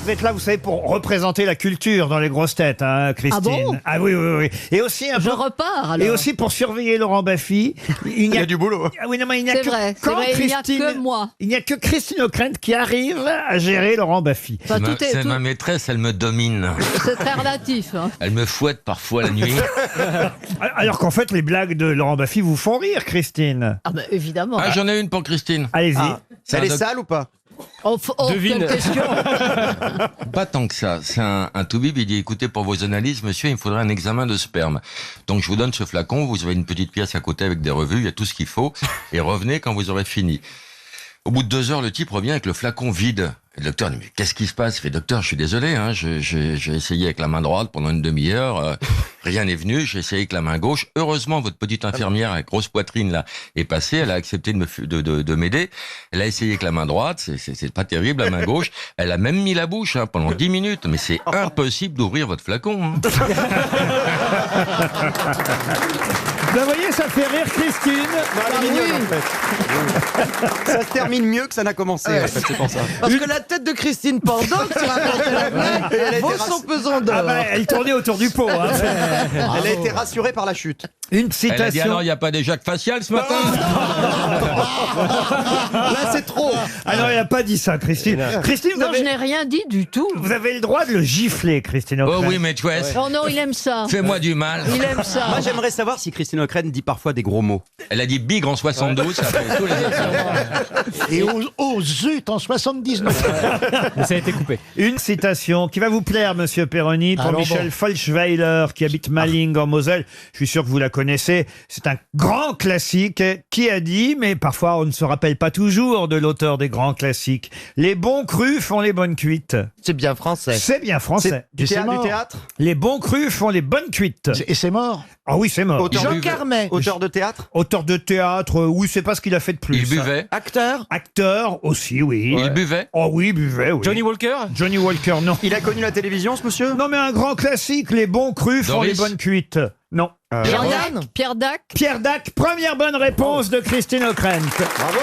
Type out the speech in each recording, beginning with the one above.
Vous êtes là, vous savez, pour représenter la culture dans les grosses têtes, hein, Christine. Ah bon ? Ah oui, oui, oui. Et aussi un Je peu... repars alors. Et aussi pour surveiller Laurent Baffy. Il y a du boulot. Ah oui, non, mais il n'y a C'est que... vrai, quand il n'y a Christine... que moi. Il n'y a que Christine O'Krent qui arrive à gérer Laurent Baffy. Enfin, C'est ma maîtresse, elle me domine. c'est très relatif. Hein. Elle me fouette parfois la nuit. Alors qu'en fait, les blagues de Laurent Baffy vous font rire, Christine. Ah ben évidemment. Ah, j'en ai une pour Christine. Allez-y. Elle est sale ou pas? Quelle question. Pas tant que ça. C'est un toubib, il dit, écoutez, pour vos analyses, monsieur, il me faudrait un examen de sperme. Donc je vous donne ce flacon, vous avez une petite pièce à côté avec des revues, il y a tout ce qu'il faut, et revenez quand vous aurez fini. Au bout de 2 heures, le type revient avec le flacon vide. Et le docteur dit, mais qu'est-ce qui se passe? Il fait, docteur, je suis désolé, hein, j'ai essayé avec la main droite pendant une demi-heure, rien n'est venu, j'ai essayé avec la main gauche. Heureusement, votre petite infirmière avec grosse poitrine là est passée, elle a accepté de m'aider. Elle a essayé avec la main droite, c'est pas terrible, la main gauche. Elle a même mis la bouche hein, pendant 10 minutes, mais c'est impossible d'ouvrir votre flacon. Hein. Vous voyez, ça fait rire Christine. Elle est mignonne, en fait. Ça se termine mieux que ça n'a commencé, en fait, c'est pour ça. Parce que la tête de Christine Pendant qui racontait la blague vaut son pesant d'or. Ah bah, elle tournait autour du pot. Hein. Elle a été rassurée par la chute. Une Elle a dit, citation. alors, il n'y a pas des Jacques facial ce matin? Là, c'est trop. Ah non, elle n'a pas dit ça, Christine. Christine, Non, je n'ai rien dit du tout. vous avez le droit de le gifler, Christine Oh O'Krent. oui, mais tu vois, Oh non, il aime ça. fais-moi du mal. Il aime ça. Moi, j'aimerais savoir si Christine O'Krent dit parfois des gros mots. Elle a dit bigre en 72, ça fait tous les accidents. Et au zut en 79. Mais ça a été coupé. Une citation qui va vous plaire, monsieur Perroni, pour Alors Michel bon. Folschweiler, qui habite Malling en Moselle. Je suis sûr que vous la connaissez. C'est un grand classique qui a dit, mais parfois on ne se rappelle pas toujours de l'auteur des grands classiques. Les bons crus font les bonnes cuites. C'est bien français. C'est bien français. Du Et c'est théâtre, mort. du théâtre. Les bons crus font les bonnes cuites. Et c'est mort. Ah oui, c'est mort. Auteur Jean de- Carmet. Auteur de théâtre. Auteur de théâtre, oui, c'est pas ce qu'il a fait de plus. Il buvait. Acteur. Acteur aussi, oui. Il buvait. Oh oui, il buvait, oui. Johnny Walker. Johnny Walker, non. Il a connu la télévision, ce monsieur? Non, mais un grand classique, les bons crus font Doris. les bonnes cuites. Non. Pierre Jean-Yann. Dac. Pierre Dac. Pierre Dac, première bonne réponse de Christine O'Krent. Bravo.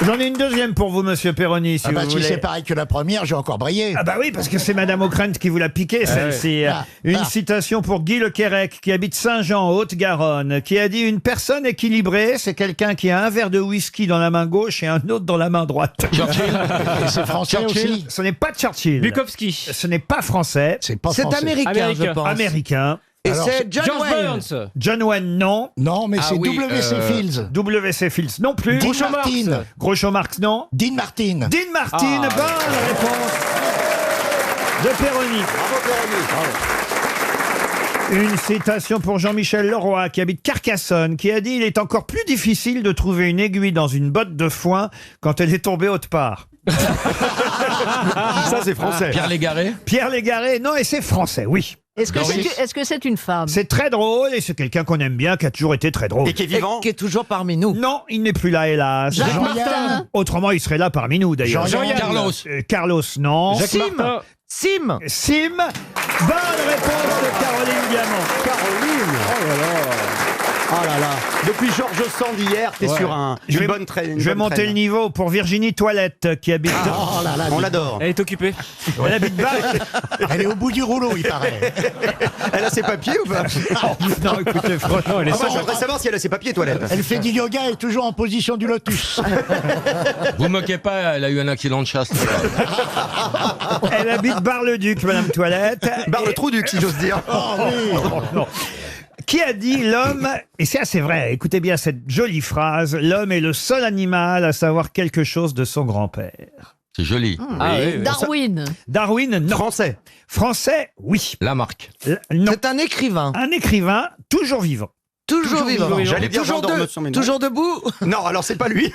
J'en ai une deuxième pour vous, monsieur Perroni, si Ah bah, vous si voulez. c'est pareil que la première, j'ai encore brillé. Ah bah oui, parce que c'est Madame O'Krent qui vous l'a piqué, celle-ci. Une citation pour Guy Le Quérec, qui habite Saint-Jean, en Haute-Garonne, qui a dit « Une personne équilibrée, c'est quelqu'un qui a un verre de whisky dans la main gauche et un autre dans la main droite. Et c'est français aussi. » Ce n'est pas Churchill. Bukowski. Ce n'est pas français. C'est pas C'est français. américain, Américain. je pense. Américain. Et Alors, c'est John George Wayne. Burns. John Wayne, non. Non, mais Ah c'est oui, W.C. Fields. W.C. Fields, non plus. Dean Groucho Marx. Martin. Groucho Marx, non. Dean Martin. Dean Martin, Ah. bonne réponse de Perroni. Une citation pour Jean-Michel Leroy, qui habite Carcassonne, qui a dit « Il est encore plus difficile de trouver une aiguille dans une botte de foin quand elle est tombée autre part. Ça, c'est français. Pierre Légaré. » Pierre Légaré, non, et c'est français, oui. Est-ce que c'est une femme? C'est très drôle, et c'est quelqu'un qu'on aime bien, qui a toujours été très drôle. Et qui est vivant. Qui est toujours parmi nous. Non, il n'est plus là, hélas. Jacques Jean-Yann. Martin. Autrement, il serait là parmi nous, d'ailleurs. Jean-Yann. Carlos. Carlos, non. Jacques Martin. Sim. Sim, bonne réponse de Caroline Diamant. Caroline. Oh là là. Depuis Georges Sand hier, t'es sur Je une vais- bonne traîne. Je vais monter le niveau pour Virginie Toilette, qui habite... Oh là là, On l'adore. Elle est occupée. Elle habite Val. elle est au bout du rouleau, il paraît. Elle a ses papiers ou pas? Non, écoutez, franchement, elle est Moi, seule. je voudrais savoir si elle a ses papiers, toilette. Elle fait du yoga et est toujours en position du lotus. Vous moquez pas, elle a eu un accident de chasse. elle habite Bar-le-Duc, Madame Toilette. Barre le trou duc, si j'ose dire. Non. Qui a dit l'homme, et c'est assez vrai, écoutez bien cette jolie phrase, l'homme est le seul animal à savoir quelque chose de son grand-père. C'est joli. Ah oui, oui. Darwin. Darwin, non. Français. Français, oui. Lamarck. Non. C'est un écrivain. Un écrivain toujours vivant. Toujours vivant. J'allais dire Toujours, Jean Dormeson, mais non. toujours debout. Non, alors c'est pas lui.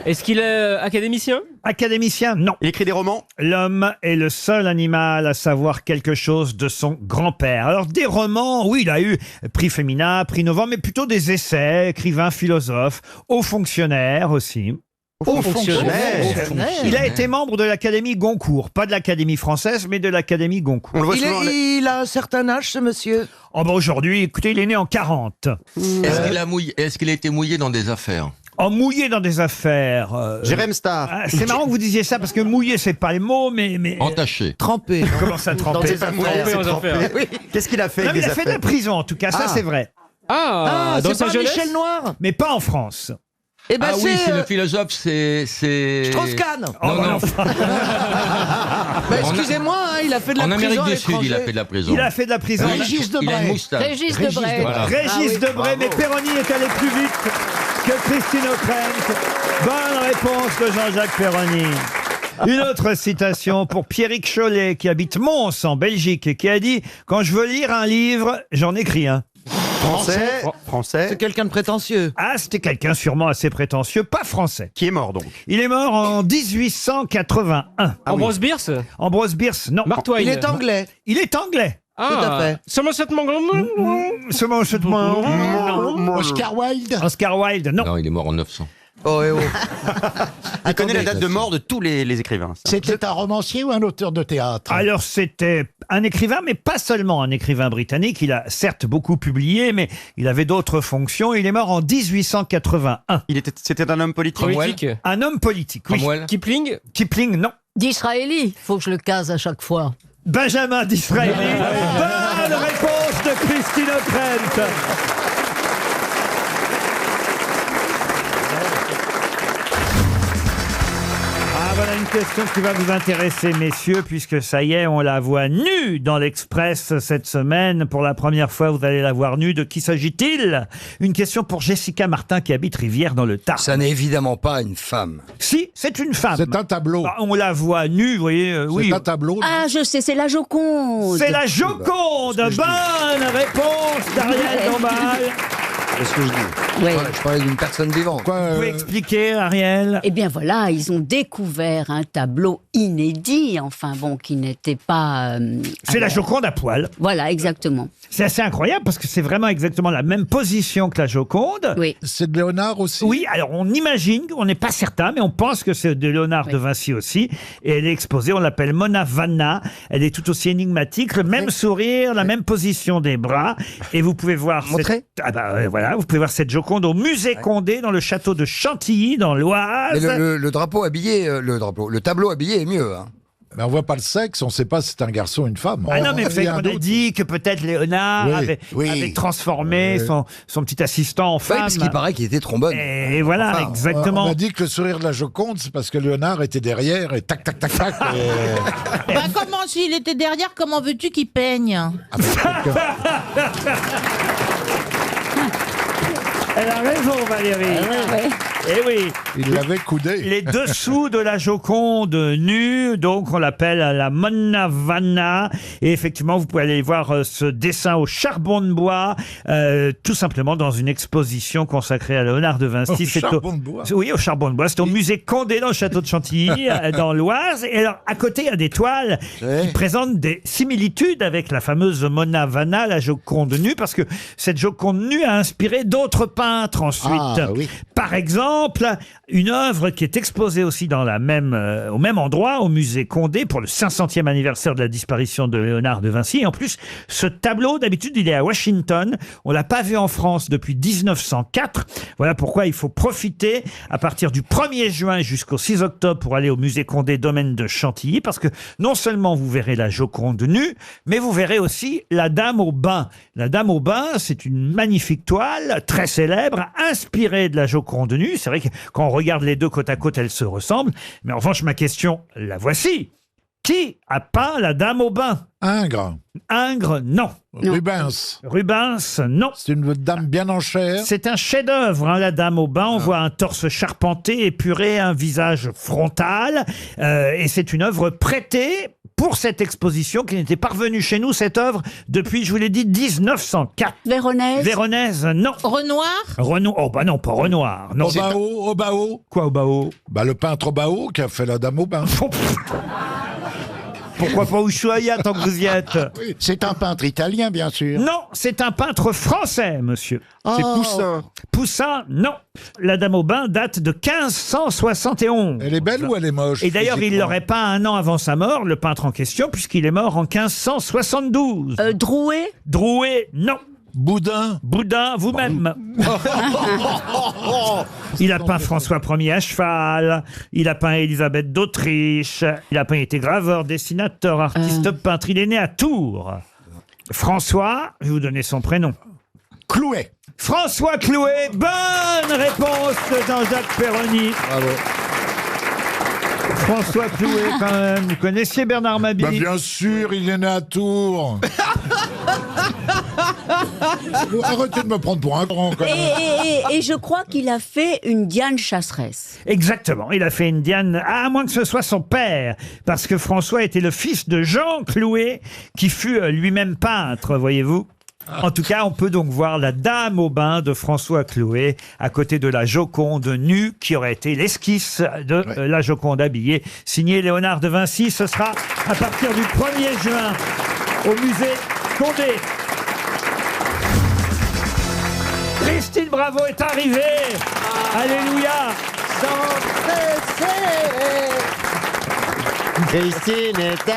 Est-ce qu'il est académicien? Académicien, non. Il écrit des romans. L'homme est le seul animal à savoir quelque chose de son grand-père. Alors, des romans, oui, il a eu prix Femina, prix Novembre, mais plutôt des essais, écrivain, philosophe, haut fonctionnaire aussi. Haut fonctionnaire. Il a été membre de l'Académie Goncourt, pas de l'Académie française, mais de l'Académie Goncourt. On le voit souvent. Il a un certain âge, ce monsieur. Oh ben aujourd'hui, écoutez, il est né en 40. Est-ce qu'il a été mouillé dans des affaires? En mouillé dans des affaires. Jérém Star. Ah, c'est marrant que vous disiez ça parce que mouillé, c'est pas le mot, mais. Entaché. Trempé. Comment ça Dans tremper des affaires. Trempé aux c'est trempé. affaires. Oui. Qu'est-ce qu'il a fait Non, avec mais il des a fait de la affaires prison, en tout cas, ça Ah. c'est vrai. Ah, dans c'est sa pas jeunesse. Michel Noir. Mais pas en France. Eh ben Ah oui, c'est le c'est philosophe, c'est... Strauss-Kahn. Oh, Non, bah, non. enfin, Bah, excusez-moi, hein, il a fait de la En prison Amérique à du Sud, il a l'étranger. fait de la prison. il a fait de la prison. Régis Il a une Debray. moustache. Régis Debray. Voilà. Régis Debray, mais Perroni est allé plus vite que Christine O'Krent. Bonne réponse de Jean-Jacques Perroni. Une autre citation pour Pierrick Chollet, qui habite Mons, en Belgique, et qui a dit « Quand je veux lire un livre, j'en écris un ». Français. C'est quelqu'un de prétentieux. Ah, c'était quelqu'un sûrement assez prétentieux, pas français. Qui est mort donc. Il est mort en 1881. Ambrose Bierce. Ambrose Bierce, non. Mark Twain. Il est anglais. Il est anglais. Ah, Tout à fait. Somerset Maugham. Seulement Oscar Wilde. Oscar Wilde, non. Non, il est mort en 900. Oh, eh oh. Il connaît la date de mort de tous les écrivains. ça. C'était un romancier ou un auteur de théâtre? Alors c'était un écrivain, mais pas seulement un écrivain britannique. Il a certes beaucoup publié, mais il avait d'autres fonctions. Il est mort en 1881. C'était un homme politique. Politique. Un homme politique, oui. Cromwell. Kipling. Kipling, non. D'Israéli. Faut que je le case à chaque fois. Benjamin Disraeli. Bonne réponse de Christine O'Krent. Ah, voilà une question qui va vous intéresser, messieurs, puisque ça y est, on la voit nue dans l'Express cette semaine. Pour la première fois, vous allez la voir nue. De qui s'agit-il? Une question pour Jessica Martin, qui habite Rivière dans le Tarn. Ça n'est évidemment pas une femme. Si, c'est une femme. C'est un tableau. Ah, on la voit nue, vous voyez, oui. C'est un tableau. Ah, je sais, c'est la Joconde. C'est la Joconde. Bonne réponse d'Ariel Dombal. C'est ce que je dis. Ouais. Je parlais d'une personne vivante. Quoi, Vous pouvez expliquer, Ariel? Eh bien voilà, ils ont découvert un tableau inédit, enfin bon, qui n'était pas... C'est la Joconde à poil. Voilà, exactement. C'est assez incroyable parce que c'est vraiment exactement la même position que la Joconde. Oui. C'est de Léonard aussi. Oui, alors on imagine, on n'est pas certain, mais on pense que c'est de Léonard de Vinci aussi. Et elle est exposée, on l'appelle Mona Vanna. Elle est tout aussi énigmatique, le même sourire, la même position des bras. Et vous pouvez voir... Montrer Ah bah voilà, vous pouvez voir cette Joconde au musée Condé dans le château de Chantilly, dans l'Oise. Mais le drapeau habillé, le tableau habillé est mieux. Hein. Mais on voit pas le sexe, on sait pas si c'est un garçon ou une femme. Ah non, mais Il y a un on a doute. dit que peut-être Léonard Oui, avait transformé son petit assistant en Oui, femme. parce qu'il paraît qu'il était trombone. Et voilà, Enfin, exactement. On a dit que le sourire de la Joconde, c'est parce que Léonard était derrière et tac, tac, tac, tac. Bah comment s'il était derrière, comment veux-tu qu'il peigne? Elle a raison, Valérie. Eh oui. Il l'avait coudé. Les dessous de la Joconde nue, donc on l'appelle la Mona Vanna. Et effectivement, vous pouvez aller voir ce dessin au charbon de bois, tout simplement dans une exposition consacrée à Léonard de Vinci. Au charbon de bois. Oui, au charbon de bois. C'est au musée Condé dans le château de Chantilly, dans l'Oise. Et alors, à côté, il y a des toiles qui présentent des similitudes avec la fameuse Mona Vanna, la Joconde nue, parce que cette Joconde nue a inspiré d'autres peintres ensuite. Ah, oui. Par exemple, une œuvre qui est exposée aussi dans au même endroit, au musée Condé, pour le 500e anniversaire de la disparition de Léonard de Vinci. Et en plus, ce tableau, d'habitude, il est à Washington. On l'a pas vu en France depuis 1904. Voilà pourquoi il faut profiter à partir du 1er juin jusqu'au 6 octobre pour aller au musée Condé, domaine de Chantilly, parce que non seulement vous verrez la Joconde nue, mais vous verrez aussi la Dame au bain. La Dame au bain, c'est une magnifique toile, très célèbre, inspirée de la Joconde nue. C'est vrai que quand on regarde les deux côte à côte, elles se ressemblent. Mais en revanche, ma question, la voici. Qui a peint la Dame au bain? Ingres. Ingres, non. Rubens. Rubens, non. C'est une dame bien en chair. C'est un chef-d'œuvre, hein, la Dame au bain. On voit un torse charpenté, épuré, un visage frontal. Et c'est une œuvre prêtée pour cette exposition qui n'était pas revenue chez nous, cette œuvre, depuis, je vous l'ai dit, 1904. Véronèse. Véronèse, non. Renoir? Oh bah non, pas Renoir. Non. Obao. Quoi Obao? Bah le peintre Obao qui a fait la Dame au bain. Pourquoi pas Ushuaïa tant que vous y êtes? C'est un peintre italien, bien sûr. Non, c'est un peintre français, monsieur. C'est Poussin. Poussin, non. La Dame au bain date de 1571. Elle est belle ou elle est moche? Et d'ailleurs, il physiquement l'aurait pas un an avant sa mort, le peintre en question, puisqu'il est mort en 1572. Drouet. Drouet, non. Boudin. Boudin, vous-même. Il a peint François Ier à cheval, il a peint Élisabeth d'Autriche, il a peint, il était graveur, dessinateur, artiste peintre. Il est né à Tours. François, je vais vous donner son prénom. Clouet. François Clouet, bonne réponse de Jean-Jacques Perroni. Bravo. François Clouet, quand même. Vous connaissiez Bernard Mabille? Bah bien sûr, il est né à Tours. Arrêtez de me prendre pour un grand. Quand même. Et je crois qu'il a fait une Diane Chasseresse. Exactement, il a fait une Diane, à moins que ce soit son père, parce que François était le fils de Jean Clouet, qui fut lui-même peintre, voyez-vous. En tout cas, on peut donc voir la Dame au bain de François Clouet à côté de la Joconde nue, qui aurait été l'esquisse de la Joconde habillée, signée Léonard de Vinci. Ce sera à partir du 1er juin au musée Condé. Christine Bravo est arrivée. Alléluia. Christine est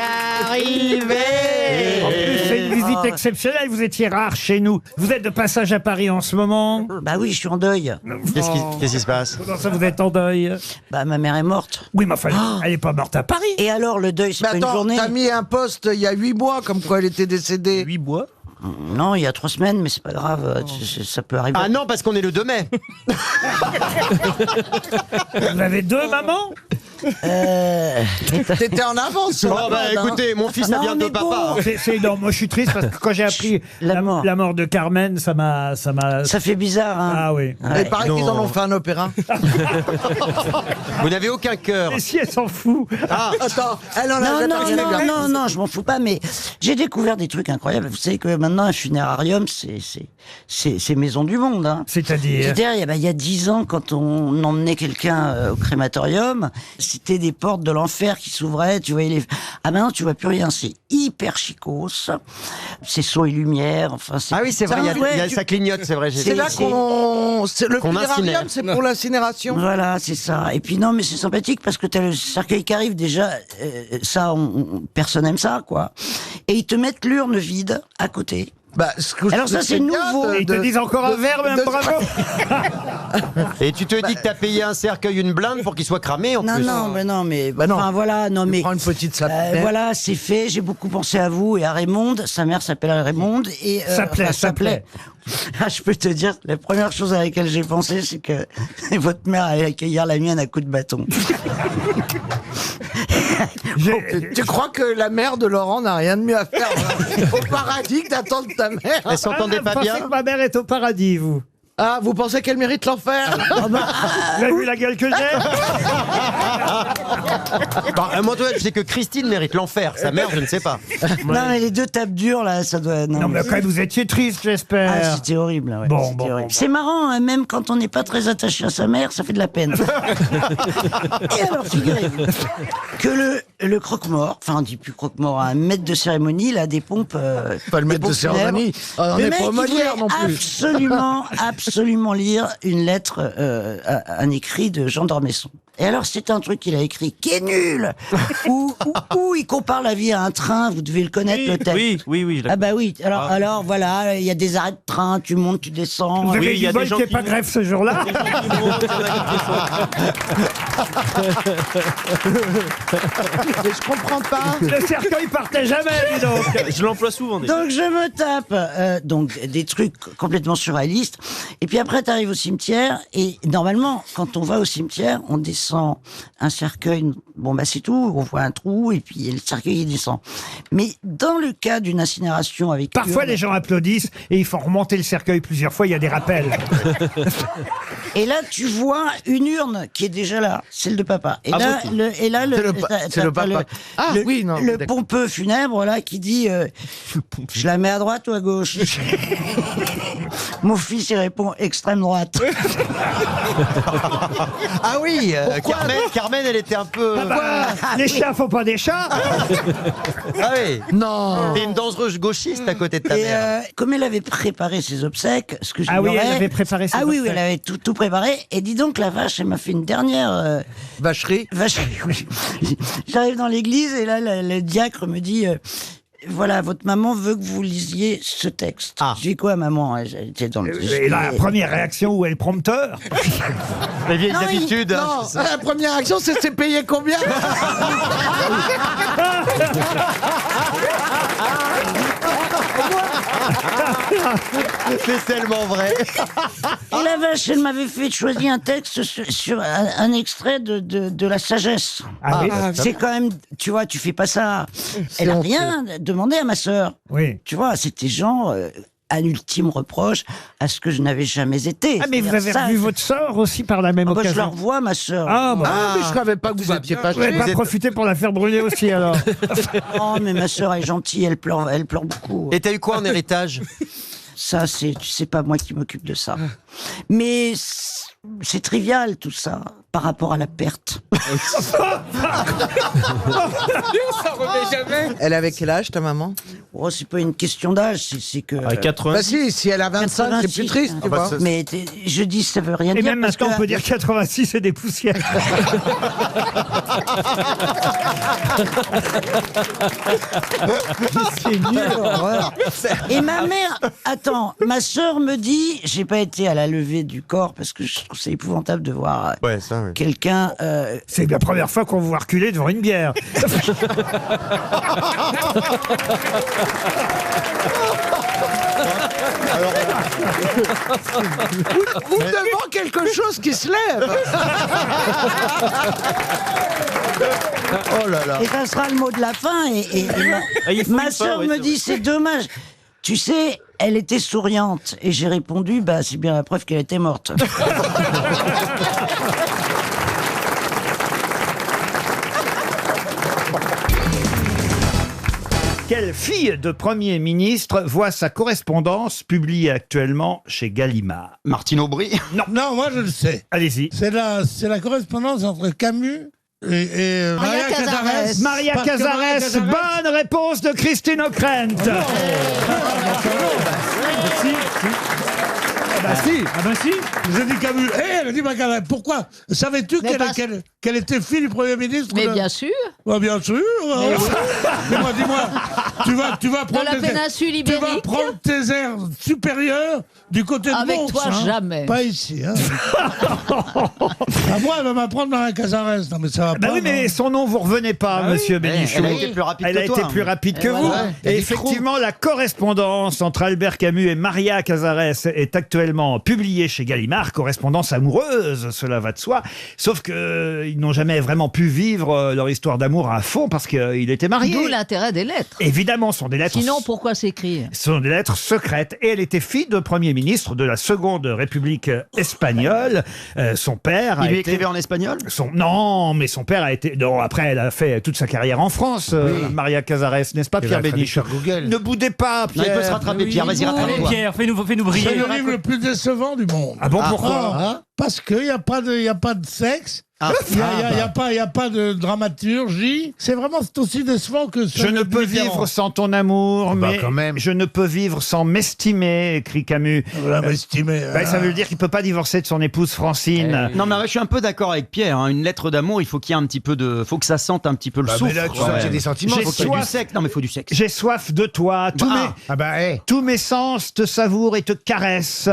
arrivée. En plus, c'est une visite exceptionnelle. Vous étiez rare chez nous. Vous êtes de passage à Paris en ce moment. Bah oui, je suis en deuil. Qu'est-ce qui se passe? Comment ça, vous êtes en deuil? Bah ma mère est morte. Oui, mais enfin, elle n'est pas morte à Paris. Et alors le deuil, c'est pas une journée? T'as mis un post il y a 8 mois comme quoi elle était décédée. 8 mois. Non, il y a 3 semaines, mais c'est pas grave, ça peut arriver. Ah non, parce qu'on est le 2 mai. Vous avez 2 mamans? T'étais en avance sur la Oh bah mode, hein. écoutez, mon fils a Non, bientôt mais bon. papa. Non, moi je suis triste parce que quand j'ai appris La mort. la mort de Carmen, ça m'a. Ça fait bizarre, hein. Ah oui. Il Ouais. paraît qu'ils en ont fait un opéra. Vous n'avez aucun cœur. Et si elle s'en fout? Attends, elle en a Non, jamais non, parlé, non, les gars. non, je m'en fous pas, mais j'ai découvert des trucs incroyables. Vous savez que maintenant, un funérarium, c'est maison du monde, hein. C'est-à-dire? C'est-à-dire, il y a 10 ans, quand on emmenait quelqu'un au crématorium, c'était des portes de l'enfer qui s'ouvraient, tu voyais les... Ah maintenant, tu vois plus rien, c'est hyper chicos, c'est son et lumière, enfin... Ah oui, c'est vrai, ouais, ça clignote, c'est vrai. C'est là qu'on. Le qu'on incinère. funérarium, c'est pour l'incinération. Voilà, c'est ça. Et puis non, mais c'est sympathique parce que t'as le cercueil qui arrive déjà, ça, personne aime ça, quoi. Et ils te mettent l'urne vide à côté. Bah, Alors ça, c'est nouveau. Et ils te disent encore un verre, même bravo. Et tu te dis que t'as payé un cercueil, une blinde pour qu'il soit cramé en Non, plus. non, mais Bah non. enfin voilà, non Tu mais prends une petite sapette. voilà, c'est fait. J'ai beaucoup pensé à vous et à Raymonde. Sa mère s'appelle Raymonde et Ça plaît. Ah, je peux te dire, la première chose à laquelle j'ai pensé, c'est que votre mère allait accueillir la mienne à coups de bâton. Tu crois que la mère de Laurent n'a rien de mieux à faire au paradis que d'attendre ta mère? Elle s'entendait Vous pas pensez bien. que ma mère est au paradis, vous? Ah, vous pensez qu'elle mérite l'enfer? Vous avez vu la gueule que j'ai? Moi, je sais que Christine mérite l'enfer. Sa mère, je ne sais pas. Non, mais les deux tapes dures, là, ça doit... Non, mais quand même, vous étiez triste, Ah, j'espère. c'était horrible, là, ouais. Bon, C'était bon, horrible. bon. C'est marrant, hein, même quand on n'est pas très attaché à sa mère, ça fait de la peine. Et alors, figurez-vous que le croque-mort, enfin, on dit plus croque-mort, un maître de cérémonie, là, des pompes... Pas le des maître de pompes cérémonie. funèbres. On Le n'est mec, pas il Molière voulait non plus. absolument lire une lettre, un écrit de Jean d'Ormesson. Et alors, c'est un truc qu'il a écrit qui est nul, où il compare la vie à un train, vous devez le connaître, le texte. Oui. Ah bah oui, alors voilà, il y a des arrêts de train, tu montes, tu descends. Vous avez Oui, il y du a bol des gens qu'il n'y ait qui pas vont- grève ce jour-là. Mais je comprends pas. Le cercueil partait jamais, dis donc. Je l'emploie souvent. déjà. Donc je me tape donc des trucs complètement surréalistes. Et puis après, tu arrives au cimetière. Et normalement, quand on va au cimetière, on descend un cercueil. Bon, bah c'est tout. On voit un trou et puis le cercueil il descend. Mais dans le cas d'une incinération avec... Parfois, urne- les gens applaudissent et ils font remonter le cercueil plusieurs fois. Il y a des rappels. Et là, tu vois une urne qui est déjà là, celle de papa. Et là, C'est le papa. Ah oui, non. le d'accord. pompeux funèbre là qui dit je la mets à droite ou à gauche. Mon fils il répond extrême droite. Ah oui, Carmen, elle était un peu... Les chats font pas des chats. Ah oui. Non. T'es une dangereuse gauchiste à côté de ta Et mère. comme elle avait préparé ses obsèques, ce que Ah oui, j'ignorais- elle avait préparé ses Ah oui, obsèques. elle avait tout préparé. Et dis donc la vache, elle m'a fait une dernière Vacherie. vache. Oui. J'arrive dans l'église et là le diacre me dit voilà, votre maman veut que vous lisiez ce texte. J'ai dit quoi, maman? Elle était dans le... Et là, la première réaction, où est le prompteur? Les vieilles Non, habitudes. Non, la première action, c'est payé combien? C'est tellement vrai. Et la vache, elle m'avait fait choisir un texte sur un extrait de La Sagesse. Ah oui. C'est quand même, tu vois, tu fais pas ça. Elle a rien demandé à ma sœur. Oui. Tu vois, c'était genre un ultime reproche à ce que je n'avais jamais été. Ah, mais vous avez C'est-à-dire revu ça, votre sœur aussi par la même je la occasion? revois, ma sœur. Ah, bah. Ah, mais je savais pas que vous étiez Vous n'avez fâché. pas profité pour la faire brûler aussi, alors? Oh, mais ma sœur est gentille, elle pleure beaucoup. Et t'as eu quoi en héritage? Ça, c'est pas moi qui m'occupe de ça. Mais c'est trivial tout ça par rapport à la perte. Ça remet jamais. Elle avait quel âge, ta maman? Oh, c'est pas une question d'âge, c'est que. 80. Bah si elle a 25, c'est plus 86, triste, tu vois. Mais je dis, ça veut rien Et dire. même parce maintenant, que- on peut dire 86 et des poussières. C'est nul. Et ma mère, attends, ma sœur me dit, j'ai pas été à la levée du corps parce que je trouve ça épouvantable de voir Ouais, ça, oui. quelqu'un. C'est la première fois qu'on vous voit reculer devant une bière. Ou devant quelque chose qui se lève. Oh là là. Et ça sera le mot de la fin. Ma sœur me dit, c'est dommage. Tu sais, elle était souriante. Et j'ai répondu, bah, c'est bien la preuve qu'elle était morte. Quelle fille de Premier ministre voit sa correspondance publiée actuellement chez Gallimard? Martine Aubry. Non, moi je le sais. Allez-y. C'est la correspondance entre Camus et Maria Cazares. Cazares. Maria Parce que Cazares, bonne réponse de Christine O'Krent. Ah si, Ah bah si. j'ai dit Camus. Elle a dit Maria Cazares. Pourquoi? Savais-tu Mais qu'elle était fille du Premier ministre? Mais bien sûr. Bah, bien sûr. Mais moi, dis-moi, tu vas prendre la péninsule tu vas ibérique. prendre tes airs supérieurs du côté de Avec Mons, toi, hein. jamais. Pas ici. Hein. À moi, elle va m'apprendre Maria Cazares. Non, mais ça va Bah pas. oui, mais non. son nom vous revenez pas, monsieur Bénichou. Elle a été plus rapide Elle que a toi. été plus rapide que Et vous. voilà. Et effectivement, la correspondance entre Albert Camus et Maria Cazares est actuellement publiée chez Gallimard. Correspondance amoureuse, cela va de soi. Sauf que ils n'ont jamais vraiment pu vivre leur histoire d'amour à fond parce qu'il était marié. D'où l'intérêt des lettres. Évidemment, ce sont des lettres. Sinon, pourquoi s'écrire? Ce sont des lettres secrètes. Et elle était fille de Premier ministre de la Seconde République espagnole. Son père a Il lui été... écrivait en espagnol. Non, mais son père a été... Non, après, elle a fait toute sa carrière en France, Maria Cazares, n'est-ce pas, Pierre Bénichou? Google. Ne boudez pas, Non, Pierre. il peut se rattraper, Pierre. Vas-y, Allez rattrape-toi. Pierre, fais-nous briller. C'est le livre le plus décevant du monde. Ah bon, pourquoi? Hein? Parce qu'il n'y a pas de sexe. Il n'y a pas de dramaturgie. C'est aussi décevant que Je ne peux vivre sans ton amour, Bah, mais quand même. je ne peux vivre sans m'estimer, écrit Camus. Voilà, m'estimer. Bah, ça veut dire qu'il ne peut pas divorcer de son épouse Francine. Non, mais je suis un peu d'accord avec Pierre. Hein. Une lettre d'amour, il faut qu'il y ait un petit peu de. Faut que ça sente un petit peu le Bah, souffle. mais là, tu quand sens même. qu'il y a des sentiments. J'ai Faut qu'il y ait du soif. sexe. Non, mais il faut du sexe. J'ai soif de toi. Tous mes sens te savourent et te caressent.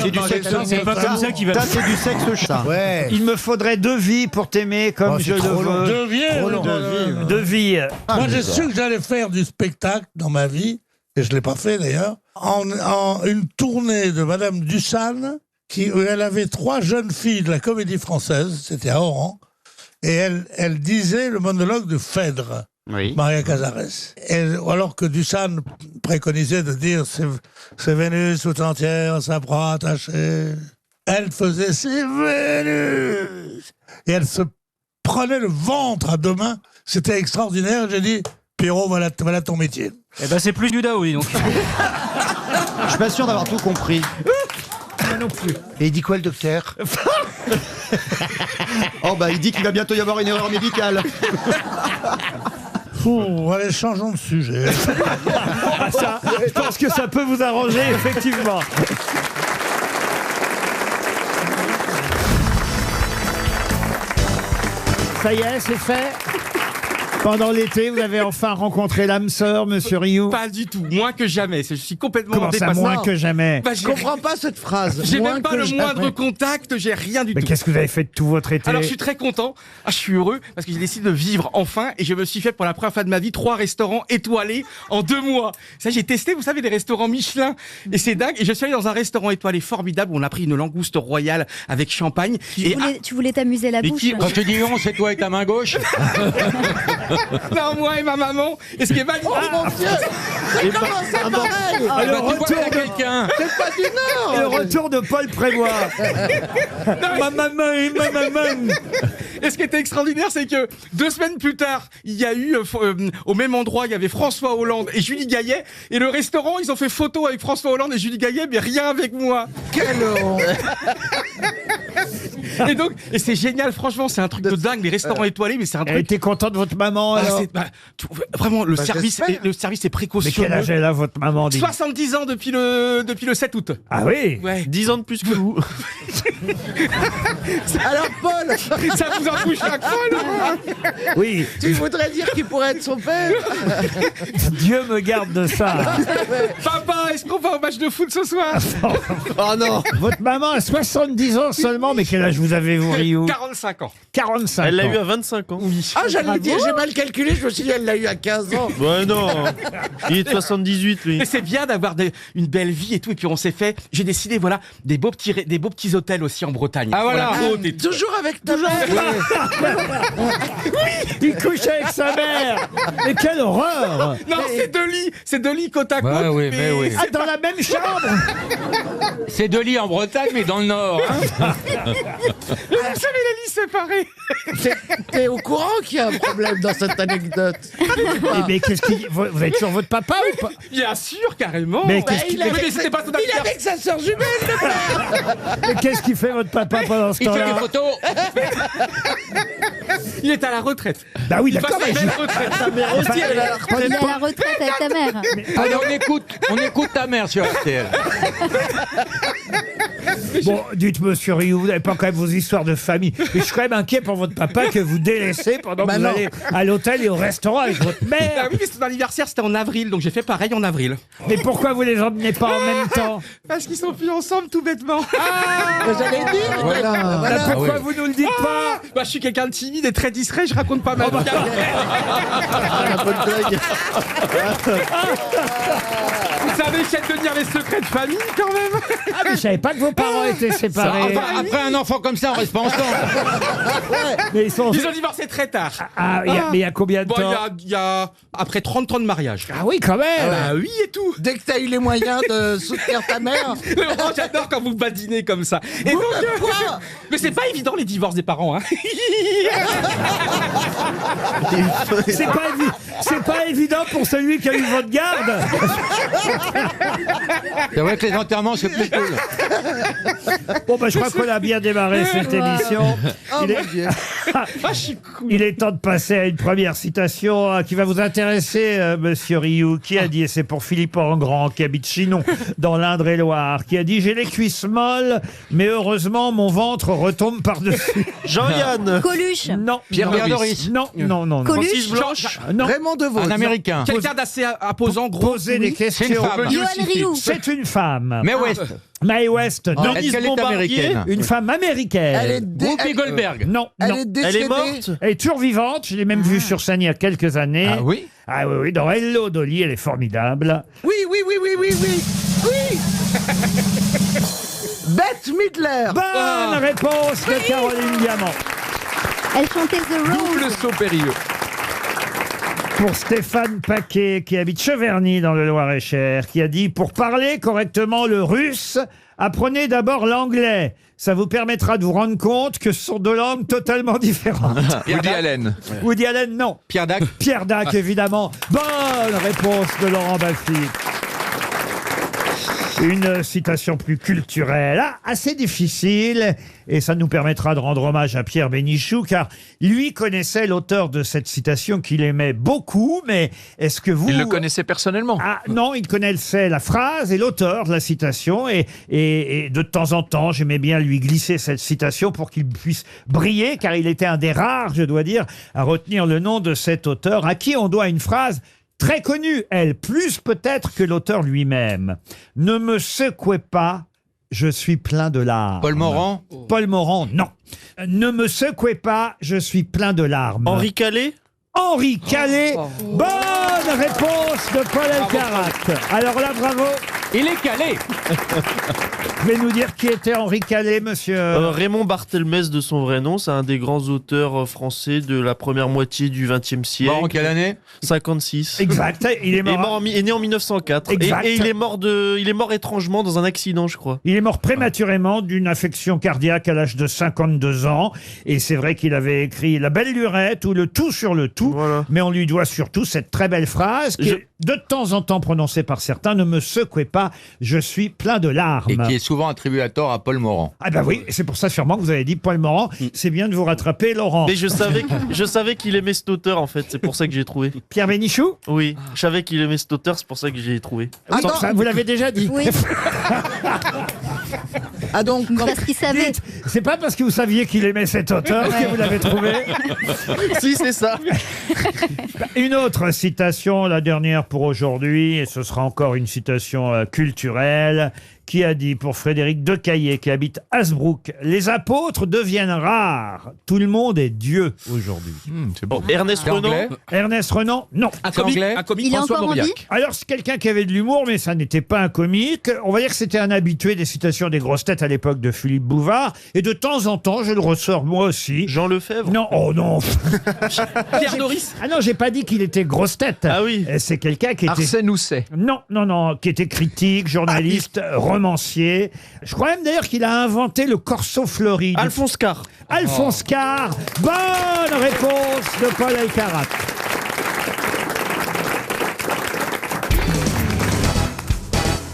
C'est du sexe. C'est pas comme ça qu'il va. Ça, c'est du sexe chat. Ouais. Il me faudrait 2 vies pour t'aimer comme je le veux. Deux vies. 2 vies. Moi, j'ai su que j'allais faire du spectacle dans ma vie, et je ne l'ai pas fait d'ailleurs, en une tournée de Madame Dussane, où elle avait 3 jeunes filles de la Comédie Française, c'était à Oran, et elle disait le monologue de Phèdre, Oui. Maria Cazares. Alors que Dussane préconisait de dire c'est Vénus tout entière, sa proie attachée. Elle faisait c'est Vénus, et elle se prenait le ventre à 2 mains. C'était extraordinaire. J'ai dit, Pierrot, voilà ton métier. Eh ben c'est plus du Dao, dis donc. Je suis pas sûr d'avoir tout compris. Moi non plus. Et il dit quoi le docteur? Oh bah il dit qu'il va bientôt y avoir une erreur médicale. Allez, changeons de sujet. Ah, ça, je pense que ça peut vous arranger, effectivement. Ça y est, c'est fait. Pendant l'été, vous avez enfin rencontré l'âme sœur, monsieur Rioux? Pas du tout, moins que jamais. Je suis complètement Comment ça, dépassé. moins que jamais? Bah, Je comprends pas cette phrase. J'ai Moins même pas que le jamais. moindre contact, j'ai rien du Mais tout. qu'est-ce que vous avez fait de tout votre été? Alors je suis très content, je suis heureux parce que j'ai décidé de vivre enfin et je me suis fait pour la première fois de ma vie 3 restaurants étoilés en 2 mois. Ça j'ai testé, vous savez, des restaurants Michelin et c'est dingue. Et je suis allé dans un restaurant étoilé formidable où on a pris une langouste royale avec champagne. Tu voulais t'amuser la Mais bouche. qui- Quand tu dis on, c'est toi avec ta main gauche. Non, moi et ma maman. Et ce qui est validé. Oh mon Dieu. C'est comment ça pareil Ah, le Bah, tu vois retour qu'il y a de... quelqu'un. C'est pas du Et le Nord. retour de Paul Prévost. Ma maman et ma maman. Et ce qui était extraordinaire, c'est que 2 semaines plus tard, il y a eu au même endroit, il y avait François Hollande et Julie Gaillet. Et le restaurant, ils ont fait photo avec François Hollande et Julie Gaillet, mais rien avec moi. Quelle honte. Et donc, et c'est génial, franchement, c'est un truc de dingue, les restaurants étoilés, mais c'est un Elle truc. était contente de votre maman, Ah, alors? vraiment, le Bah, service est Mais précautionneux. quel âge elle a, votre maman, dites? 70 ans depuis le 7 août. Ah oui? Ouais. 10 ans de plus que vous. Alors Paul, Ça vous en touche chaque fois, là. Oui. tu voudrais dire qu'il pourrait être son père? Dieu me garde de ça. Papa, est-ce qu'on va au match de foot ce soir? Oh non. Votre maman a 70 ans seulement, mais quel âge vous avez, vous, Rioux? 45 ans. 45 Elle l'a ans. eu à 25 ans. Oui. Ah, j'allais dire, j'ai mal calculé, je me suis dit, elle l'a eu à 15 ans. Ouais, non. Il est de 78, lui. Mais c'est bien d'avoir une belle vie et tout. Et puis on s'est fait, j'ai décidé, voilà, des beaux petits hôtels aussi en Bretagne. Ah, voilà. Sur la côte et tout. Toujours avec ta mère. Il couche avec sa mère. Mais quelle horreur. Non, c'est 2 lits côte à côte. Ouais, oui, mais oui. Ah, dans la même chambre. C'est 2 lits en Bretagne, mais dans le Nord. Hein. Vous savez, les lits séparés. T'es au courant qu'il y a un problème dans cette anecdote? Mais qu'est-ce qui... Vous êtes sur votre papa ou pas? Bien sûr, carrément. Mais qu'est-ce Oui, mais c'était pas son Il est anniversaire. avec sa sœur jumelle, le père. Mais qu'est-ce qui fait votre papa pendant ce Il fait des temps-là? photos. Il est à la retraite. Bah oui, Il d'accord. passe la mais même retraite. Sa mère aussi, elle est à la retraite. Il est à la retraite avec ta mère. Allez, on écoute ta mère sur RTL. Bon, dites, monsieur Rioux, vous n'avez pas quand même vos histoires de famille. Mais je suis quand même inquiet pour votre papa que vous délaissez pendant que vous non. allez à l'hôtel et au restaurant avec votre Ah mère. oui, mais son anniversaire, c'était en avril, donc j'ai fait pareil en avril. Mais pourquoi vous les emmenez pas en même temps? Parce qu'ils sont plus ensemble, tout bêtement. J'allais dire. Voilà. Bah, pourquoi oui. vous nous le dites pas? Bah, je suis quelqu'un de timide et très distrait, je raconte pas ma vie. La bonne blague. Vous savez, j'aime tenir les secrets de famille, quand même. Ah, mais je savais pas que vos parents étaient séparés. Après un enfant comme ça, on reste pas ensemble. Mais ils sont... Ils ont divorcé très tard. Ah, mais il y a combien de Bon, temps? il y a après 30 ans de mariage. Ah oui, quand même. Bah oui et tout. Dès que t'as eu les moyens de soutenir ta mère. Laurent, j'adore quand vous badinez comme ça. Et donc, Pourquoi? mais c'est pas évident les divorces des parents, hein. C'est pas évident pour celui qui a eu votre garde. C'est vrai que les enterrements, c'est plus cool. Bon, bah, je crois qu'on a bien démarré cette émission. Oh Il est- mon Dieu. Ah, je suis cool. Il est temps de passer à une première citation qui va vous intéresser, monsieur Rioux, qui a dit, et c'est pour Philippe Engrand, qui habite Chinon, dans l'Indre-et-Loire, qui a dit « J'ai les cuisses molles, mais heureusement, mon ventre retombe par-dessus. » Jean-Yann. Coluche. Non. Pierre non, Doris. Non, non, non. non. Coluche. Francis Blanche. Non. Raymond Devos. Un Américain. Quelqu'un d'assez imposant, gros. Poser des C'est une questions. femme. Johan Rioux. C'est une femme. Mais West. Mae West, non. Est-ce qu'elle est américaine? Une femme américaine. Elle est, Whoopi Goldberg. Non, elle non. est Elle décédée. est morte. Elle est toujours vivante. Je l'ai même vue sur scène il y a quelques années. Ah oui? Ah oui, oui. Dans Hello Dolly, elle est formidable. Oui, oui, oui, oui, oui, oui. Oui. Bette Midler. Bonne réponse de Caroline Diamant. Elle chantait The Road. Le saut périlleux. Pour Stéphane Paquet, qui habite Cheverny dans le Loir-et-Cher, qui a dit « Pour parler correctement le russe, apprenez d'abord l'anglais. Ça vous permettra de vous rendre compte que ce sont deux langues totalement différentes. » Woody Allen. Woody Allen, non. Pierre Dac. Pierre Dac, évidemment. Bonne réponse de Laurent Baffy. Une citation plus culturelle, assez difficile, et ça nous permettra de rendre hommage à Pierre Bénichou, car lui connaissait l'auteur de cette citation qu'il aimait beaucoup, mais est-ce que vous... Il le connaissait personnellement? Ah non, il connaissait la phrase et l'auteur de la citation, et de temps en temps, j'aimais bien lui glisser cette citation pour qu'il puisse briller, car il était un des rares, je dois dire, à retenir le nom de cet auteur, à qui on doit une phrase très connue, elle, plus peut-être que l'auteur lui-même. Ne me secouez pas, je suis plein de larmes. Paul Morand? Paul Morand, non. Ne me secouez pas, je suis plein de larmes. Henri Calais? Henri Calais. Bonne réponse de Paul Elkarat. Alors là, bravo. Il est calé. Vous pouvez nous dire qui était Henri Calais, monsieur Raymond Barthelmès de son vrai nom, c'est un des grands auteurs français de la première moitié du XXe siècle. Mort en quelle année? 56. Exact. Il est mort. Est né en 1904. Exact. Et il est mort étrangement dans un accident, je crois. Il est mort prématurément d'une affection cardiaque à l'âge de 52 ans. Et c'est vrai qu'il avait écrit La Belle Lurette ou Le Tout sur le Tout. Voilà. Mais on lui doit surtout cette très belle phrase qui est de temps en temps prononcée par certains. Ne me secouez pas, je suis plein de larmes. Et qui est souvent attribué à tort à Paul Morand. Ah bah oui, c'est pour ça sûrement que vous avez dit Paul Morand. C'est bien de vous rattraper, Laurent. Mais je savais qu'il aimait cet auteur, en fait. C'est pour ça que j'ai trouvé. Pierre Bénichou? Oui, je savais qu'il aimait cet auteur, c'est pour ça que j'ai trouvé. Oui, ça, vous l'avez déjà dit. Oui. Ah donc, Parce qu'il savait. Dites, c'est pas parce que vous saviez qu'il aimait cet auteur que vous l'avez trouvé. Si, c'est ça. Une autre citation, la dernière pour aujourd'hui, et ce sera encore une citation culturelle, qui a dit pour Frédéric Decaillé, qui habite Hasbrook, « Les apôtres deviennent rares. Tout le monde est Dieu aujourd'hui. C'est bon. Ernest Renan? Ernest Renan, non. Un comique, Il est François encore en Mauriac. vie? Alors, c'est quelqu'un qui avait de l'humour, mais ça n'était pas un comique. On va dire que c'était un habitué des citations des grosses têtes à l'époque de Philippe Bouvard. Et de temps en temps, je le ressors moi aussi. Jean Lefebvre? Non, oh non. Pierre Doris. Ah non, j'ai pas dit qu'il était grosse tête. Ah oui. C'est quelqu'un qui était... Arsène Housset. Non, qui était critique, journaliste, romancier. Je crois même d'ailleurs qu'il a inventé le corso fleuri. Alphonse Carr. Alphonse Carr. Bonne réponse de Paul Elkarat.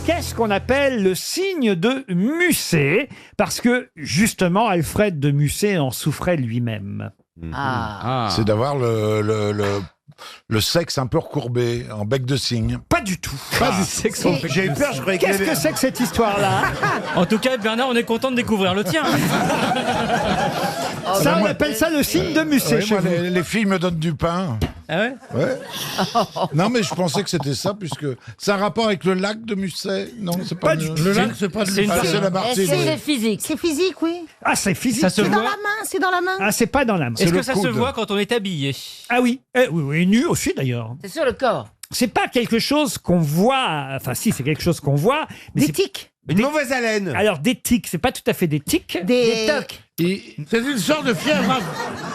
Qu'est-ce qu'on appelle le signe de Musset? Parce que, justement, Alfred de Musset en souffrait lui-même. C'est d'avoir le sexe un peu recourbé, en bec de cygne. Pas du tout. J'ai eu peur, je croyais Qu'est-ce que c'est que cette histoire-là? En tout cas, Bernard, on est content de découvrir le tien. Ça, on appelle ça le signe de Musset Ouais, chez moi, vous. les filles me donnent du pain. Ah ouais? Ouais. Non, mais je pensais que c'était ça, puisque c'est un rapport avec le lac de Musset. Non, c'est pas, Pas du tout. Le lac, c'est pas de c'est l'humour. la Est-ce Martine. que c'est physique? c'est physique, oui. Ah, c'est physique. Ça se C'est dans voit. la main, c'est dans la main. Ah, c'est pas dans la main. Est-ce le que ça se coude. voit quand on est habillé? Ah oui. Oui, nu aussi d'ailleurs. C'est sur le corps. C'est pas quelque chose qu'on voit. Enfin, si, c'est quelque chose qu'on voit. Mais Des c'est- tiques. Une mauvaise haleine. Alors, des tics, c'est pas tout à fait des tics. Des tocs. C'est une sorte de fièvre.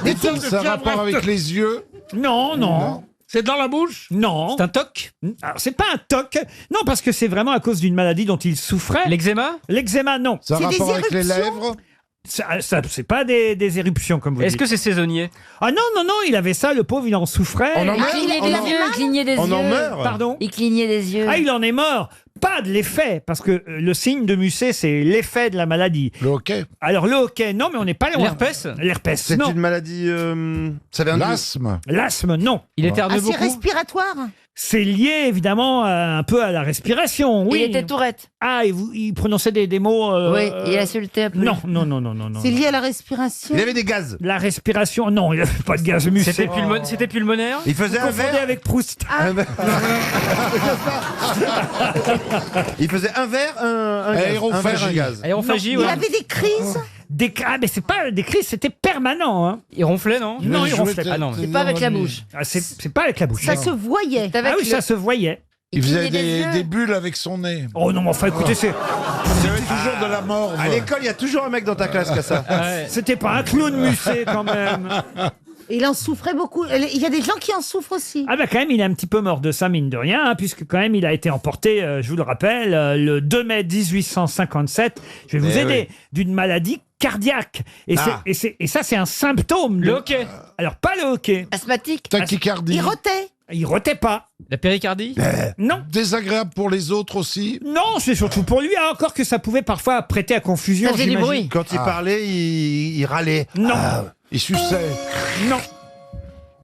Des sortes de C'est un fièvre. rapport avec les yeux. Non. C'est dans la bouche? Non. C'est un toc? Alors, c'est pas un toc. Non, parce que c'est vraiment à cause d'une maladie dont il souffrait. L'eczéma? L'eczéma, non. C'est un C'est des rapport avec les éruptions lèvres. C'est pas des éruptions, comme vous Est-ce dites. que c'est saisonnier? Ah non, il avait ça, le pauvre, il en souffrait. Il clignait des yeux, il clignait des On en yeux. meurt. Pardon? Il clignait des yeux. Ah, il en est mort. Pas de l'effet, parce que le signe de Musset, c'est l'effet de la maladie. Le hockey. Alors, le hockey, non, mais on n'est pas loin. L'herpès? L'herpès, C'est non. une maladie. Ça vient de. L'asthme. L'asthme, non. Il éternue Ah, c'est beaucoup? respiratoire. C'est lié, évidemment, un peu à la respiration, oui. Il était Tourette. Ah, et il prononçait des mots... Oui, il insultait un peu. Non. C'est lié à la respiration. Il avait des gaz. La respiration, non, il n'avait pas de gaz Musset. C'était pulmonaire? Il faisait Vous un confondez verre. avec Proust. Il faisait un verre, un gaz. Aérophagie. Un verre, un gaz. Aérophagie, Il ouais. avait des crises. Mais c'est pas des crises, c'était permanent. Hein. Il ronflait, non? Non, il ronflait pas. Ah non. C'est pas avec la bouche. Ah, c'est pas avec la bouche. Ça non. se voyait. C'est avec Ah oui, le- ça se voyait. Il faisait clignait des yeux. des bulles avec son nez. Oh non, mais enfin, écoutez, C'était toujours de la mort. À l'école, il y a toujours un mec dans ta classe qui a ça. c'était pas un clown Musset, quand même. Il en souffrait beaucoup. Il y a des gens qui en souffrent aussi. Ah bah quand même, il est un petit peu mort de ça, mine de rien, hein, puisque quand même, il a été emporté, je vous le rappelle, le 2 mai 1857, je vais vous aider, d'une maladie cardiaque. Et, et ça, c'est un symptôme. Le hockey? Alors, pas le hockey. Asthmatique? Tachycardie. Il rotait. Il rotait pas. La péricardie Non. Désagréable pour les autres aussi. Non, c'est surtout pour lui. Ah, encore que ça pouvait parfois prêter à confusion. Ça fait du j'imagine. bruit. Quand il parlait, il râlait. Non. Il suçait. Non.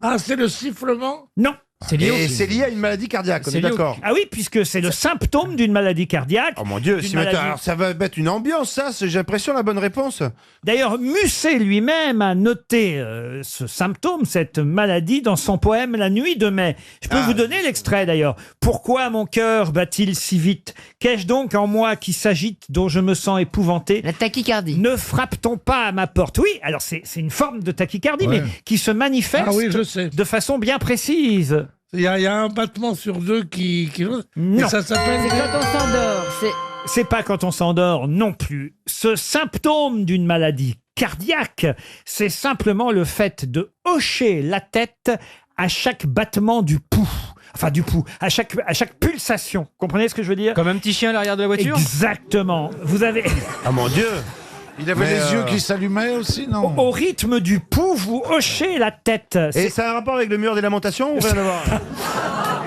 Ah, c'est le sifflement? Non. C'est lié Et au- c'est lié à une maladie cardiaque, on C'est est lié au- d'accord. Ah oui, puisque c'est le symptôme d'une maladie cardiaque. Oh mon Dieu, d'une si maladie. alors ça va mettre une ambiance, ça, j'ai l'impression la bonne réponse. D'ailleurs, Musset lui-même a noté ce symptôme, cette maladie, dans son poème La nuit de mai. Je peux vous donner l'extrait d'ailleurs. Pourquoi mon cœur bat-il si vite? Qu'ai-je donc en moi qui s'agite, dont je me sens épouvanté? La tachycardie. Ne frappe-t-on pas à ma porte? Oui, alors c'est une forme de tachycardie, Ouais. mais qui se manifeste Ah oui, je sais. de façon bien précise. Il y a un battement sur deux qui... Non. Et ça s'appelle... C'est quand on s'endort. C'est pas quand on s'endort non plus. Ce symptôme d'une maladie cardiaque, c'est simplement le fait de hocher la tête à chaque battement du pouls. Enfin, du pouls, à chaque pulsation. Comprenez ce que je veux dire? Comme un petit chien à l'arrière de la voiture. Exactement. Vous avez... Ah mon Dieu. Il avait les yeux qui s'allumaient aussi, non? Au rythme du pouls, vous hochez la tête. Et ça a un rapport avec le mur des lamentations ou rien à voir?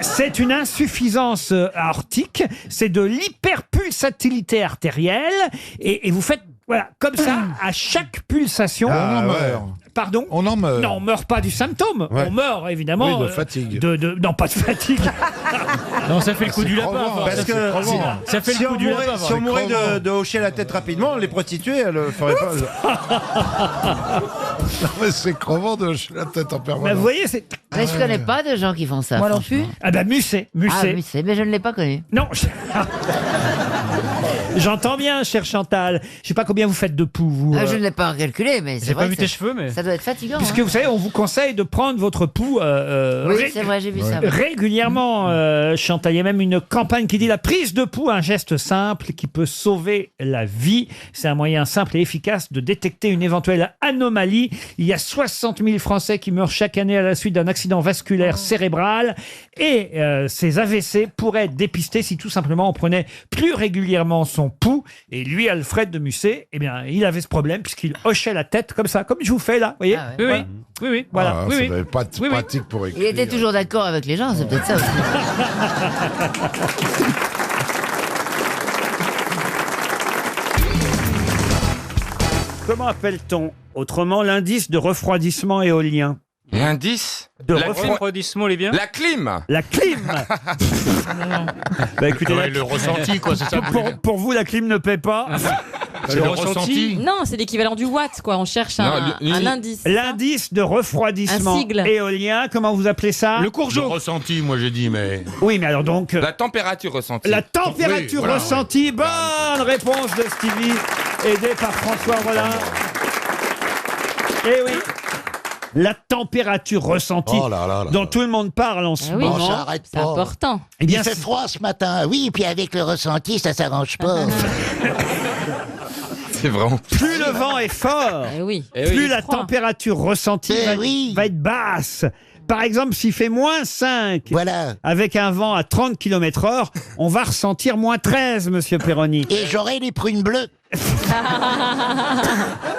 C'est une insuffisance aortique, c'est de l'hyperpulsatilité artérielle, et vous faites, voilà, comme ça, à chaque pulsation. On en meurt. Pardon? On en meurt. Non, on meurt pas du symptôme. Ouais. On meurt, évidemment. Oui, de fatigue. Non, pas de fatigue. Non, ça fait le coup du lapin. crevant, enfin. Parce que Ça fait si le coup on du mourait, lapin. si on mourait de hocher la tête rapidement, les prostituées, elles le feraient pas. Non, mais c'est crevant de hocher la tête en Bah, permanence. vous voyez, c'est... Mais je connais pas de gens qui font ça. Moi non franchement. plus. Ah bah, Musset. Ah oui, mais je ne l'ai pas connu. Non. J'entends bien, cher Chantal. Je sais pas combien vous faites de pouls, vous. Ah, je ne l'ai pas calculé, mais c'est J'ai vrai pas vu que tes ça- cheveux, mais. ça doit être fatigant. Puisque vous savez, on vous conseille de prendre votre pouls Oui, c'est vrai, j'ai vu ça. régulièrement, Chantal. Il y a même une campagne qui dit la prise de pouls, un geste simple qui peut sauver la vie. C'est un moyen simple et efficace de détecter une éventuelle anomalie. Il y a 60 000 Français qui meurent chaque année à la suite d'un accident vasculaire cérébral. Et ces AVC pourraient être dépistés si tout simplement on prenait plus régulièrement son pouls. Et lui, Alfred de Musset, eh bien, il avait ce problème puisqu'il hochait la tête comme ça, comme je vous fais là. Vous voyez? Ah Oui, ouais. oui. Oui, oui. Voilà. Ah, Oui, ça oui. devait pas être Oui, oui. pratique pour écrire. Il était toujours d'accord avec les gens, c'est peut-être ça aussi. Comment appelle-t-on autrement l'indice de refroidissement éolien? L'indice De La Refroidissement, les bien. La clim. La clim. Bah écoutez, Ouais, le ressenti, quoi, c'est ça. pour vous, la clim ne paie pas. C'est le ressenti. Non, c'est l'équivalent du watt, quoi. On cherche un indice. L'indice de refroidissement Un sigle. éolien, comment vous appelez ça? Le ressenti, moi j'ai dit, mais. Oui, mais alors donc... La température ressentie. la température Oui, voilà, ressentie. Bonne réponse de Stevie, aidé par François Rollin. Eh oui. La température ressentie Oh là là là dont là. tout le monde parle en ce Ah oui. moment. ça arrête C'est pas. Important. Eh bien, Il fait froid ce matin. Oui, puis avec le ressenti, ça s'arrange pas. C'est vraiment. plus le vent est fort, Eh oui. plus la température ressentie Eh va, oui. va être basse. Par exemple, s'il fait moins 5, Voilà. avec un vent à 30 km/h, on va ressentir moins 13, monsieur Perroni. Et j'aurai les prunes bleues.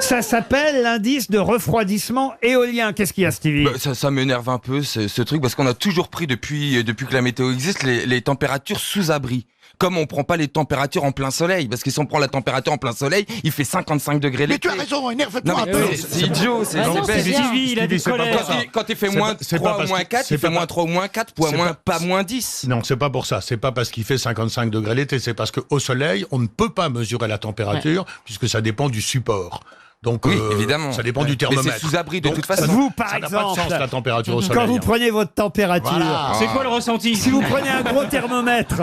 Ça s'appelle l'indice de refroidissement éolien. Qu'est-ce qu'il y a, Stevie? Bah, ça m'énerve un peu ce truc parce qu'on a toujours pris depuis que la météo existe les températures sous abri. Comme on prend pas les températures en plein soleil, parce que si on prend la température en plein soleil, il fait 55 degrés Mais l'été. tu as raison, énerve-toi Non un mais peu. c'est idiot, c'est Ah non, c'est bête. bien. Stevie, il a des colères. Quand il fait C'est moins pas- c'est 3 pas ou parce moins que- 4, c'est il fait pas moins pas- 3 ou moins 4, c'est pas moins 10. Non, c'est pas pour ça. C'est pas parce qu'il fait 55 degrés l'été. C'est parce qu'au soleil, on ne peut pas mesurer la température puisque ça dépend du support. Donc, Oui, évidemment. ça dépend Ouais. du Mais thermomètre. c'est sous abri de Donc, toute façon. Vous, par ça n'a pas exemple, de sens la température au soleil. quand vous hein. prenez votre température, Voilà. C'est quoi le ressenti? si vous prenez un gros thermomètre,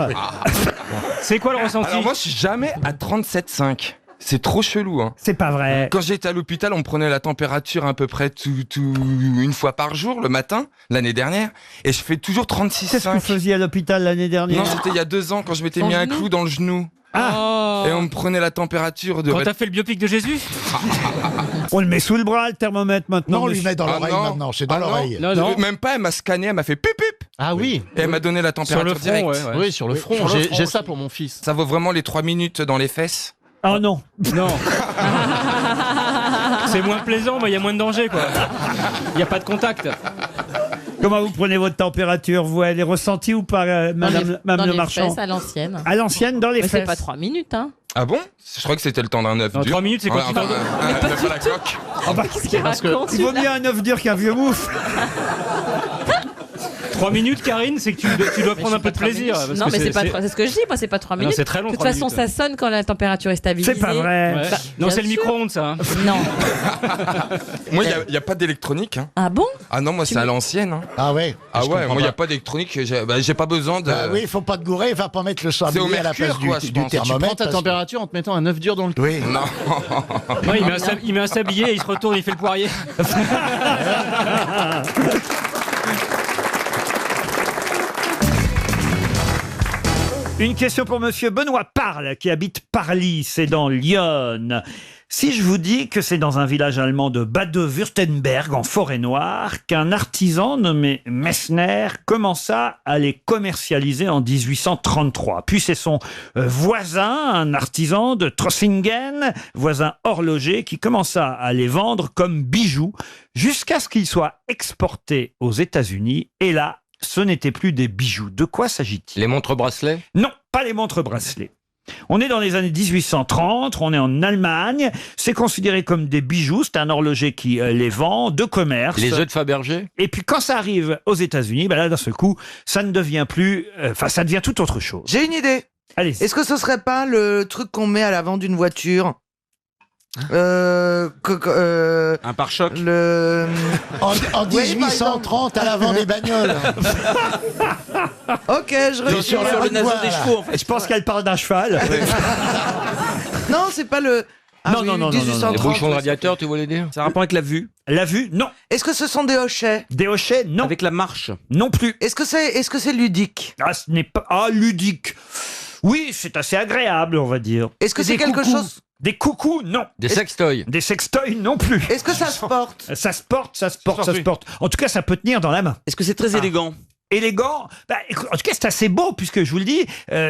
C'est quoi le ressenti? Alors moi je suis jamais à 37,5. C'est trop chelou, hein. c'est pas vrai. Quand j'étais à l'hôpital, on me prenait la température à peu près une fois par jour le matin, l'année dernière, et je fais toujours Qu'est-ce que vous 36,5. faisiez à l'hôpital l'année dernière? Non, c'était il y a 2 ans quand je m'étais Ton mis un genou clou dans le genou. Ah, Et on me prenait la température de... Quand t'as fait le biopic de Jésus? on le met sous le bras, le thermomètre, maintenant. Non, on lui monsieur. met dans Ah l'oreille non. maintenant. C'est dans Ah non. l'oreille. Non. Même pas, elle m'a scanné, elle m'a fait pip pip. Ah oui. Et elle m'a donné la Sur température le front, directe. ouais. Oui, sur le front. sur le J'ai front j'ai aussi. ça pour mon fils. Ça vaut vraiment les 3 minutes dans les fesses. Ah non. Non. C'est moins plaisant, mais il y a moins de danger, quoi. Il n'y a pas de contact. Comment vous prenez votre température, vous? Elle est ressentie ou pas, madame Dans le les marchand? fesses, à l'ancienne. À l'ancienne, dans les Mais fesses. c'est pas 3 minutes, hein. Ah bon? Je crois que c'était le temps d'un œuf dur. 3 minutes, c'est quoi Enfin, un œuf à la coque. Ah bah, Qu'est-ce qu'il raconte, il vaut mieux un œuf dur qu'un vieux moufle. 3 minutes, Karine, c'est que tu dois prendre un peu de plaisir. parce Non, que mais c'est ce que je dis, moi, c'est pas 3 Non, minutes. c'est très long, De toute 3 façon, minutes. ça sonne quand la température est stabilisée. C'est pas vrai. Ouais. Bah, Non, bien c'est le sûr. micro-ondes, ça. hein. Non. Moi, il n'y a pas d'électronique. Hein. Ah bon? Ah non, moi, c'est à l'ancienne. Hein. Ah ouais. Ah Je ouais, comprends moi, il n'y a pas. pas d'électronique. J'ai pas besoin de. Ah oui, faut pas te gourer, va pas mettre le C'est au sablier à la mercure, place quoi, je du pense. Tu prends thermomètre. Prends ta parce que- température en te mettant un œuf dur dans le cul. Oui. Non. Non, il met un sablier, et il se retourne, il fait le poirier. Une question pour monsieur Benoît Parle, qui habite Parly, c'est dans l'Yonne. Si je vous dis que c'est dans un village allemand de Bade-Württemberg, en Forêt-Noire, qu'un artisan nommé Messner commença à les commercialiser en 1833. Puis c'est son voisin, un artisan de Trossingen, voisin horloger, qui commença à les vendre comme bijoux, jusqu'à ce qu'ils soient exportés aux États-Unis. Et là, ce n'était plus des bijoux. De quoi s'agit-il? Les montres bracelets? Non, pas les montres bracelets. On est dans les années 1830, on est en Allemagne, c'est considéré comme des bijoux, c'est un horloger qui les vend, de commerce. Les œufs de Fabergé? Et puis quand ça arrive aux États-Unis, ben là d'un seul coup, ça ne devient plus, ça devient tout autre chose. J'ai une idée. Allez. Est-ce que ce serait pas le truc qu'on met à l'avant d'une voiture? Un pare-choc. En 1830, à l'avant des bagnoles. Ok, je reviens. sur le naseau des chevaux, en fait. Je pense qu'elle parle d'un cheval. Non, c'est pas le. Ah Non, oui, non, non, non, 1830, Les bouchons de ouais, radiateur, tu voulais dire? Ça a rapport avec la vue. La vue, non. Est-ce que ce sont des hochets? Des hochets, non. Avec la marche. Non plus. Est-ce que c'est ludique? Ah, ce n'est pas... Ah, ludique. Oui, c'est assez agréable, on va dire. Est-ce que c'est Des quelque coucous. chose? Des coucous, non. Des sextoys? Des sextoys, non plus. Est-ce que ça se porte? Ça se porte, ça se porte, ça se porte. En tout cas, ça peut tenir dans la main. Est-ce que c'est très élégant? Élégant, bah, écoute, en tout cas c'est assez beau puisque je vous le dis,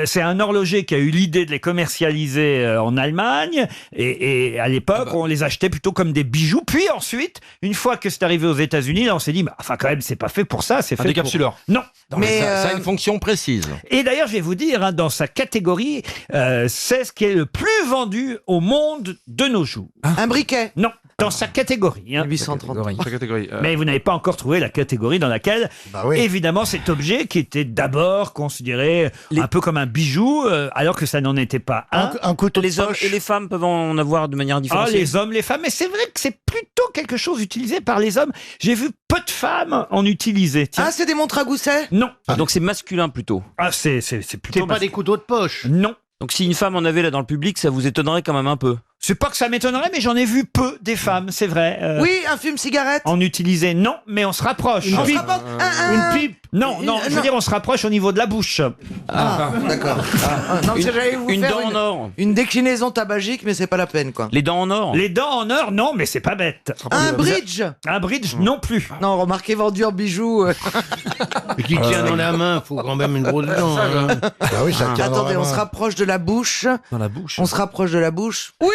c'est un horloger qui a eu l'idée de les commercialiser en Allemagne et à l'époque on les achetait plutôt comme des bijoux. Puis ensuite, une fois que c'est arrivé aux États-Unis, là on s'est dit, bah, enfin quand même c'est pas fait pour ça, c'est fait décapsuleur. pour... Non. Mais Ça a une fonction précise. Et d'ailleurs je vais vous dire, hein, dans sa catégorie, c'est ce qui est le plus vendu au monde de nos jours. Un briquet? Non, dans sa catégorie. Hein. 1830. Catégorie. Mais vous n'avez pas encore trouvé la catégorie dans laquelle, oui. évidemment, cet objet qui était d'abord considéré un peu comme un bijou, alors que ça n'en était pas un. Un couteau de Les hommes poche. et les femmes peuvent en avoir de manière Ah, différenciée. les hommes, les femmes. Mais c'est vrai que c'est plutôt quelque chose utilisé par les hommes. J'ai vu peu de femmes en utiliser. Tiens. Ah, c'est des montres à gousset? Non. Ah, donc c'est masculin plutôt. Ah, c'est plutôt... des couteaux de poche. Non. Donc si une femme en avait là dans le public, ça vous étonnerait quand même un peu. C'est pas que ça m'étonnerait, mais j'en ai vu peu des femmes, c'est vrai. Oui, un fume-cigarette? En utiliser, non, mais on se rapproche. On se rapporte Une pipe. Non, non, je veux dire, on se rapproche au niveau de la bouche. Ah, d'accord. Non, parce que j'allais vous Une faire dent en or. une déclinaison tabagique, mais c'est pas la peine, quoi. Les dents en or. Les dents en or, non, mais c'est pas bête. Un bridge? Un bridge, non plus. Non, remarquez, vendu en bijoux. Et qui tient dans la main, faut quand même une grosse dent. hein. Ah oui, ça tient dans Attendez, la on main. se rapproche de la bouche. Dans la bouche. On se rapproche de la bouche. Oui!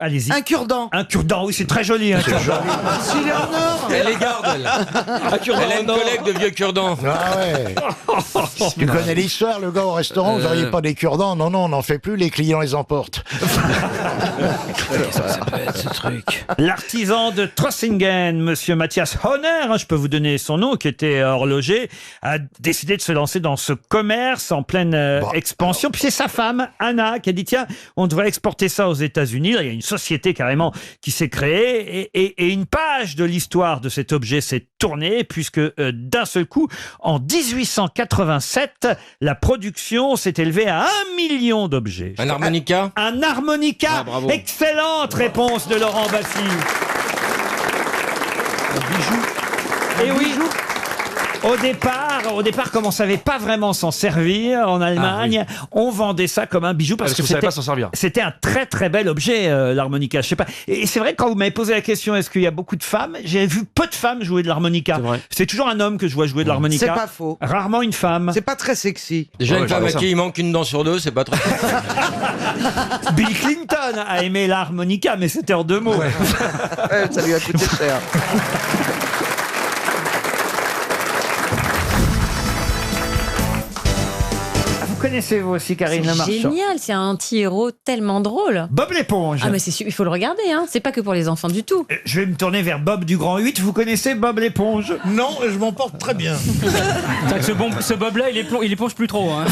Allez-y. Un cure-dent. Un cure-dent, oui, c'est très joli. Un cure-dent. S'il est en or. Elle les garde, elle. Elle a une collègue de vieux cure-dents. Ah ouais. Tu connais l'histoire, le gars au restaurant, vous n'auriez pas des cure-dents? Non, non, on n'en fait plus, les clients les emportent. Ça peut être ce truc. L'artisan de Trossingen, monsieur Matthias Honner, hein, je peux vous donner son nom, qui était horloger, a décidé de se lancer dans ce commerce en pleine expansion. Puis c'est sa femme, Anna, qui a dit, tiens, on devrait exporter ça aux États-Unis. Là, il y a une société carrément qui s'est créée et une page de l'histoire de cet objet s'est tournée puisque d'un seul coup, en 1887, la production s'est élevée à 1 million d'objets. Un harmonica? Un harmonica. Ah, bravo. Excellente réponse de Laurent Baffy. Et oui. Au départ, comme on savait pas vraiment s'en servir en Allemagne, on vendait ça comme un bijou parce que vous savez pas s'en servir. c'était un très très bel objet, l'harmonica. Je sais pas. Et c'est vrai que quand vous m'avez posé la question, est-ce qu'il y a beaucoup de femmes? J'ai vu peu de femmes jouer de l'harmonica. C'est toujours un homme que je vois jouer de l'harmonica. C'est pas faux. Rarement une femme. C'est pas très sexy. Déjà, une femme à qui il manque une dent sur deux, c'est pas très... Bill Clinton a aimé l'harmonica, mais c'était en 2 mots. Ça lui a coûté cher. connaissez vous aussi, Karine Le C'est Marchand? génial, c'est un anti-héros tellement drôle. Bob l'éponge. Ah mais il faut le regarder, hein. C'est pas que pour les enfants du tout. Je vais me tourner vers Bob du Grand 8. Vous connaissez Bob l'éponge? Non, et je m'en porte très bien. C'est vrai que ce Bob-là, il éponge plus trop. Hein.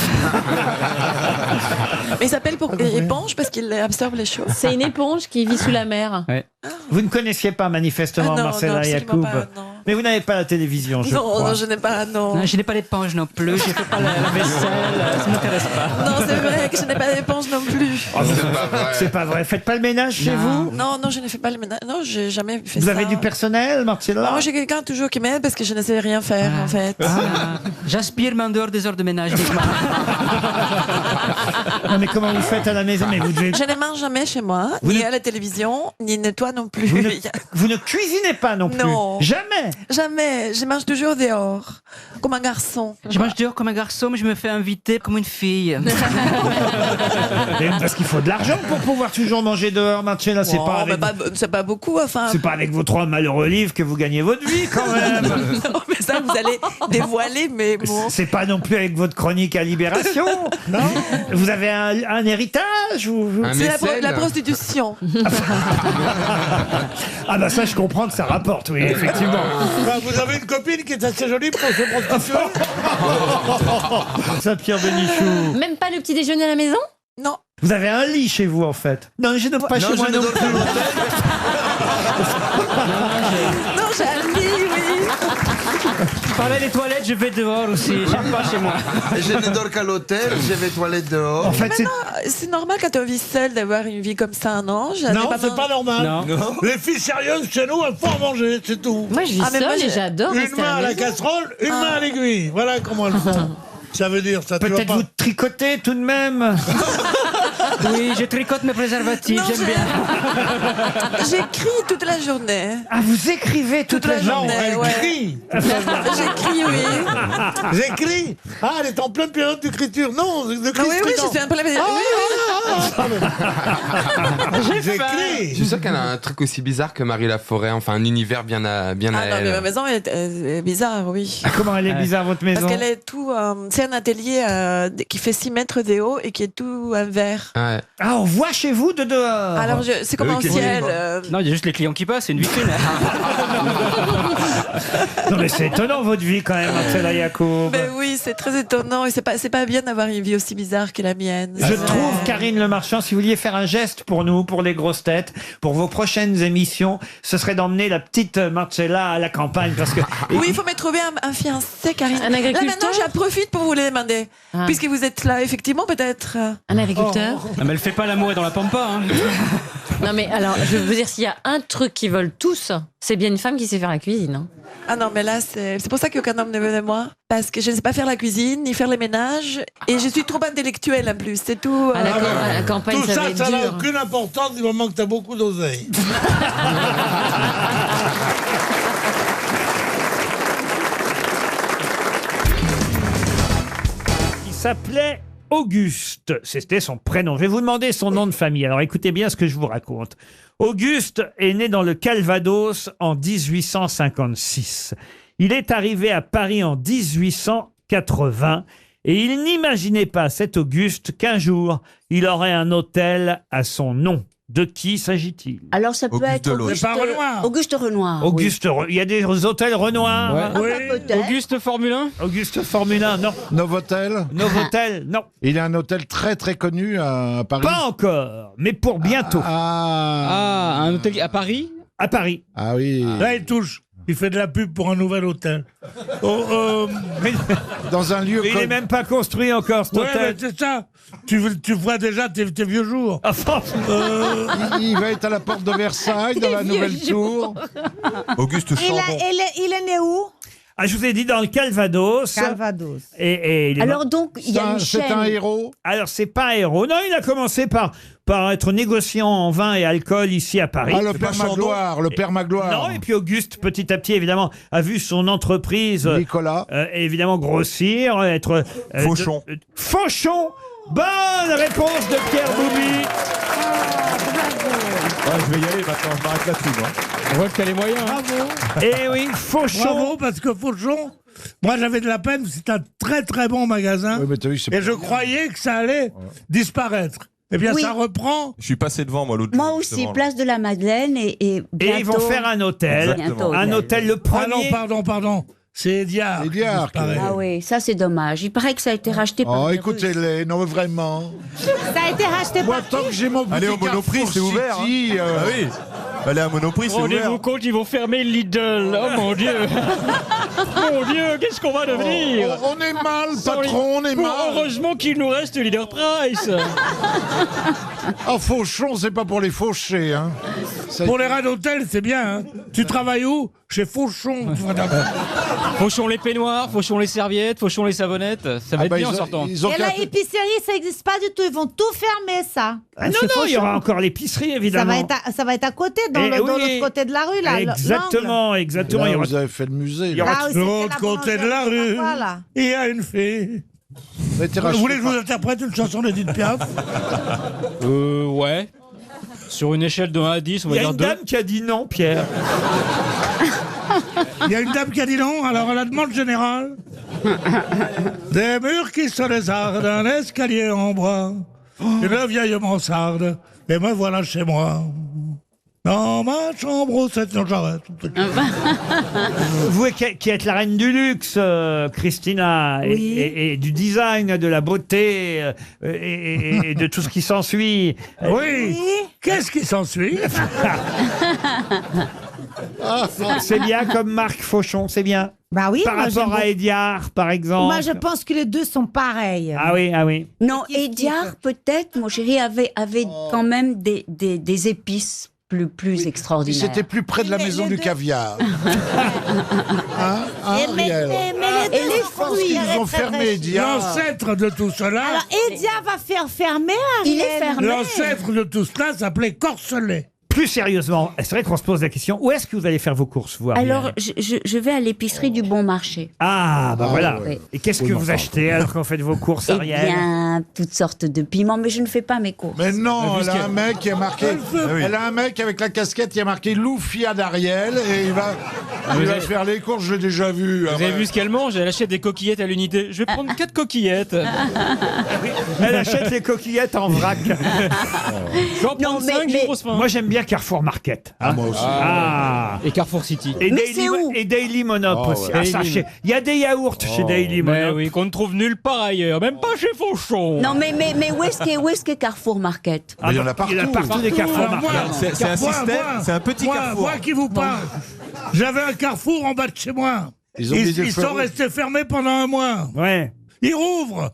Mais il s'appelle pour éponge parce qu'il absorbe les choses. C'est une éponge qui vit sous la mer. Ouais. Vous ne connaissiez pas manifestement Ah non, Marcella non, absolument Yacoub. pas, non. Mais vous n'avez pas la télévision, je Non, crois. non, je n'ai pas, non. Non, je n'ai pas l'éponge non plus, je fais pas la vaisselle, ça m'intéresse pas. Non, c'est vrai que je n'ai pas d'éponge non plus. Ah, c'est pas vrai. Faites pas le ménage chez vous? Non, non, je ne fais pas le ménage. Non, j'ai jamais fait ça. Vous avez du personnel, Marcella? Moi, j'ai quelqu'un toujours qui m'aide parce que je ne sais rien faire, en fait. J'aspire mais en dehors des heures de ménage. Non, mais comment vous faites à la maison? Mais vous devez... Je ne mange jamais chez moi, ni à la télévision, ni nettoie non plus. Vous ne cuisinez pas non plus? Non. Jamais? Jamais. Je mange toujours dehors, comme un garçon. Je mange dehors comme un garçon, mais je me fais inviter comme une fille. Mais parce qu'il faut de l'argent pour pouvoir toujours manger dehors, Marcella. C'est pas avec... c'est pas beaucoup, enfin. C'est pas avec vos 3 malheureux livres que vous gagnez votre vie, quand même. Non, mais ça, vous allez dévoiler, mais bon. C'est pas non plus avec votre chronique à Libération. Non. Vous avez un héritage ou... C'est la prostitution. Ah bah ça, je comprends que ça rapporte, oui, effectivement. Bah, vous avez une copine qui est assez jolie pour se prostituer. Ça, Pierre Bénichou. Même pas le petit déjeuner à la maison? Non. Vous avez un lit chez vous, en fait? Non, je ne pas chez moi non plus. Non, j'ai un lit, oui. Parler des toilettes, je vais dehors aussi, j'aime pas chez moi. Je ne dors qu'à l'hôtel, je vais toilette dehors. En fait, Mais non, c'est normal quand on vit seul d'avoir une vie comme ça, non? Non, c'est pas normal. Non. Les filles sérieuses chez nous, elles font à manger, c'est tout. Moi, je vis mais moi, seule et j'ai- j'adore Une rester main à à la la maison. casserole, une main à l'aiguille. Voilà comment elles font. Ça veut dire ça. Tu Peut-être vas vous pas... tricotez tout de même. Oui, je tricote mes préservatifs, Non, j'aime bien. J'écris toute la journée. Ah, vous écrivez toute la Non, journée? elle ouais. crie. J'écris, oui. J'écris. Ah, elle est en pleine période d'écriture. Non, de Ah oui, oui, je suis un peu la... J'écris. Je suis sûr qu'elle a un truc aussi bizarre que Marie Laforêt, enfin un univers bien à Ah non, elle. mais ma maison est bizarre, oui. Comment elle est bizarre, votre maison? Parce qu'elle est tout... c'est un atelier qui fait 6 mètres de haut et qui est tout en verre. Ouais. Ah, on voit chez vous de dehors. Alors, c'est comme un ciel. Non, il y a juste les clients qui passent, c'est une vitrine. Non, mais c'est étonnant, votre vie, quand même, Marcella Yacoub. Mais oui, c'est très étonnant et c'est pas bien d'avoir une vie aussi bizarre que la mienne. Je trouve, Karine Le Marchand, si vous vouliez faire un geste pour nous, pour les grosses têtes, pour vos prochaines émissions, ce serait d'emmener la petite Marcella à la campagne. Parce que... Oui, il faut me trouver un fiancé, Karine. Un agriculteur? Là, maintenant, j'en profite pour vous le demander. Ah. Puisque vous êtes là, effectivement, peut-être. Un agriculteur? Non, mais elle fait pas l'amour dans la pampa. Hein. Non mais alors, je veux dire, s'il y a un truc qu'ils veulent tous, c'est bien une femme qui sait faire la cuisine. Hein. Ah non, mais là, c'est pour ça qu'aucun homme ne veut de moi. Parce que je ne sais pas faire la cuisine, ni faire les ménages. Et je suis trop intellectuelle en plus, c'est tout. À la campagne, Tout ça ça, va être ça n'a dur. aucune importance du moment que tu as beaucoup d'oseille. Il s'appelait Auguste. C'était son prénom. Je vais vous demander son nom de famille. Alors écoutez bien ce que je vous raconte. Auguste est né dans le Calvados en 1856. Il est arrivé à Paris en 1880 et il n'imaginait pas, cet Auguste, qu'un jour, il aurait un hôtel à son nom. De qui s'agit-il? Alors ça peut Auguste être Deloche. Auguste, C'est pas Renoir. Auguste Renoir. Auguste, il y a des hôtels Renoir. Ouais. Ah, bah, peut-être. Auguste Formule 1? Auguste Formule 1, non. Novotel. Novotel, non. Il a un hôtel très très connu à Paris. Pas encore, mais pour bientôt. Ah, Ah, un hôtel à Paris? À Paris. ah oui. Là, il touche. Il fait de la pub pour un nouvel hôtel. Mais, Dans un lieu mais il comme... n'est même pas construit encore, cet Ouais, mais hôtel. c'est ça. Tu vois déjà tes vieux jours. Enfin, Il va être à la porte de Versailles, dans la nouvelle tour. Auguste Il, Chambon. il est né où? ah, je vous ai dit dans le Calvados. Calvados. Et il est Alors donc, il y a une C'est un chaîne. héros. Alors, c'est pas un héros. Non, il a commencé par être négociant en vin et alcool ici à Paris. Ah, le père Magloire, le père Magloire. Non, et puis Auguste, petit à petit, évidemment, a vu son entreprise Nicolas. évidemment grossir, être... Fauchon. Fauchon. Bonne réponse de Pierre Boubi. je vais y aller maintenant, je m'arrête là-dessus, moi. On voit que t'as les moyens. Hein. Bravo. Eh oui, Fauchon. Bravo, parce que Fauchon, moi j'avais de la peine, c'est un très très bon magasin. Oui, mais t'as vu, c'est Et pas je bien. croyais que ça allait disparaître. Eh bien, Oui. ça reprend. Je suis passé devant, moi, l'autre Moi jour, aussi, justement, là. place de la Madeleine et bientôt... Et ils vont faire un hôtel. Bientôt, Un hôtel, le premier. Ah non, pardon. C'est Ediard. Ediard, qui disparaît. Ah oui, ça c'est dommage. Il paraît que ça a été racheté par Oh, des écoutez-les, non, mais vraiment. Ça a été racheté Moi, par tant que j'ai mon boutique Allez, au Monoprix, Carrefour c'est ouvert. City, Ah oui. Allez, à Monoprix, c'est ouvert. Rendez-vous compte, ils vont fermer Lidl. Oh mon Dieu. Mon Dieu, qu'est-ce qu'on va devenir? on est mal, Sans patron, on est Bon, mal. heureusement qu'il nous reste Leader Price. Ah, fauchon, c'est pas pour les fauchés, hein. Pour les rats d'hôtel, c'est bien. Hein. Tu travailles où? Chez Fauchon. Fauchons les peignoirs, fauchons les serviettes, fauchons les savonnettes. Ça va être bien en sortant. Et la épicerie, ça n'existe pas du tout. Ils vont tout fermer, ça. Ah non, non, il y aura encore l'épicerie, Ça évidemment. va être à côté, dans Eh oui. l'autre côté de la rue, là. Exactement, exactement. Il y Là, aura- vous avez fait le musée. Il y aura- Là où De c'était l'autre la côté de la boulangerie, rue, voilà. il y a une fée. Vous voulez que je vous interprète une chanson d'Edith Piaf? Ouais. Sur une échelle de 1 à 10, on Il va y a dire une 2. dame qui a dit non, Pierre. Il y a une dame qui a dit non, alors à la demande générale. Des murs qui se lézardent, un escalier en bois, une vieille mansarde, et me voilà chez moi. Dans ma chambre au 7, non, j'arrête. Vous qui êtes la reine du luxe, Christina, et, Oui. et du design, de la beauté, et de tout ce qui s'ensuit. Oui. Qu'est-ce qui s'ensuit? C'est bien comme Marc Fauchon, c'est bien. Bah oui, Par moi, rapport j'aime à beaucoup. Ediard, par exemple. Moi, je pense que les deux sont pareils. Ah oui, ah oui. Non, Ediard, peut-être, mon chéri, avait quand même des épices plus Il extraordinaires. C'était plus près de la maison du caviar. Hein, Ariel? Mais les Et deux les sont fruits, ils ont fermé Ediard. L'ancêtre de tout cela. Alors, Edia va faire fermer, Ariel. Il est fermé. L'ancêtre de tout cela s'appelait Corselet. Plus sérieusement, c'est vrai qu'on se pose la question, où est-ce que vous allez faire vos courses, vous, Ariel? Alors, je vais à l'épicerie du Bon Marché. Ah, bah voilà. oui. Et qu'est-ce que Oui, vous enfin, achetez alors qu'on fait vos courses, Eh Ariel? bien, toutes sortes de piments, mais je ne fais pas mes courses. Mais non, Ah, elle a un mec qui a marqué. Elle a un mec avec la casquette qui a marqué Loufia d'Ariel et il va faire les courses. J'ai déjà vu. Vous avez vu ce qu'elle mange? Elle achète des coquillettes à l'unité. Je vais prendre 4 coquillettes. Elle achète les coquillettes en vrac. J'en prends 5, j'ai grosse faim. Moi, j'aime bien Carrefour Market. hein. Moi aussi. Ah. Et Carrefour City. Et Mais Daily, c'est où et Daily Monop Oh, aussi. ouais. Ah, ça, Daily. il y a des yaourts chez Daily Mais Monop. oui, qu'on ne trouve nulle part ailleurs, même pas chez Fauchon. Non, mais où est-ce qu'est Carrefour Market? Ah, il y en bah, a partout. Il y en a partout des Carrefour Alors, Market. C'est un système, c'est un petit carrefour. Moi qui vous parle, j'avais un carrefour en bas de chez moi. Ils ont mis des Ils feux sont rouges. restés fermés pendant un mois. Ouais. Ils rouvrent.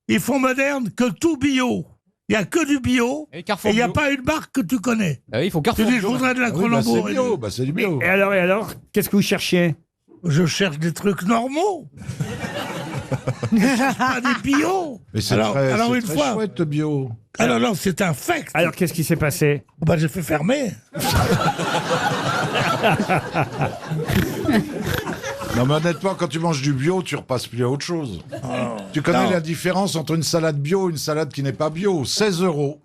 Ils font moderne que tout bio. Il n'y a que du bio. Et Et Carrefour il n'y a Bio. pas une marque que tu connais. Ah oui, il faut Tu Carrefour dis, je Bio. voudrais de la Ah oui, bah, c'est Cronenbourg. bio, bah, c'est du bio. Et alors, qu'est-ce que vous cherchiez? Je cherche des trucs normaux. Pas des bio. Mais c'est Alors très, une c'est très fois. chouette bio. Alors non, c'est un fait. Alors, qu'est-ce qui s'est passé? Bah, j'ai fait fermer. Non, mais honnêtement, quand tu manges du bio, tu repasses plus à autre chose. Tu connais Non. la différence entre une salade bio et une salade qui n'est pas bio? 16 €.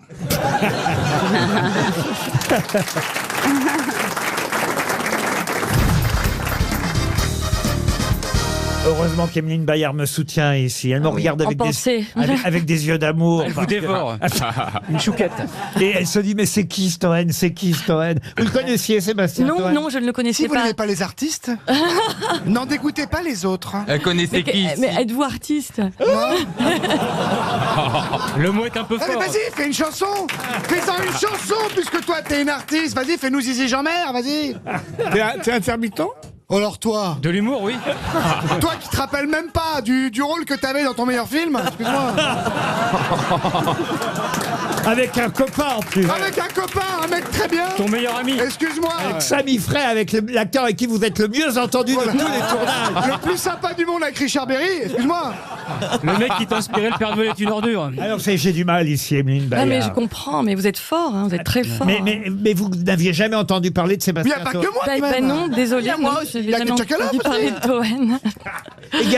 Heureusement qu'Emeline Bayard me soutient ici. Elle me regarde en pensée. avec des yeux d'amour. Elle vous dévore. Une chouquette. Et elle se dit, mais c'est qui Stoen? C'est qui Stoen? Vous le connaissiez, Sébastien Non, Toen non, je ne le connaissais Si vous pas. n'aimez pas les artistes, n'en dégoûtez pas les autres. Elle connaissait qui Mais êtes-vous artiste? Le mot est un peu Allez, fort. vas-y, fais une chanson. Fais-en une chanson, puisque toi, t'es une artiste. Vas-y, fais-nous Zizi Jean-Mer, vas-y. T'es intermittent? Alors toi, De l'humour, oui. toi qui te rappelles même pas du rôle que t'avais dans ton meilleur film, excuse-moi. Avec un copain en plus. Avec un copain, un mec très bien. Ton meilleur ami. Excuse-moi. Avec Samy Frey, avec l'acteur avec qui vous êtes le mieux entendu de tous les tournages. Le plus sympa du monde avec Richard Berry, excuse-moi. Le mec qui t'a inspiré le Père Noël est une ordure. Alors, j'ai du mal ici, Emeline Ah, Bayard. mais je comprends, mais vous êtes fort, hein, vous êtes très fort. Mais vous n'aviez jamais entendu parler de Il n'y Sébastien a pas Toen? que moi, Bah, quand bah même. non, désolé, Il y a moi non, aussi. j'avais Il y a jamais Tchakalov entendu aussi. parler de Toen.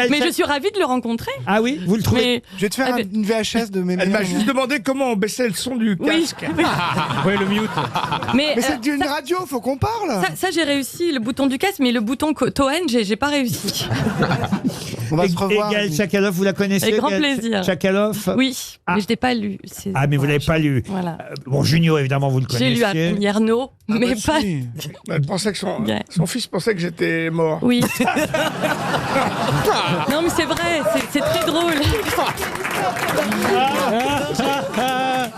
Mais je suis ravie de le rencontrer. Ah oui, vous le trouvez? Je vais te faire une VHS de mes Elle m'a juste demandé comment on baissait le son du casque. Oui, le mute. Mais c'est une radio, faut qu'on parle. Ça j'ai réussi, le bouton du casque, mais le bouton Toen, j'ai pas réussi. On va se revoir. Et Gaël Tchakaloff, vous la connaissez? Avec grand Gaël plaisir. Tchakaloff? Oui, mais je l'ai pas lu. Ah, mais vous l'avez pas lu. Voilà. Bon, Junio, évidemment, vous le J'ai connaissiez. lu à Yerno, mais pas. Elle pensait que son fils pensait que j'étais mort. Oui. Non, mais c'est vrai, c'est très drôle.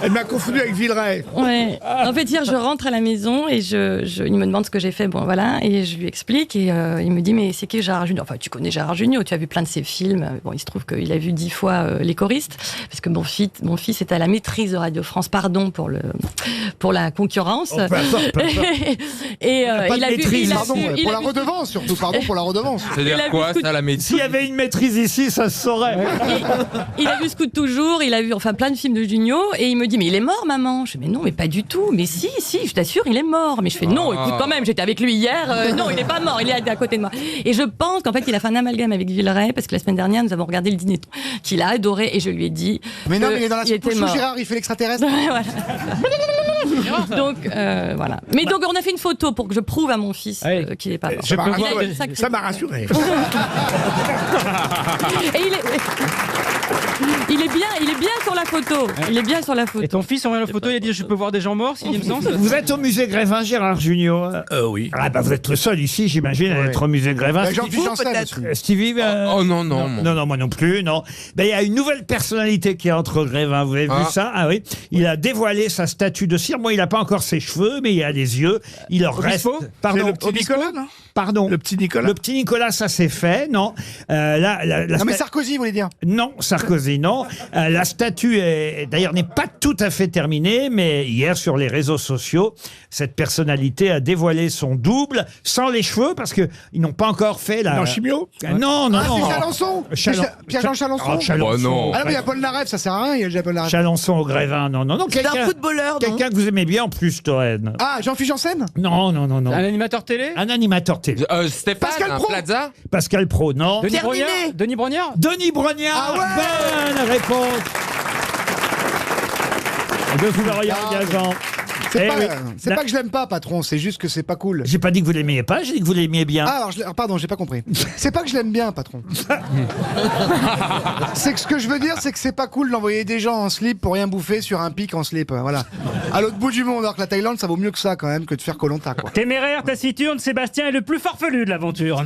Elle m'a confondu avec Villeray. Ouais. En fait, hier, je rentre à la maison et il me demande ce que j'ai fait. Bon, voilà. Et je lui explique et il me dit, mais c'est qui Gérard Jugnot? Enfin, tu connais Gérard Jugnot, tu as vu plein de ses films. Bon, il se trouve qu'il a vu 10 fois Les choristes, parce que mon fils est à la maîtrise de Radio France. Pardon pour la concurrence. Oh, peu importe. Et il a vu. Pardon, pour la redevance, surtout. Pardon pour la redevance. C'est-à-dire quoi, ça, la maîtrise? S'il y avait une maîtrise ici, ça se saurait. Il a vu Scout toujours, il a vu plein de films de Junio, et il me dit, mais il est mort, maman. Je fais, mais non, mais pas du tout. Mais si, je t'assure, il est mort. Mais je fais, non, écoute, quand même, j'étais avec lui hier. Non, il n'est pas mort, il est à côté de moi. Et je pense qu'en fait, il a fait un amalgame avec Villeray, parce que la semaine dernière, nous avons regardé Le Dîner qu'il a adoré, et je lui ai dit. Mais non, mais il est dans la était mort. Gérard, il fait l'extraterrestre. Voilà. Donc, voilà. Mais donc, on a fait une photo pour que je prouve à mon fils qu'il n'est pas mort. Ça m'a rassuré. Et il est bien sur la photo. Il est bien sur la photo. Et ton fils, en voyant la photo, il a dit je peux voir des gens morts, sixième sens? Vous êtes au musée Grévin, Gérard Jugnot? Oui. Ah bah vous êtes le seul ici, j'imagine, à être au musée Grévin. Jean-Philippe Janssen. Stevie Oh non, non. Non, moi non plus, non. Ben, il y a une nouvelle personnalité qui est entre Grévin, vous avez vu ça? Ah oui. Il a dévoilé sa statue de cire. Moi, il n'a pas encore ses cheveux, mais il a les yeux. Il leur reste... Pardon. Le petit Nicolas, non? Pardon. Le petit Nicolas. Le petit Nicolas, ça c'est fait, non. Non, mais Sarkozy, vous voulez dire? Non, Sarkozy, non. La statue, d'ailleurs, n'est pas tout à fait terminée, mais hier, sur les réseaux sociaux, cette personnalité a dévoilé son double, sans les cheveux, parce qu'ils n'ont pas encore fait la... Non, chimio? Ah, Non. c'est Chalençon. Pierre-Jean Chalençon. Oh, Chalençon. Oh, non. Ah non, mais il y a Paul Naref, ça sert à rien, il y a déjà Paul Naref. Chalençon au Grévin, non. C'est un footballeur, non? Quelqu'un que vous aimez bien en plus, Toen. Ah, Jean-Philippe Janssen? Non. Un animateur télé? Un animateur télé. Stéphane, Pascal Pro. Plaza? Pascal Pro, non. Denis Brognard? Denis Brognard? Denis Brognard, bonne réponse de Florian Gazan. C'est pas que je l'aime pas, patron, c'est juste que c'est pas cool. J'ai pas dit que vous l'aimiez pas, j'ai dit que vous l'aimiez bien. Ah, alors, pardon, j'ai pas compris. C'est pas que je l'aime bien, patron. C'est que ce que je veux dire, c'est que c'est pas cool d'envoyer des gens en slip pour rien bouffer sur un pic en slip. Voilà. À l'autre bout du monde, alors que la Thaïlande, ça vaut mieux que ça quand même, que de faire Koh-Lanta, quoi. Téméraire, taciturne, Sébastien est le plus farfelu de l'aventure.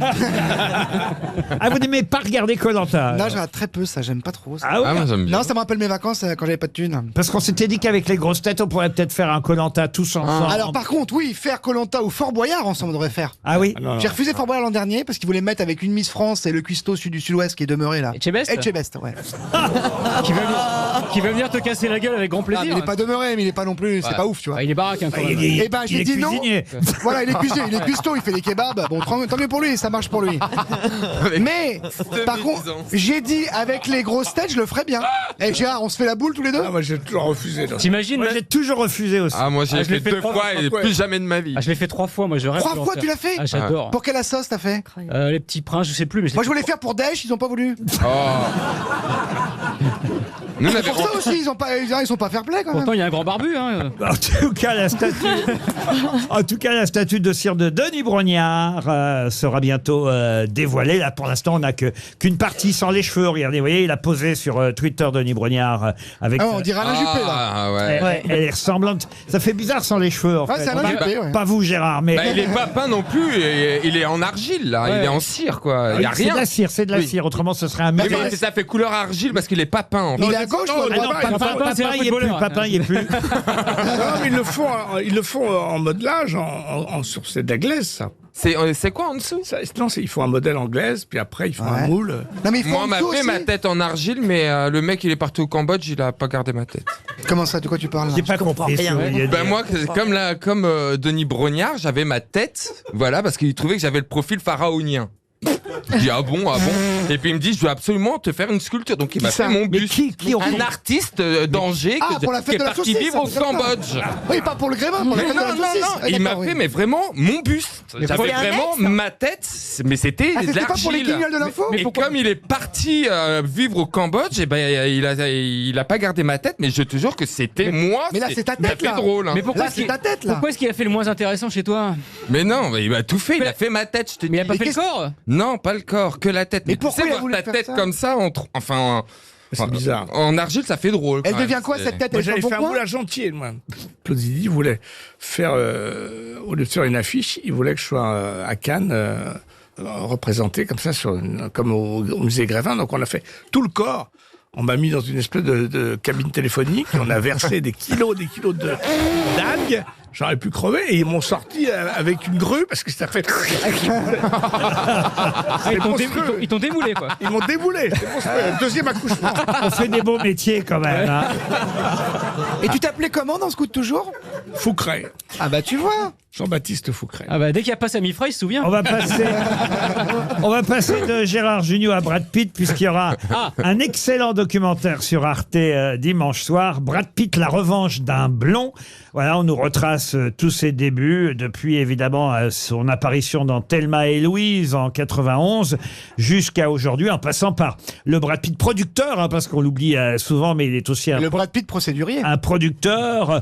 Ah, vous n'aimez pas regarder Koh-Lanta? Non, j'en ai très peu, ça, j'aime pas trop. Ça. Ah ouais? moi, j'aime bien. Non, ça me rappelle mes vacances quand j'avais pas de thunes. Parce qu'on s'était dit qu'avec les grosses têtes, on pourrait peut-être faire un Koh-Lanta tous ensemble. Alors par contre, oui, faire Koh-Lanta ou Fort Boyard ensemble, on devrait faire. Ah oui. J'ai refusé Fort Boyard l'an dernier parce qu'ils voulaient mettre avec une Miss France et le cuistot du Sud-Ouest qui est demeuré là. Etchebest, ouais. Qui va venir te casser la gueule avec grand plaisir. Ah, mais il est pas demeuré, mais il est pas non plus, c'est pas ouf, tu vois. Il est baraque, hein, quand même. Et ben j'ai dit non. cuisinier. Voilà, il est cuisinier, il est cuistot, il fait des kebabs. Bon, tant mieux pour lui, ça marche pour lui. Mais par contre, j'ai dit avec les grosses têtes, je le ferais bien. Et Gérard, on se fait la boule tous les deux? Ah, moi j'ai toujours refusé. T'imagines? Moi, j'ai toujours refusé aussi. Ah, moi j'ai je l'ai fait fait 2 trois fois fois, et ouais. plus jamais de ma vie. Ah, je l'ai fait 3 fois, moi je rêve. 3 fois tu l'as fait? Ah, j'adore. Pour quelle sauce t'as fait? Les petits princes, je sais plus. Mais Moi je voulais faire pour Daesh, ils ont pas voulu. Nous, on C'est avait- pour ça aussi, ils sont pas fair play quand même. pourtant, il y a un grand barbu. Hein. En tout cas, la statue de cire de Denis Brognard sera bientôt dévoilée. Là, pour l'instant, on n'a qu'une partie sans les cheveux. Regardez, vous voyez, il a posé sur Twitter Denis Brognard avec. Ah, on dirait Alain Juppé là. Ah ouais. Elle est ressemblante. Ça fait bizarre sans les cheveux. En Ouais, fait. c'est Alain Juppé, ouais. Pas vous, Gérard, mais. Bah, il est pas peint non plus, il est en argile là, il est en cire quoi, il y a C'est rien. de la cire, c'est de la Oui. cire. Autrement, ce serait un Oui, mec. mais ça fait couleur argile parce qu'il est pas peint en Mais fait. il est à gauche ou à Ah non, droite? Papin, c'est un il est plus. footballeur. Papin, il est plus. Non, mais ils le font en modelage, c'est de la glaise, ça. C'est quoi en dessous? Non, il faut un modèle en glaise, puis après, ils font Ouais. un moule. Non mais ils font Moi, en on m'a dessous fait aussi. ma tête en argile, mais le mec il est parti au Cambodge, il a pas gardé ma tête. Comment ça, de quoi tu parles là? J'ai pas compris. ce que vous vouliez Ben dire. moi, comme Denis Brognard, j'avais ma tête, voilà, parce qu'il trouvait que j'avais le profil pharaonien. Je dis ah bon. Et puis il me dit je dois absolument te faire une sculpture. Donc il m'a fait mon buste. Un artiste d'Angers qui est parti vivre au Cambodge. Oui, pas pour le grévin, pour la fête de la saucisse. Non. Il m'a fait mais vraiment mon buste. J'avais vraiment ma tête, mais c'était de c'était pas pour les l'argile. guignols de l'info. Et comme il est parti vivre au Cambodge, il a pas gardé ma tête, mais je te jure que c'était moi. Mais là, c'est ta tête, là. fait drôle. Hein. Mais pourquoi c'est ta tête, là. Pourquoi est-ce qu'il a fait le moins intéressant chez toi? Mais non, il a tout fait. Il a fait ma tête. Je te dis. Mais il a pas fait le corps? Non, pas le corps, que la tête. Mais tu pourquoi sais, il a voir voulu ta faire tête ça comme ça, C'est bizarre. En argile, ça fait drôle. Elle quand même. devient quoi, cette tête? Moi, Elle j'avais fait fait un un bon moulage entier, moi. Claude Zidi voulait faire, au lieu de faire une affiche, il voulait que je sois à Cannes, représenté comme ça, comme au musée Grévin. Donc on a fait tout le corps. On m'a mis dans une espèce de cabine téléphonique et on a versé des kilos de d'algues. J'aurais pu crever et ils m'ont sorti avec une grue parce que ça fait. Ils t'ont démoulé, quoi. Ils m'ont déboulé. C'est monstrueux. Deuxième accouchement. On fait des beaux métiers quand même. Hein. Et tu t'appelais comment dans ce coup de toujours? Foucret. Ah bah tu vois. Jean-Baptiste Foucret. Ah bah dès qu'il y a pas Sami Frey, il se souvient. On va passer de Gérard Jugnot à Brad Pitt puisqu'il y aura un excellent documentaire sur Arte dimanche soir. Brad Pitt, la revanche d'un blond. Voilà, on nous retrace tous ses débuts depuis évidemment son apparition dans Thelma et Louise en 91 jusqu'à aujourd'hui, en passant par le Brad Pitt producteur, hein, parce qu'on l'oublie souvent, mais il est aussi Le Brad Pitt procédurier. un producteur.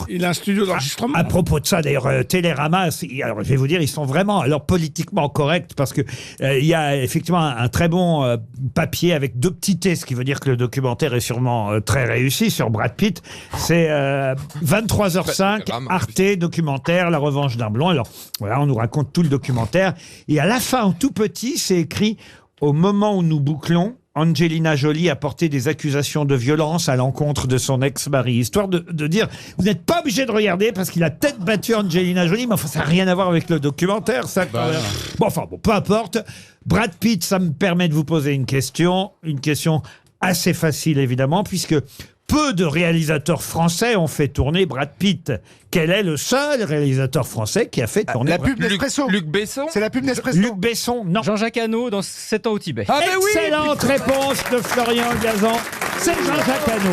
Il a un studio d'enregistrement. À propos de ça, d'ailleurs, Télérama, alors je vais vous dire, ils sont vraiment alors politiquement corrects parce que il y a effectivement un très bon papier avec 2 petits T, ce qui veut dire que le documentaire est sûrement très réussi sur Brad Pitt. C'est 23h05, Arte, documentaire, La revanche d'un blond. Alors voilà, on nous raconte tout le documentaire. Et à la fin, en tout petit, c'est écrit « Au moment où nous bouclons, Angelina Jolie a porté des accusations de violence à l'encontre de son ex-mari. » Histoire de dire, vous n'êtes pas obligé de regarder parce qu'il a peut-être battu Angelina Jolie, mais enfin, ça n'a rien à voir avec le documentaire, ça. Bon, peu importe. Brad Pitt, ça me permet de vous poser une question assez facile, évidemment, puisque peu de réalisateurs français ont fait tourner Brad Pitt. Quel est le seul réalisateur français qui a fait tourner La pub Nespresso. Luc Besson. C'est la pub Nespresso. Luc Besson, non. Jean-Jacques Hano dans 7 ans au Tibet. Ah ben oui. Excellente réponse de Florian Gazan. C'est Jean-Jacques Hano.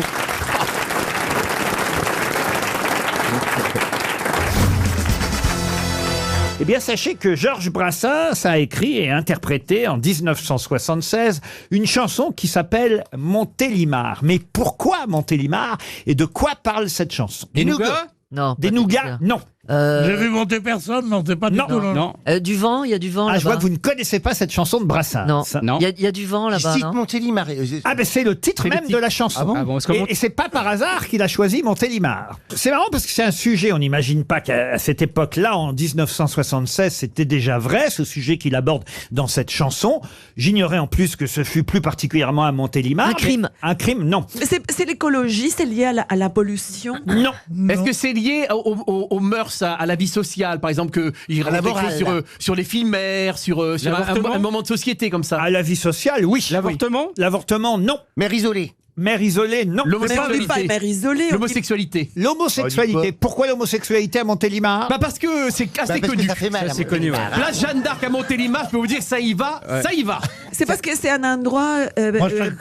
Eh bien, sachez que Georges Brassens a écrit et interprété en 1976 une chanson qui s'appelle Montélimar. Mais pourquoi Montélimar et de quoi parle cette chanson? Des nougats? Non. Des nougats? Non. J'ai vu monter personne, non, c'est pas du tout. Non. Du vent, il y a du vent Ah, là-bas. je vois que vous ne connaissez pas cette chanson de Brassens. Non. Il y a du vent là-bas, non? Montélimar. Ah ben c'est le titre même de la chanson. Et c'est pas par hasard qu'il a choisi Montélimar. C'est marrant parce que c'est un sujet, on n'imagine pas qu'à cette époque-là, en 1976, c'était déjà vrai, ce sujet qu'il aborde dans cette chanson. J'ignorais en plus que ce fut plus particulièrement à Montélimar. Un crime. Un crime, non. C'est l'écologie, c'est lié à la pollution. Non. Est-ce que c'est lié aux mœurs, à la vie sociale, par exemple, qu'il raconte quelque chose sur les filles-mères, sur un moment de société comme ça? À la vie sociale, oui. L'avortement? L'avortement, non. Mère isolée. Mère isolée, non. Pas mère isolée. L'homosexualité. L'homosexualité. Pourquoi l'homosexualité à Montélimar? Parce que c'est assez parce que connu. ça fait mal. C'est connu, ouais. Place Jeanne d'Arc à Montélimar, je peux vous dire, ça y va, ça y va. C'est parce que c'est un endroit.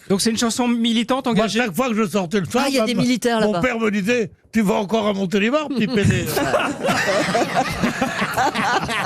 Donc c'est une chanson militante Moi, engagée. chaque fois que je sortais le soir, Ah, il y a des militaires mon là-bas. père me disait « Tu vas encore à Montélimar, petit pédé ?»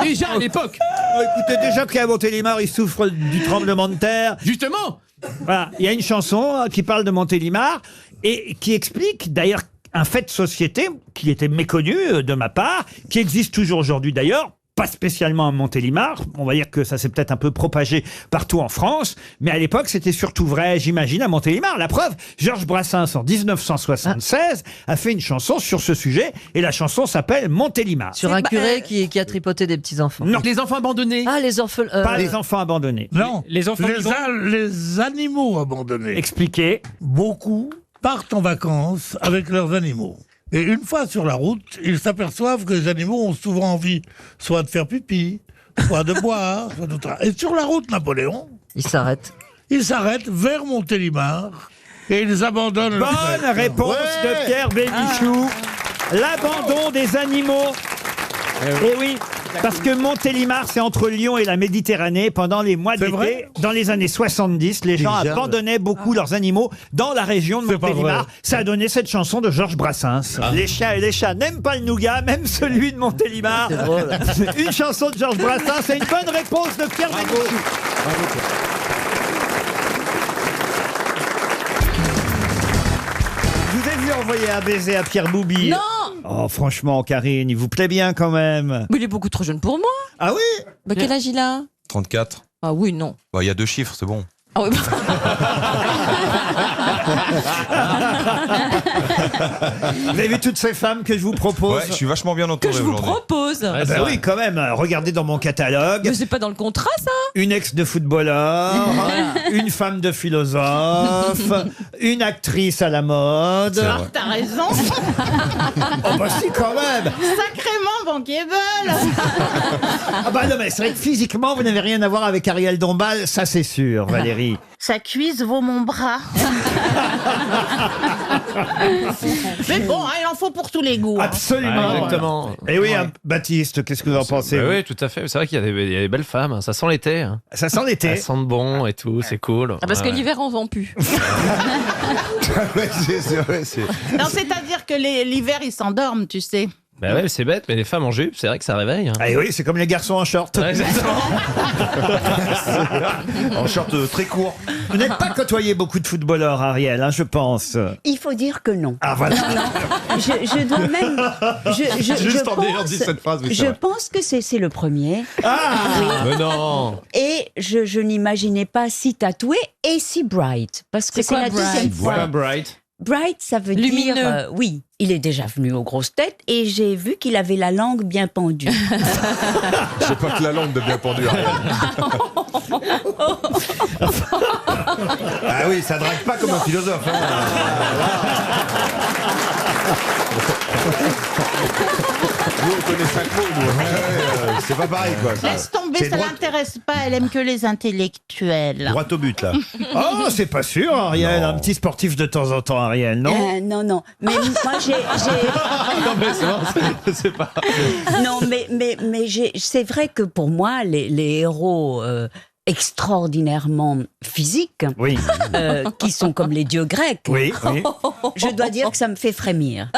Déjà à l'époque. Écoutez, déjà qu'à Montélimar, il souffre du tremblement de terre. Justement. Voilà, il y a une chanson qui parle de Montélimar et qui explique d'ailleurs un fait de société qui était méconnu de ma part, qui existe toujours aujourd'hui d'ailleurs. Pas spécialement à Montélimar, on va dire que ça s'est peut-être un peu propagé partout en France, mais à l'époque c'était surtout vrai, j'imagine, à Montélimar. La preuve, Georges Brassens en 1976 a fait une chanson sur ce sujet et la chanson s'appelle Montélimar. Sur un curé qui a tripoté des petits-enfants. Non. Les enfants abandonnés. Ah, les enfants... Pas les enfants abandonnés. Non, Les enfants les animaux abandonnés. Expliquez. Beaucoup partent en vacances avec leurs animaux. Et une fois sur la route, ils s'aperçoivent que les animaux ont souvent envie soit de faire pipi, soit de boire, soit de Et sur la route Napoléon, Ils s'arrêtent. ils s'arrêtent vers Montélimar et ils abandonnent leur Bonne fête. réponse de Pierre Bénichou. L'abandon des animaux. Eh oui. Parce que Montélimar, c'est entre Lyon et la Méditerranée. Pendant les mois d'été, dans les années 70, les gens abandonnaient beaucoup leurs animaux dans la région de Montélimar. Ça a donné cette chanson de Georges Brassens. Les chiens et les chats n'aiment pas le nougat, même celui de Montélimar. C'est drôle. Une chanson de Georges Brassens, c'est une bonne réponse de Pierre Bénichou. Je vous ai vu envoyer un baiser à Pierre Boubi. Non. Oh, franchement, Karine, il vous plaît bien quand même. Mais il est beaucoup trop jeune pour moi. Ah oui? Bah, quel âge il a? 34. Ah oui, non. Il y a 2 chiffres, c'est bon. Ah oui. Vous avez vu toutes ces femmes que je vous propose? Ouais, je suis vachement bien entouré Que je vous aujourd'hui. propose. Ah bah oui, quand même. Regardez dans mon catalogue. Mais c'est pas dans le contrat, ça? Une ex de footballeur, une femme de philosophe, une actrice à la mode. Alors, t'as raison. Oh bah si, quand même. Sacrément bankable. Ah bah non, mais c'est vrai que physiquement, vous n'avez rien à voir avec Ariel Dombal, ça c'est sûr, Valérie. Sa cuisse vaut mon bras. Mais bon, hein, il en faut pour tous les goûts. Hein. Absolument. Ouais, exactement. Et oui, hein, Baptiste, qu'est-ce que vous en pensez? Bah oui, tout à fait. C'est vrai qu'il y a des belles femmes. Hein. Ça sent l'été. Hein. Ça sent l'été. Ça sent bon et tout. C'est cool. Ah, parce que l'hiver, on vend plus. c'est vrai, Non, c'est-à-dire que l'hiver, ils s'endorment, tu sais. Bah ouais, c'est bête, mais les femmes en jupe, c'est vrai que ça réveille. Hein. Ah oui, c'est comme les garçons en short. Ouais, exactement. En short très court. Vous n'êtes pas côtoyé beaucoup de footballeurs, Ariel, hein, je pense. Il faut dire que non. Ah voilà. Non, je dois même. Juste en ayant dit cette phrase, oui, c'est je vrai. pense que c'est le premier. Ah Oui. Mais non. Et je n'imaginais pas si tatoué et si bright. Parce que C'est c'est quoi la bright? deuxième fois. Quoi, Bright? Bright, ça veut Lumineux. dire... oui, il est déjà venu aux grosses têtes et j'ai vu qu'il avait la langue bien pendue. J'ai pas que la langue de bien pendue. Ah oui, ça drague pas comme un philosophe. Hein. Nous, on connaît 5 mots, nous. C'est pas pareil, quoi. Laisse tomber, ça l'intéresse pas. Elle aime que les intellectuels. Droit au but, là. Oh, c'est pas sûr, Ariel. Non. Un petit sportif de temps en temps, Ariel, non? Non, non. Mais moi, j'ai... Non, mais c'est pas. Non, mais c'est vrai que pour moi, les héros extraordinairement physiques, Oui. qui sont comme les dieux grecs, Oui, oui. je dois dire que ça me fait frémir.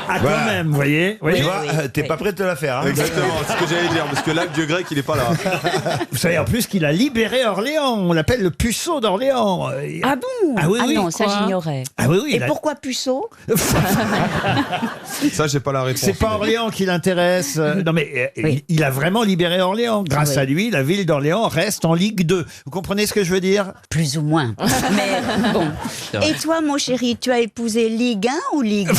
Ah, quand même, vous voyez? Oui. Tu vois, t'es pas prêt de te la faire. Hein. Exactement, c'est ce que j'allais dire. Parce que là, le dieu grec, il est pas là. Vous savez en plus qu'il a libéré Orléans. On l'appelle le puceau d'Orléans. Ah bon? Ah oui, oui. non, ça Quoi? j'ignorais. Ah oui, oui. Et il a- pourquoi puceau? Ça, j'ai pas la réponse. C'est pas Orléans qui l'intéresse. Non, mais Oui. il a vraiment libéré Orléans. Grâce Oui. à lui, la ville d'Orléans reste en Ligue 2. Vous comprenez ce que je veux dire? Plus ou moins. Mais bon. Et toi, mon chéri, tu as épousé Ligue 1 ou Ligue 2?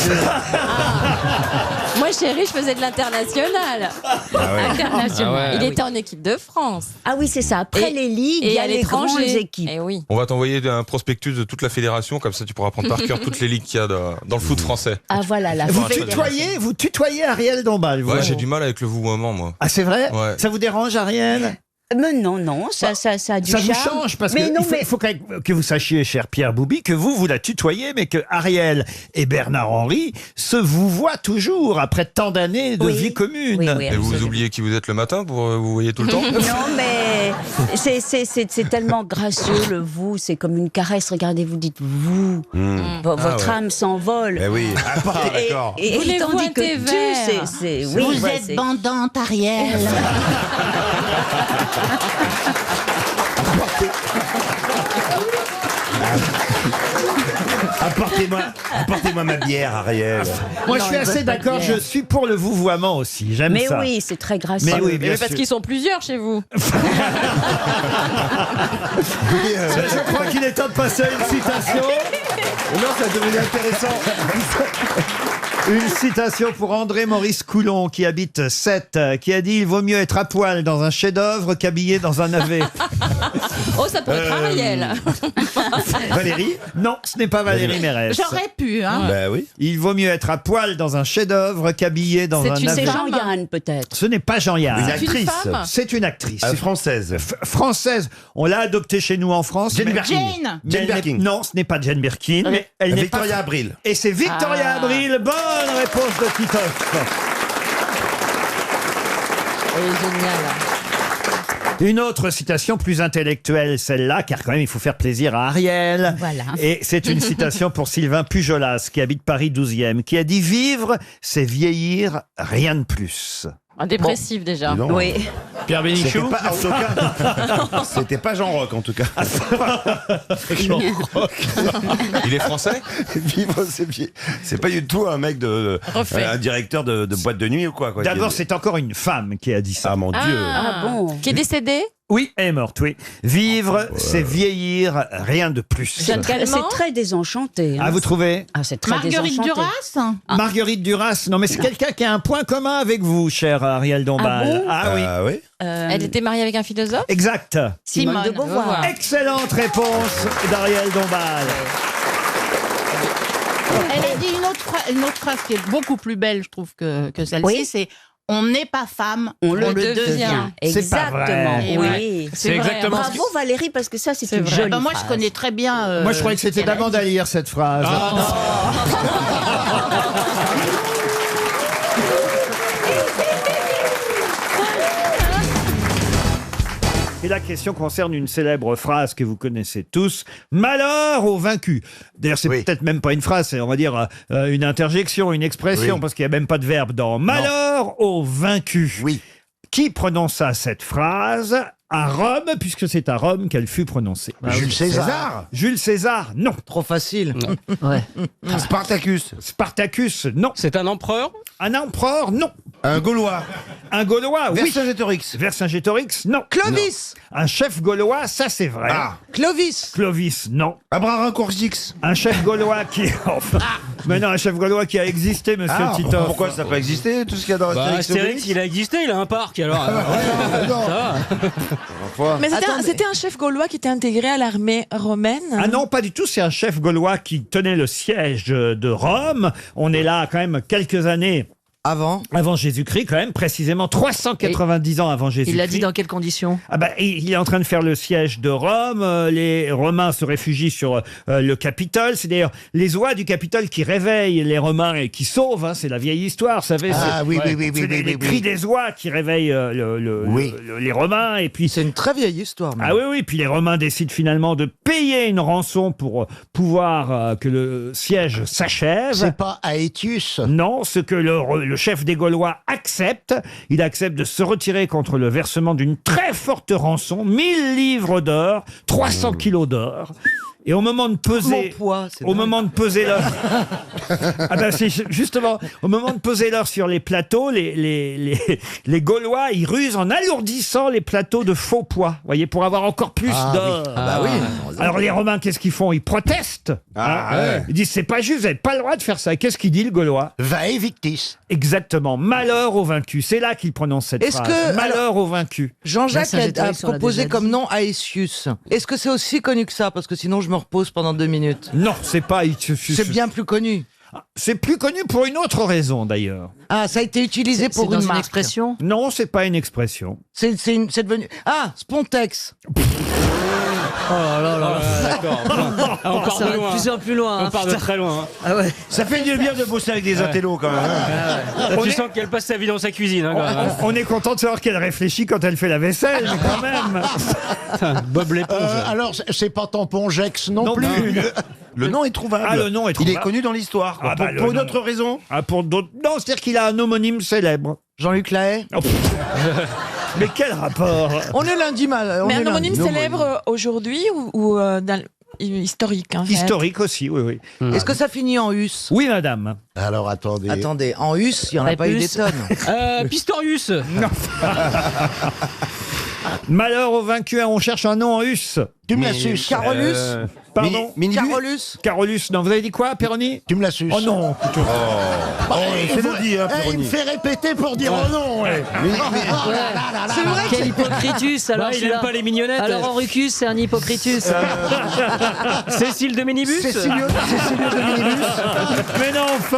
Moi, chérie, je faisais de l'international. International. Ah ouais. Il était en équipe de France. Ah oui, c'est ça. Après Et- les ligues, il y a à les grandes l'étranger. équipes. Et oui. On va t'envoyer un prospectus de toute la fédération, comme ça tu pourras prendre par cœur toutes les ligues qu'il y a dans le foot français. Ah voilà, la Vous fédération. tutoyez Ariel Dombal, vous. Ouais, j'ai du mal avec le vouvoiement, moi. Ah, c'est vrai? Ouais. Ça vous dérange, Ariel? Mais non, ça a du Ça vous charme. change parce mais que non, il faut que vous sachiez, cher Pierre Boubi, que vous la tutoyez, mais que Ariel et Bernard Henry vous voient toujours après tant d'années de Oui. vie commune. Oui, oui, Et vous absolument. oubliez qui vous êtes le matin pour vous voyez tout le temps? Non, mais c'est tellement gracieux, le vous. C'est comme une caresse. Regardez, vous dites vous. Votre âme s'envole. Eh oui. Ah, d'accord. Et Voulez-vous tandis un que thé Dieu, vert c'est... Vous Oui, êtes c'est- bandante, Ariel. Apportez-moi ma bière, Ariel. Moi, je Non, suis ils assez veulent pas de d'accord, bière. je suis pour le vouvoiement aussi. J'aime Mais ça. oui, c'est très gracieux. Mais oui, bien Mais parce sûr. qu'ils sont plusieurs chez vous. Je crois qu'il est temps de passer à une citation. Non, ça devenu intéressant. Une citation pour André Maurice Coulon, qui habite Sète, qui a dit « Il vaut mieux être à poil dans un chef-d'œuvre qu'habillé dans un navet Oh, ça pourrait être Ariel. ». Valérie? Non, ce n'est pas Valérie Mérès. J'aurais pu, hein. Bah oui. Il vaut mieux être à poil dans un chef-d'œuvre qu'habillé dans un C'est navet. C'est Jean-Yann, peut-être. Ce n'est pas Jean-Yann. Une Une actrice. femme. C'est une actrice. Française. Française. On l'a adoptée chez nous en France. Jane mais- Birkin. Jane. mais Jane elle n'est- Birkin. Non, ce n'est pas Jane Birkin. Mais elle n'est pas... Victoria Abril. Et c'est Victoria Ah. Abril. Bonne réponse de Titoff. Elle est géniale. Une autre citation plus intellectuelle, celle-là, car quand même il faut faire plaisir à Ariel. Voilà. Et c'est une citation pour Sylvain Pujolas, qui habite Paris 12e, qui a dit « Vivre, c'est vieillir, rien de plus ». Un dépressif déjà. Oui. Pierre Bénichou. C'était pas, en tout cas, c'était pas Jean Roch en tout cas. Jean Roch. Il est français? Vivre, c'est pas du tout un mec un directeur de boîte de nuit ou quoi. D'abord, c'est encore une femme qui a dit ça. Ah mon Dieu. Ah bon. Qui est décédé? Oui, elle est morte, oui. Vivre, c'est vieillir, rien de plus. C'est très désenchanté. Ah, vous trouvez? Ah, c'est très Marguerite désenchanté. Duras. Marguerite Duras, non mais c'est quelqu'un qui a un point commun avec vous, cher Ariel Dombal. Ah bon oui. oui. Elle était mariée avec un philosophe? Exact. Simone de Beauvoir. Excellente réponse d'Ariel Dombal. Elle a dit une autre phrase qui est beaucoup plus belle, je trouve, que celle-ci. Oui. C'est on n'est pas femme, On le devient. C'est pas Exactement. vrai. Oui. C'est exactement vrai. ce Bravo Valérie, parce que ça, c'est une vrai. jolie Bah, moi, je phrase. connais très bien. Moi, je croyais que c'était d'Amanda à lire cette phrase. Et la question concerne une célèbre phrase que vous connaissez tous. Malheur aux vaincus. D'ailleurs, c'est peut-être même pas une phrase, c'est, on va dire, une interjection, une expression, parce qu'il n'y a même pas de verbe dans. Malheur aux vaincus. Oui. Qui prononça cette phrase à Rome, puisque c'est à Rome qu'elle fut prononcée? Jules César. Jules César, non. Trop facile. Ouais. Spartacus. Spartacus, non. C'est un empereur? Un empereur, non. Un Gaulois. Un Gaulois, oui. Vercingétorix. Vercingétorix, non. Clovis. Un chef gaulois, ça c'est vrai. Ah. Clovis. Clovis, non. Abraham Corsix. Un chef gaulois qui... Enfin, mais non, un chef gaulois qui a existé, monsieur Titoff. Pourquoi ça n'a pas existé, tout ce qu'il y a dans Astérix, il a existé, il a un parc, alors. Mais c'était un chef gaulois qui était intégré à l'armée romaine. Ah non, pas du tout. C'est un chef gaulois qui tenait le siège de Rome. On est là quand même quelques années Avant Jésus-Christ, quand même, précisément 390 ans avant Jésus-Christ. Il l'a dit dans quelles conditions? Ah bah, il est en train de faire le siège de Rome. Les Romains se réfugient sur le Capitole. C'est d'ailleurs les oies du Capitole qui réveillent les Romains et qui sauvent. Hein, c'est la vieille histoire, vous savez. Ah oui, oui, oui, c'est oui, les cris des oies qui réveillent les Romains. Et puis c'est une très vieille histoire. Ah oui, oui. Puis les Romains décident finalement de payer une rançon pour pouvoir que le siège s'achève. C'est pas Aetius? Non, ce que le chef des Gaulois accepte. Il accepte de se retirer contre le versement d'une très forte rançon, 1000 livres d'or, 300 kilos d'or. Et au moment de peser, l'or, ah ben c'est justement au moment de peser l'or sur les plateaux, les Gaulois ils rusent en alourdissant les plateaux de faux poids, voyez, pour avoir encore plus d'or. Oui. Ah bah oui. Alors les Romains, qu'est-ce qu'ils font? Ils protestent. Ils disent c'est pas juste, vous n'avez pas le droit de faire ça. Qu'est-ce qu'il dit le Gaulois? Vae victis. Exactement. Malheur aux vaincus. C'est là qu'il prononce cette Est-ce phrase. que- Malheur aux vaincus. Jean-Jacques a proposé comme nom Aetius. Est-ce que c'est aussi connu que ça? Parce que sinon je me repose pendant 2 minutes. Non, c'est pas Aetius. C'est bien plus connu. C'est plus connu pour une autre raison d'ailleurs. Ah, ça a été utilisé pour dans une une marque. expression? Non, c'est pas une expression. C'est devenu... Ah, Spontex. Oh là là, d'accord. Ah, on part Ça de va de loin. plus en plus loin. On part de très loin. Ah ouais. Ça fait du bien de bosser avec des intellos quand même. hein. Tu sens qu'elle passe sa vie dans sa cuisine. Hein, quand même. On est content de savoir qu'elle réfléchit quand elle fait la vaisselle, mais quand même. Bob l'éponge. Alors, c'est pas Tampongex non, Non plus. plus. Le nom est trouvable. Ah, le nom est Il trouvable. est connu dans l'histoire. Ah, bah, pour le une nom. autre raison. Ah, pour d'autres. Non, c'est-à-dire qu'il a un homonyme célèbre. Jean-Luc Lahaye. Oh, pff. Mais quel rapport? On est lundi mal. Mais un homonyme célèbre aujourd'hui ou historique en fait. Historique aussi, oui, oui. Est-ce que ça finit en us? Oui, madame. Alors, attendez. Attendez, en us, il n'y en a pas eu des tonnes. Pistorius. Non. Malheur aux vaincus, on cherche un nom en us. Tu me la suces. Carolus. Pardon? Carolus. Carolus, non, vous avez dit quoi, Péroni? Tu me la suces. Oh non. C'est le dit, hein, il Péroni. me fait répéter pour dire oh non. Ouais. C'est vrai. Quel hypocritus alors Ouais, il celui-là. aime pas les mignonnettes. Alors Henricus, c'est un hypocritus. Cécile de Minibus. Cécilio de Minibus. Mais non, enfin.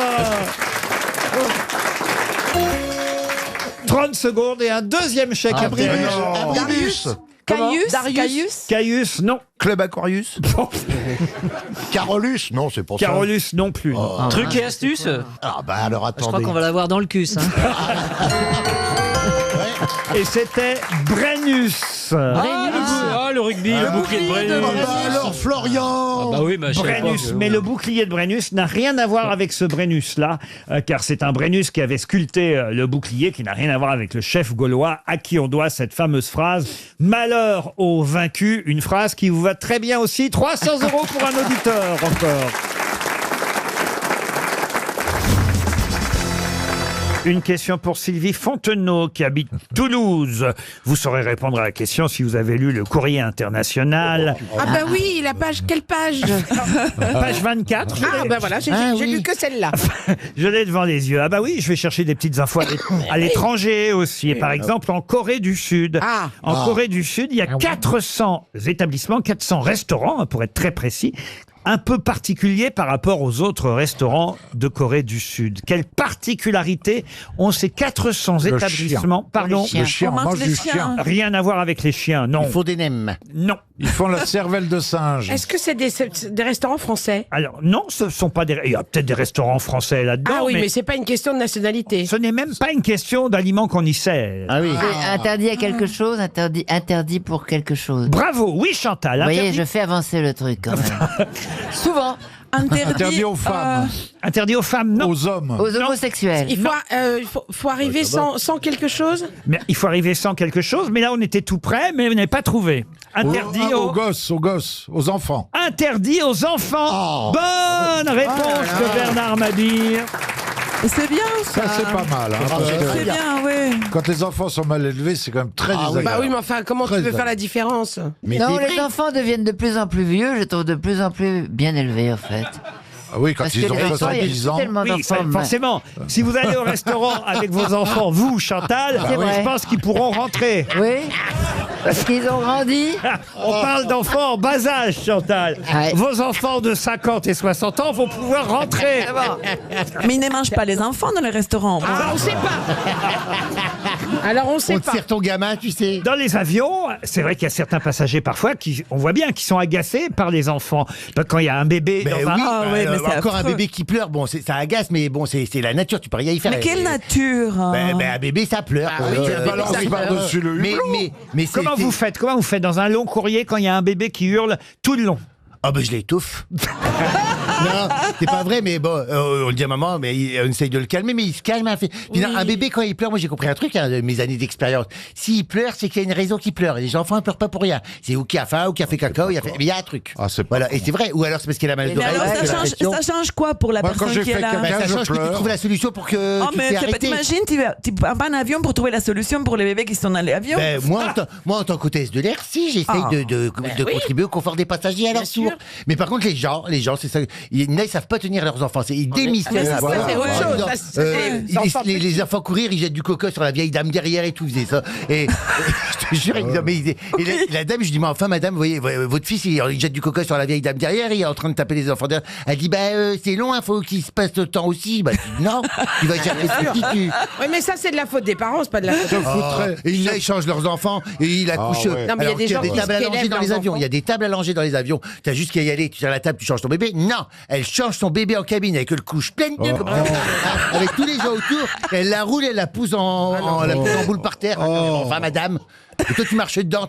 30 secondes et un deuxième chèque à Abribus. Pierre. Abribus. Caius. Caius, non. Club Aquarius. Carolus. Non, c'est pour ça. Carolus, non plus. Truc et astuce. Ah bah alors Je crois attendez. qu'on va l'avoir dans le cul, ça. Et c'était Brennus. Le rugby, le bouclier de Brennus. Alors Florian. Bah oui, Brennus, mais le bouclier de Brennus n'a rien à voir avec ce Brennus-là, car c'est un Brennus qui avait sculpté le bouclier, qui n'a rien à voir avec le chef gaulois à qui on doit cette fameuse phrase « Malheur aux vaincus », une phrase qui vous va très bien aussi. 300 € pour un auditeur encore. Une question pour Sylvie Fontenot qui habite Toulouse. Vous saurez répondre à la question si vous avez lu le Courrier International. Ah bah oui, la page, quelle page? Page 24. Ah bah voilà, j'ai lu que celle-là. Je l'ai devant les yeux. Ah bah oui, je vais chercher des petites infos à l'étranger aussi. Et par exemple, en Corée du Sud. En Corée du Sud, il y a 400 établissements, 400 restaurants, pour être très précis, un peu particulier par rapport aux autres restaurants de Corée du Sud. Quelle particularité ont ces 400 établissements? Pardon. Le chien, on mange du chien. Rien à voir avec les chiens, non. Il faut des nems. Non. Ils font la cervelle de singe. Est-ce que c'est des restaurants français? Alors non, ce ne sont pas des... Il y a peut-être des restaurants français là-dedans. Ah oui, mais c'est pas une question de nationalité. Ce n'est même pas une question d'aliments qu'on y sert. Ah oui. C'est interdit à quelque chose, interdit pour quelque chose. Bravo, oui Chantal. Vous voyez, interdit- je fais avancer le truc quand même. Souvent. Interdit aux femmes. Interdit aux femmes, non. Aux hommes. Aux homosexuels. Il faut arriver sans quelque chose. Mais il faut arriver sans quelque chose, mais là on était tout près, mais vous n'avez pas trouvé. Interdit aux gosses, aux enfants. Interdit aux enfants. Bonne réponse de Bernard Mabille. C'est bien ça. Ça, c'est pas mal. Hein, parce que C'est bien, oui. quand les enfants sont mal élevés, c'est quand même très désagréable. Bah oui, mais enfin, comment tu veux faire la différence? Non, les enfants deviennent de plus en plus vieux, je trouve de plus en plus bien élevés en fait. Ah oui, quand Parce ils que ont les enfants, 70 ans. il y a tellement Oui, d'enfants. forcément. Si vous allez au restaurant avec vos enfants, vous, Chantal, C'est vrai. je pense qu'ils pourront rentrer. Oui, parce qu'ils ont grandi. On parle d'enfants en bas âge, Chantal. Ouais. Vos enfants de 50 et 60 ans vont pouvoir rentrer. Mais ils ne mangent pas les enfants dans les restaurants. Ah, on sait pas. Alors on sait On te pas. sert ton gamin, tu sais. Dans les avions, c'est vrai qu'il y a certains passagers parfois qui, on voit bien, qui sont agacés par les enfants. Quand il y a un bébé dans un... Ah ouais, mais c'est encore un affreux. bébé qui pleure, bon, ça agace, mais bon, c'est la nature, tu peux rien y faire. Mais quelle nature hein. Un bébé, ça pleure. balance par-dessus le hublot. Mais Comment vous faites dans un long courrier quand il y a un bébé qui hurle tout le long? Ah ben je l'étouffe. Non, c'est pas vrai, mais bon, on le dit à maman, mais on essaye de le calmer, mais il se calme. Puis non, un bébé, quand il pleure, moi j'ai compris un truc, de mes années d'expérience. S'il pleure, c'est qu'il y a une raison qu'il pleure. Les enfants ne pleurent pas pour rien. C'est ou qu'il a faim, ou qu'il a fait caca, mais il y a un truc. Voilà, et c'est vrai. Ou alors c'est parce qu'il a mal Mais d'oreille. alors ça change quoi pour la personne qui est là? Ça change que tu trouves la solution pour que Oh tu mais t'es arrêté. t'imagines, tu prends pas un avion pour trouver la solution pour les bébés qui sont dans l'avion? Moi, en tant qu'hôtesse de l'air, si, j'essaye de contribuer au confort des passagers à leur tour. Mais par contre, les gens, c'est ça. Ils savent pas tenir leurs enfants. Ils démissent. C'est autre chose. Les enfants courir, ils jettent du coca sur la vieille dame derrière et tout. Ils faisaient ça. Et je te jure, la dame, je dis, mais enfin, madame, vous voyez, votre fils, il jette du coca sur la vieille dame derrière, il est en train de taper les enfants derrière. Elle dit, c'est long, il faut qu'il se passe le temps aussi. Bah, je dis, non, il va chercher ce Oui, mais ça, c'est de la faute des parents, c'est pas de la faute. Et là, ils changent leurs enfants et ils accouchent. Non, mais il y a des gens des qui tables à langer élèvent dans les leurs avions. enfants. Il y a des tables à langer dans les avions. T'as juste qu'à y aller, tu tires la table, tu changes ton bébé. Non, elle change son bébé en cabine avec le couche pleine de avec tous les gens autour. Elle la roule, elle la pousse en boule par terre. Enfin, madame. Et toi, tu marches dedans.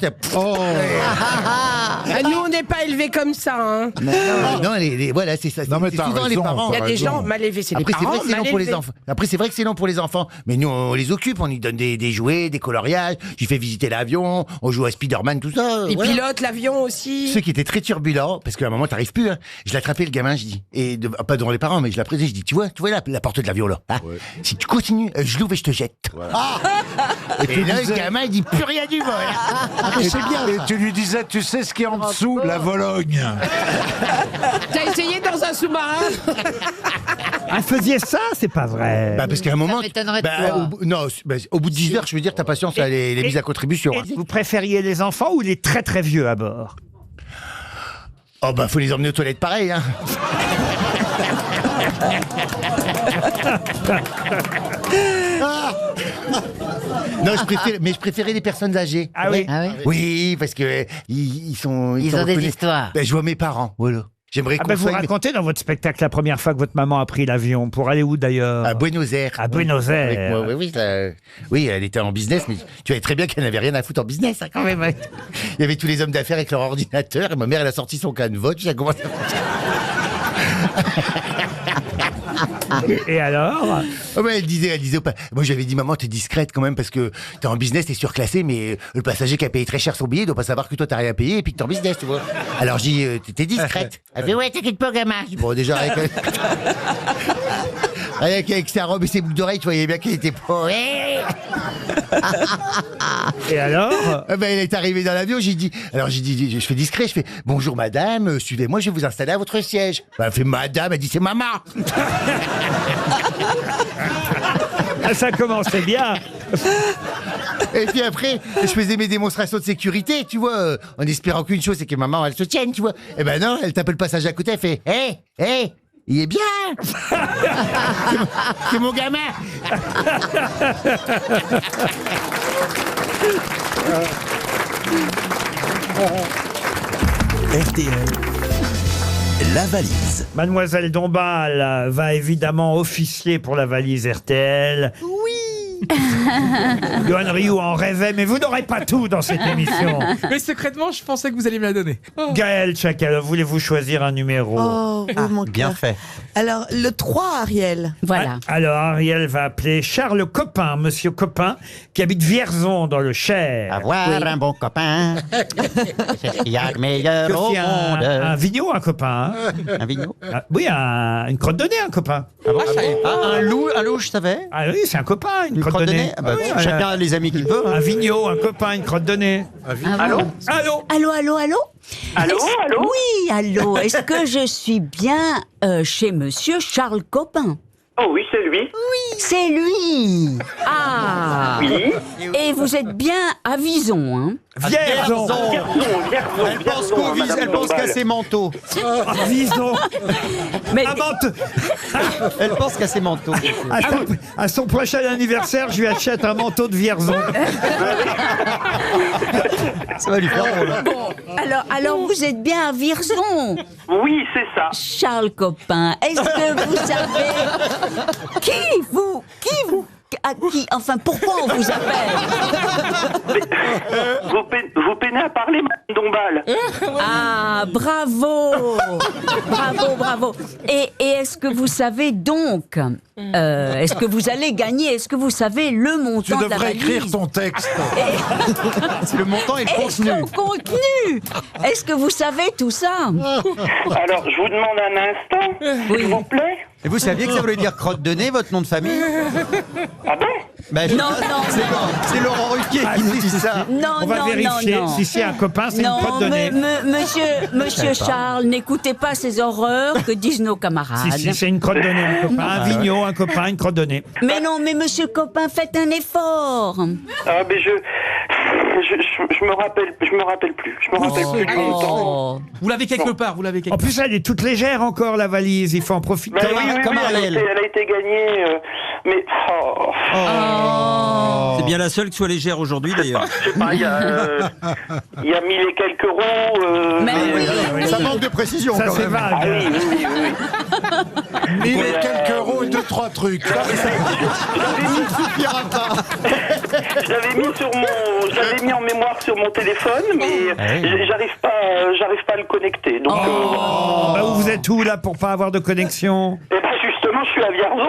Nous, on n'est pas élevés comme ça. Hein. Non, voilà, c'est ça. Non, mais C'est t'as souvent raison, les parents. Il y a des gens mal élevés, c'est les Après, c'est vrai parents que c'est long mal pour les élevés. enfants. Après, c'est vrai que c'est long pour les enfants. Mais nous, on les occupe, on y donne des jouets, des coloriages. J'y fais visiter l'avion, on joue à Spider-Man, tout ça. Ils voilà. pilotent l'avion aussi. Ceux qui étaient très turbulents, parce qu'à un moment, t'arrives plus. Hein. Je l'attrapais, le gamin, je dis. Et pas devant les parents, mais je l'apprêtais, je dis, tu vois la porte de l'avion là. Hein. Si tu continues, je l'ouvre et je te jette. Ah et là, le gamin, il dit plus rien du vol. C'est bien. Et tu lui disais, tu sais ce qu'il y a en dessous, la Vologne. T'as essayé dans un sous-marin? Ah, faisiez ça, c'est pas vrai. Parce qu'à un moment, m'étonnerait de toi. au bout de 10 heures, je veux dire, ta patience, elle est mise à contribution. Et vous préfériez les enfants ou les très très vieux à bord? Oh faut les emmener aux toilettes pareil, hein. Non, je préférais les personnes âgées. Ah oui. Ah oui. Oui, parce que ils sont Ils ont des histoires. Je vois mes parents, voilà. J'aimerais qu'on Vous soit une- racontez dans votre spectacle la première fois que votre maman a pris l'avion. Pour aller où d'ailleurs? À Buenos Aires. À Buenos Avec Aires. moi, oui, elle était en business, mais tu savais très bien qu'elle n'avait rien à foutre en business, hein, quand même. Ouais. Il y avait tous les hommes d'affaires avec leur ordinateur, et ma mère, elle a sorti son canevas, tu sais comment ça Et alors? Elle disait, moi j'avais dit, maman, t'es discrète quand même, parce que t'es en business, t'es surclassé, mais le passager qui a payé très cher son billet doit pas savoir que toi t'as rien payé et puis que t'es en business, tu vois. Alors j'ai dit, t'es discrète. Elle fait, ouais, t'inquiète pas, gamin. Je dis, bon, déjà, avec sa robe et ses boucles d'oreilles, tu voyais bien qu'elle était pas... Et alors? Elle est arrivée dans l'avion, j'ai dit, je fais discret, je fais, bonjour madame, suivez-moi, je vais vous installer à votre siège. Elle fait, madame, elle dit, c'est maman. Ça commençait bien. Et puis après, je faisais mes démonstrations de sécurité, tu vois, en espérant qu'une chose, c'est que maman, elle se tienne, tu vois. Eh ben non, elle tape le passage à côté, elle fait, hé, il est bien. C'est mon gamin. RTL, la valise. Mademoiselle Dombal va évidemment officier pour la valise RTL. Johan Rioux en rêvait, mais vous n'aurez pas tout dans cette émission. Mais secrètement, je pensais que vous alliez me la donner. Gaël Chacal, voulez-vous choisir un numéro? Oh, oui, mon bien cœur. fait. Alors, le 3, Ariel. Voilà. Alors, Ariel va appeler Charles Copin, monsieur Copin, qui habite Vierzon, dans le Cher. Avoir un bon copain, c'est ce qu'il y a de meilleur au C'est monde. un vigno, un copain. Hein. Un vigno? Oui, une crotte de nez, un copain. Ah bon, un loup, je savais. Ah oui, c'est un copain, une crotte de nez. Ah bah, Ah oui, chacun a les amis qu'il veut. Un vigno, un copain, une crotte de nez. Allô? Allô? Allô, allô, allô? Allô, allô? Oui, allô. Est-ce que je suis bien chez monsieur Charles Copin? Oh oui, c'est lui. Oui, c'est lui. Ah. Oui. Et vous êtes bien à Vison, hein? Vierzon. Elle pense qu'à ses manteaux. Vison. Mais... Elle pense qu'à ses manteaux. À son prochain anniversaire, je lui achète un manteau de Vierzon. Ça va lui faire drôle. Bon, alors vous êtes bien à Vierzon? Oui, c'est ça. Charles Copin, est-ce que vous savez enfin, pourquoi on vous appelle? Vous peinez à parler, Madame Dombal. Ah, bravo. Bravo. Et est-ce que vous savez donc, est-ce que vous allez gagner, est-ce que vous savez le montant de la valise? Tu devrais écrire ton texte. C'est le montant et le contenu. Son contenu. Est-ce que vous savez tout ça? Alors, je vous demande un instant, s'il vous plaît. Et vous saviez que ça voulait dire crotte de nez, votre nom de famille? Ah bon? Non. C'est Laurent Ruquier qui nous dit ça. On va vérifier si c'est un copain, c'est une crotte de nez. Monsieur Charles, n'écoutez pas ces horreurs que disent nos camarades. Si, c'est une crotte de nez, un copain, un vigno, un copain, une crotte de nez. Mais non, mais monsieur Copin, faites un effort. Ah, mais je me rappelle plus. Je me rappelle plus du montant. Vous l'avez quelque part, En plus, elle est toute légère encore, la valise. Il faut en profiter. Ben oui, elle a été gagnée, mais... C'est bien la seule qui soit légère aujourd'hui, d'ailleurs. Je sais pas, il y a 1000 et quelques euros. Ça manque de précision, ça, quand c'est même. vague. Ah oui. 1000 et quelques euros et 2-3 trucs. Je l'avais mis en mémoire sur mon téléphone, mais j'arrive pas à le connecter. Donc, Vous êtes où, là, pour pas avoir de connexion? Eh ben justement, je suis à Vierzon.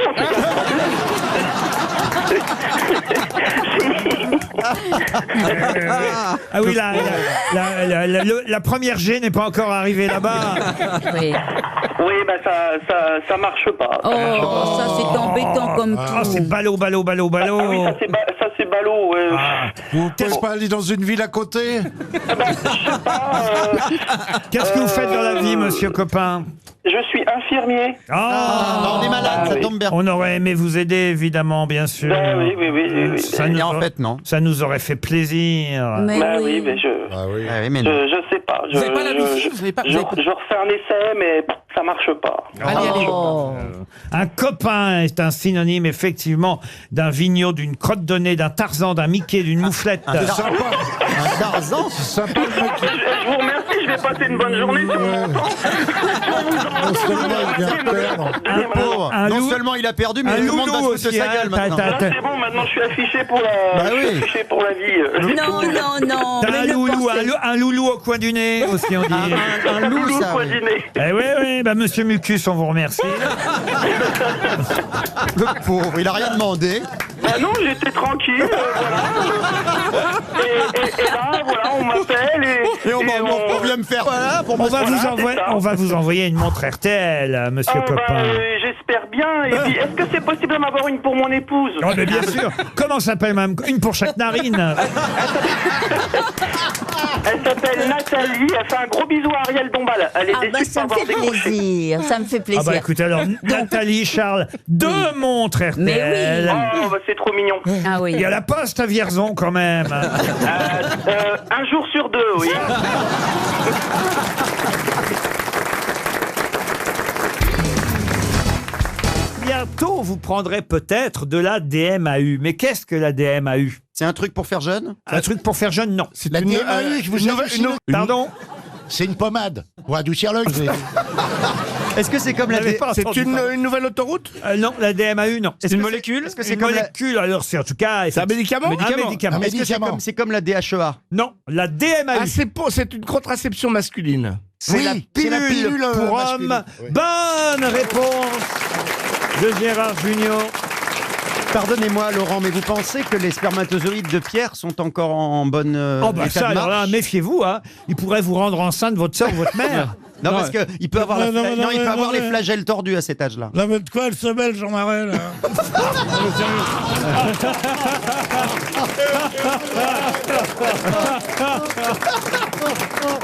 Ah oui, la première G n'est pas encore arrivée là-bas. Oui, ben ça marche pas. Ça c'est embêtant comme tout. Oh, c'est ballot. Ah oui, ça c'est ballot. Vous n'êtes pas allé dans une ville à côté? Qu'est-ce que vous faites dans la vie, monsieur Copin? Je suis infirmier. On est malade, ça tombe bien. On aurait aimé vous aider, évidemment, bien sûr. Oui. En fait, non. Ça nous aurait fait plaisir. Mais oui, mais je sais pas. Je refais un essai, mais ça marche pas. Allez. Un copain est un synonyme, effectivement, d'un vigno, d'une crotte de nez, d'un Tarzan, d'un Mickey, d'une mouflette. Un Tarzan? Je vous remercie, je vais passer une bonne journée sur mon temps. Non seulement il a perdu, mais tout le monde va se foutre de sa gueule maintenant. C'est bon, maintenant je suis affiché pour la vie. Non. T'as un loulou au coin du nez aussi, on dit. Un loulou au coin du nez. Eh oui, bah monsieur Mucus, on vous remercie. Le pauvre, il a rien demandé. Bah non, j'étais tranquille, voilà. Et là, voilà, on m'appelle et on vient me faire. Voilà, on va vous envoyer une montre RTL, monsieur Copain. J'espère bien. Et puis, est-ce que c'est possible de m'avoir une pour mon épouse? Oh, mais bien sûr. Comment s'appelle, madame? Une pour chaque narine. Elle s'appelle Nathalie. Elle fait un gros bisou à Ariel Dombal. Elle est déçue ça me fait plaisir. Ça me fait plaisir. Ah bah écoutez, alors, Nathalie, Charles, 2 montres RTL. Mais oui. Oh, bah c'est trop mignon. Ah oui. Il y a la poste à Vierzon, quand même. Un jour sur 2, oui. Bientôt, vous prendrez peut-être de la DMAU. Mais qu'est-ce que la DMAU? C'est un truc pour faire jeune? Un truc pour faire jeune, non. La DMAU, je vous Pardon? C'est une pommade pour adoucir l'œil. Est-ce que c'est comme la C'est une nouvelle autoroute? Non, la DMAU, non. C'est une molécule? Est-ce que c'est Une comme molécule, alors c'est en tout cas... C'est un médicament? Un médicament. Est-ce que c'est comme la DHEA? Non, la DMAU. C'est une contraception masculine. C'est la pilule pour homme. Oui. Bonne réponse de Gérard Junior. Pardonnez-moi, Laurent, mais vous pensez que les spermatozoïdes de Pierre sont encore en bonne Oh bah état ça, de marche? alors là, méfiez-vous, hein. Il pourrait vous rendre enceinte votre soeur ou votre mère. Non, parce qu'il peut avoir, il peut avoir les flagelles tordus à cet âge-là. Là, mais de quoi elle se mêle, Jean Marais, là?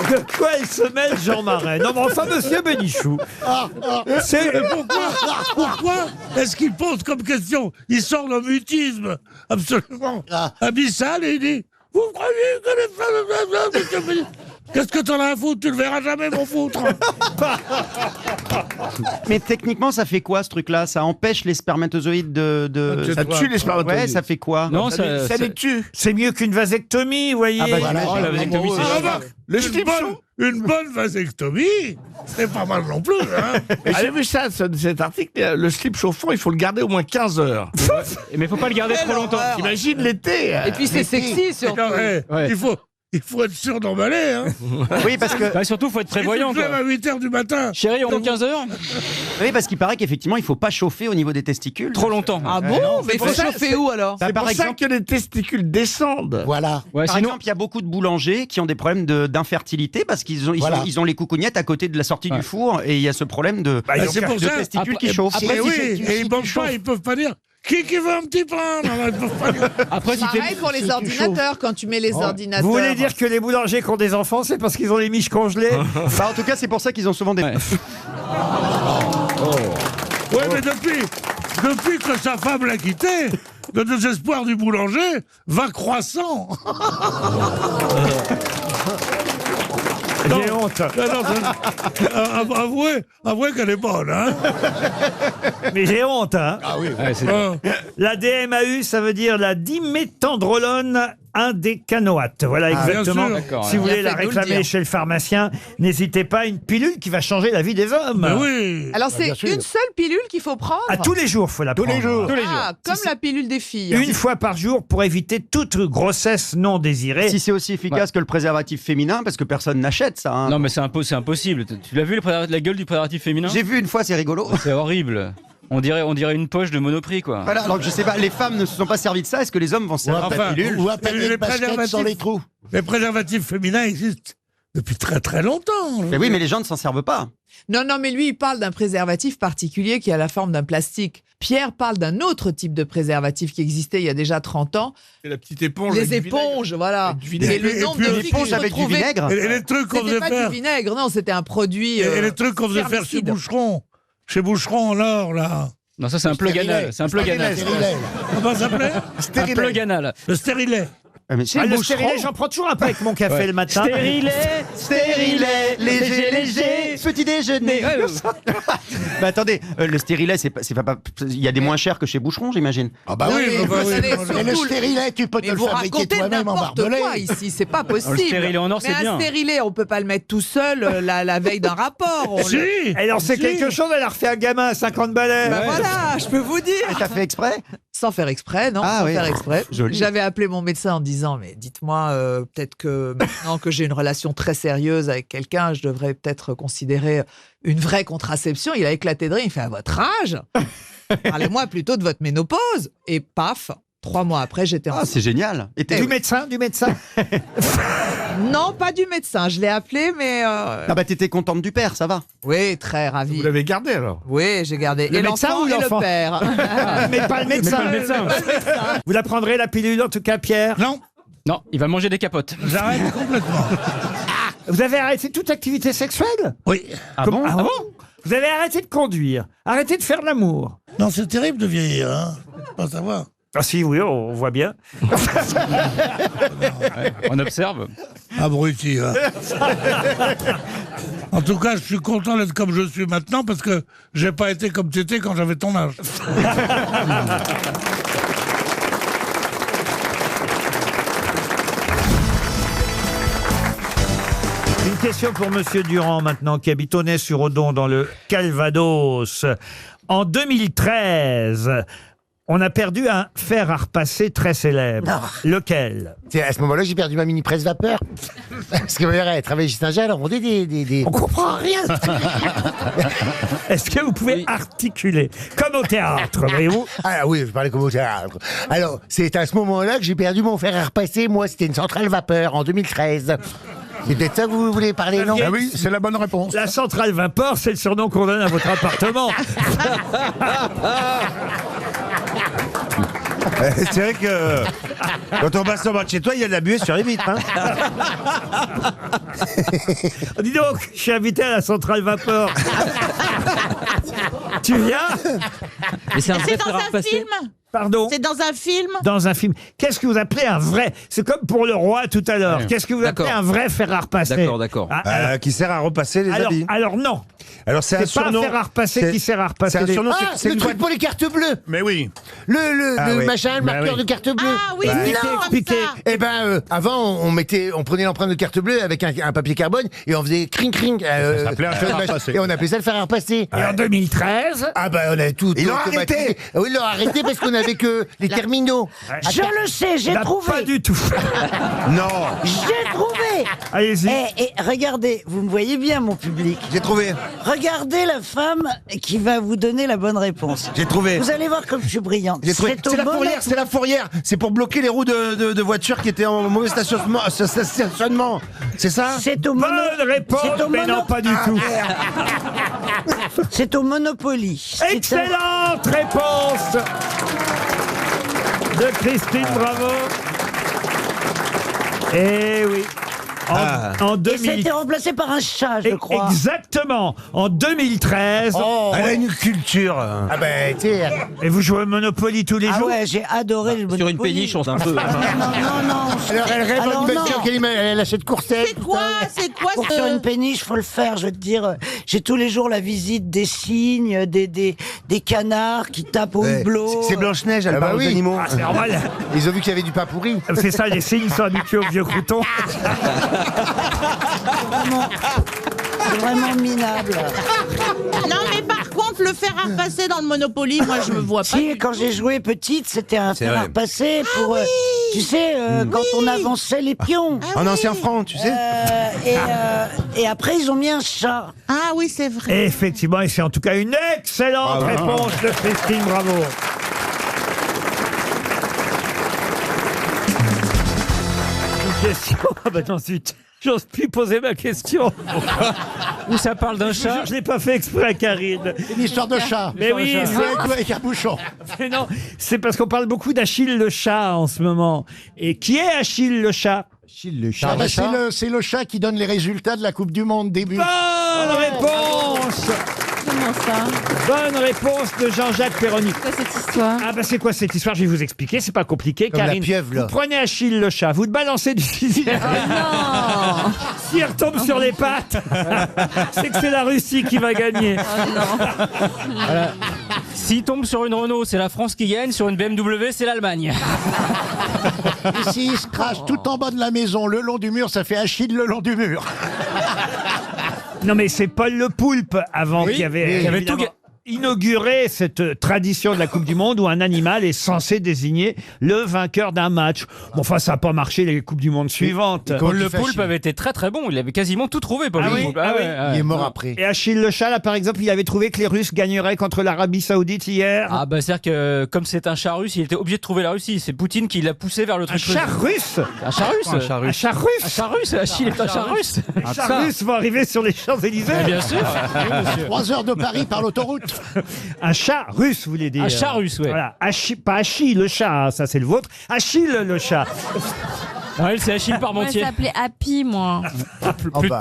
De quoi il se mêle, Jean Marais? Non, mais enfin, monsieur Bénichou. C'est pourquoi est-ce qu'il pose comme question? Il sort d'un mutisme absolument abyssal et il dit: vous croyez que les femmes... Qu'est-ce que t'en as à foutre? Tu le verras jamais, mon foutre. Mais techniquement, ça fait quoi, ce truc-là? Ça empêche les spermatozoïdes de... Ça tue les spermatozoïdes. Ouais, ça fait quoi? Non, ça les tue. C'est mieux qu'une vasectomie, vous voyez. Ah bah, Voilà, la vasectomie, c'est Une bonne vasectomie, c'est pas mal non plus. Hein. J'ai vu ça, cet article. Le slip chauffant, il faut le garder au moins 15 heures. Mais faut pas le garder trop longtemps. T'imagines l'été? Et puis c'est sexy surtout. Il faut être sûr d'emballer. Hein. Oui, parce que... Bah, surtout, faut être prévoyant. Tu te lèves à 8h du matin. Chérie, on a 15 heures? Oui, parce qu'il paraît qu'effectivement, il faut pas chauffer au niveau des testicules. Trop longtemps. Ah bon? Mais il faut chauffer où alors? C'est pour ça que les testicules descendent. Voilà. Ouais, par exemple, il y a beaucoup de boulangers qui ont des problèmes d'infertilité parce qu'ils ont les coucougnettes à côté de la sortie du four et il y a ce problème de testicules qui chauffent. Et ils mangent pas, ils peuvent pas dire: qui veut un petit pain? Non, ils peuvent pas dire. Après, pareil pour les ordinateurs, quand tu mets les ordinateurs. Vous voulez dire que les boulangers qui ont des enfants, c'est parce qu'ils ont les miches congelées? Enfin, en tout cas, c'est pour ça qu'ils ont souvent des... Ouais, mais depuis que sa femme l'a quitté, le désespoir du boulanger va croissant. J'ai honte. Avouez qu'elle est bonne, hein. Mais j'ai honte, hein. Ah oui. La DMAU, ça veut dire la diméthandrolone indécanoate. Voilà exactement. Si vous voulez la réclamer chez le pharmacien, n'hésitez pas, une pilule qui va changer la vie des hommes. Mais oui. Alors c'est une seule pilule qu'il faut prendre? À tous les jours, il faut la prendre. Tous les jours. Comme la pilule des filles. Une fois par jour pour éviter toute grossesse non désirée. Si c'est aussi efficace que le préservatif féminin, parce que personne n'achète ça. Hein. Non, mais c'est impossible. Tu l'as vu, la gueule du préservatif féminin? J'ai vu une fois, c'est rigolo. C'est horrible. On dirait une poche de Monoprix, quoi. Voilà, alors que je sais pas, les femmes ne se sont pas servies de ça, est-ce que les hommes vont se servir de la pilule? Ou à panier de basket sans les trous. Les préservatifs féminins existent depuis très très longtemps. Mais oui, mais les gens ne s'en servent pas. Non, mais lui, il parle d'un préservatif particulier qui a la forme d'un plastique. Pierre parle d'un autre type de préservatif qui existait il y a déjà 30 ans. C'est la petite éponge. Les éponges, voilà. Et le nombre de l'éponge avec du vinaigre. Et les trucs qu'on faisait faire. C'était pas du vinaigre, non, c'était un produit. Et les trucs qu'on faisait faire chez Boucheron. Chez Boucheron en or, là. Non, ça c'est un plug anal. C'est un plug anal. Comment ça s'appelait? Un plug anal. Le stérilet. mais c'est le boucheron. stérilet, j'en prends toujours un peu avec mon café le matin. Stérilet, léger, petit déjeuner. Bah attendez, le stérilet, c'est pas, il y a des moins chers que chez Boucheron, j'imagine. Ah bah oui, Et le stérilet, tu peux te Mais le vous fabriquer racontez toi-même en n'importe barbelé. quoi ici, c'est pas possible. Le stérilet en or, mais c'est bien. un stérilet, on peut pas le mettre tout seul la veille d'un rapport. On Si. Elle en sait quelque chose, elle a refait un gamin à 50 balais. Bah voilà, je peux vous dire. Et t'as fait exprès? Sans faire exprès, non, Ah sans oui. faire exprès. Joli. J'avais appelé mon médecin en disant, mais dites-moi, peut-être que maintenant que j'ai une relation très sérieuse avec quelqu'un, je devrais peut-être considérer une vraie contraception. Il a éclaté de rire, il fait, à votre âge, parlez-moi plutôt de votre ménopause. Et paf, 3 mois après, j'étais Ah, enceinte. c'est génial. Et Du médecin. Non, pas du médecin, je l'ai appelé, mais... Ah bah t'étais contente du père, ça va. Oui, très ravi. Vous l'avez gardé alors? Oui, j'ai gardé. Le Et médecin l'enfant ou et l'enfant? le père. Mais pas le médecin. Mais pas le médecin. Vous la prendrez la pilule en tout cas, Pierre? Non, Non, il va manger des capotes. j'arrête complètement. Vous avez arrêté toute activité sexuelle? Oui. Ah bon? Vous avez arrêté de conduire, arrêté de faire l'amour. Non, c'est terrible de vieillir, hein. Pas savoir. Ah si, oui, on voit bien. On observe. Abruti, hein. En tout cas, je suis content d'être comme je suis maintenant parce que j'ai pas été comme tu étais quand j'avais ton âge. Une question pour Monsieur Durand maintenant, qui habite Aunay-sur-Odon dans le Calvados. En 2013, on a perdu un fer à repasser très célèbre. Non. Lequel? C'est à ce moment-là que j'ai perdu ma mini presse vapeur. Parce que ma mère, elle travaillait chez Saint-Jean, alors on dit des... On comprend rien. Est-ce que vous pouvez articuler comme au théâtre, voyez-vous? Ah oui, je parlais comme au théâtre. Alors, c'est à ce moment-là que j'ai perdu mon fer à repasser. Moi, c'était une centrale vapeur en 2013. C'est peut-être ça que vous voulez parler, non? Ah oui, c'est la bonne réponse. La centrale vapeur, c'est le surnom qu'on donne à votre appartement. C'est vrai que quand on passe en bas de chez toi, il y a de la buée sur les vitres. Hein. Dis donc, je suis invité à la centrale vapeur. Tu viens? Mais c'est un C'est vrai fer dans à un repasser. film. Pardon? C'est dans un film. Dans un film. Qu'est-ce que vous appelez un vrai? C'est comme pour le roi tout à l'heure. Ouais. Qu'est-ce que vous appelez D'accord. un vrai fer à repasser? D'accord. Ah, Qui sert à repasser les habits. alors non. Alors c'est un C'est pas un surnom. fer à repasser C'est- qui sert à repasser C'est un les... surnom. Ah, c'est le une truc pour les cartes bleues. Mais oui. Le oui. machin, le Bah marqueur oui. de carte bleue. Ah oui, Bah, c'est non, expliquez. comme ça. Eh ben, avant, on prenait l'empreinte de carte bleue avec un papier carbone et on faisait cring cring. Ça s'appelait un fer à repasser. Et on appelait ça le fer à repasser. Et en 2013, Ah ben, on avait tout. Ils l'ont automatisé. arrêté. Oui, ils l'ont arrêté parce qu'on avait que les terminaux. Je le sais, j'ai là, trouvé. pas du tout. Non. J'ai trouvé. Allez-y. Et regardez, vous me voyez bien, mon public. J'ai trouvé. Regardez la femme qui va vous donner la bonne réponse. J'ai trouvé. Vous allez voir comme je suis brillante. J'ai trouvé. C'est au C'est la moment- fourrière. C'est la fourrière. C'est pour bloquer les roues de voitures qui étaient en mauvais stationnement. C'est ça? C'est au Bonne réponse, c'est au mais non, pas du tout. C'est au Monopoly. C'est un- Excellente réponse de Christine Bravo. Eh oui. En Et ça a 2000. été remplacé par un chat, je crois. Exactement. En 2013. Elle a une culture. Ah ben, tu sais. Et vous jouez au Monopoly tous les Ah jours? ouais, j'ai adoré le Monopoly. Sur une péniche, on s'en fout. Non. Alors, elle rêve Alors, d'une non. voiture elle achète courset. C'est quoi Pour sur une péniche, faut le faire. Je veux te dire, j'ai tous les jours la visite des cygnes, des canards qui tapent au hublot. C'est Blanche-Neige, elle Ah bah parle aux oui. animaux. Ah, c'est normal. Ils ont vu qu'il y avait du pain pourri. C'est ça, les signes sont habitués aux vieux croutons. C'est vraiment minable. Non, mais par contre, le fer à repasser dans le Monopoly, moi, je me vois pas. Si, quand j'ai joué petite, c'était un fer à vrai. repasser pour, tu sais, quand on avançait les pions. En ancien franc, tu sais. Et après, ils ont mis un chat. Ah oui, c'est vrai. Et effectivement, et c'est en tout cas une excellente réponse de Christine Bravo. Une question. Ah bah non, zut. J'ose plus poser ma question. Où ça parle d'un chat? Je l'ai pas fait exprès, Karine. Une histoire de chat. Mais oui, C'est avec un bouchon. mais non, c'est parce qu'on parle beaucoup d'Achille le chat en ce moment. Et qui est Achille le chat? Ah bah, c'est le chat qui donne les résultats de la Coupe du Monde début. Bonne réponse Comment ça? histoire? Bonne réponse de Jean-Jacques Perroni. C'est quoi cette histoire? Ah bah c'est quoi cette histoire? Je vais vous expliquer, c'est pas compliqué. Comme la Karine, pieuvre, là. vous prenez Achille le chat, vous le balancez du fusil. Non. S'il retombe sur les pattes, c'est que c'est la Russie qui va gagner. Voilà. S'il tombe sur une Renault, c'est la France qui gagne. Sur une BMW, c'est l'Allemagne. Et s'il se crache tout en bas de la maison, le long du mur, ça fait Achille le long du mur. Non mais c'est Paul Le Poulpe avant Oui, qui avait, il avait évidemment tout inauguré cette tradition de la Coupe du Monde où un animal est censé désigner le vainqueur d'un match. Bon, enfin, ça n'a pas marché les Coupes du Monde suivantes. Paul Le Poulpe avait été très très bon. Il avait quasiment tout trouvé, Paul Ah Le oui, Poulpe. ah oui. Il est mort après. Et Achille le chat, là, par exemple, il avait trouvé que les Russes gagneraient contre l'Arabie Saoudite hier. Ah bah c'est-à-dire que comme c'est un chat russe, il était obligé de trouver la Russie. C'est Poutine qui l'a poussé vers le Un truc. chat russe. Un chat russe. Un chat russe. Un chat russe. Achille est un chat russe. Les chats russes vont arriver sur les Champs-Élysées. Bien sûr. Oui, monsieur. 3 heures de Paris par l'autoroute. Un chat russe, vous voulez dire. Un chat russe, ouais. Voilà. Pas Achille le chat, hein, ça c'est le vôtre. Achille le chat. Non, elle, c'est Achille Moi, Parmentier. ça s'appelait Happy, moi.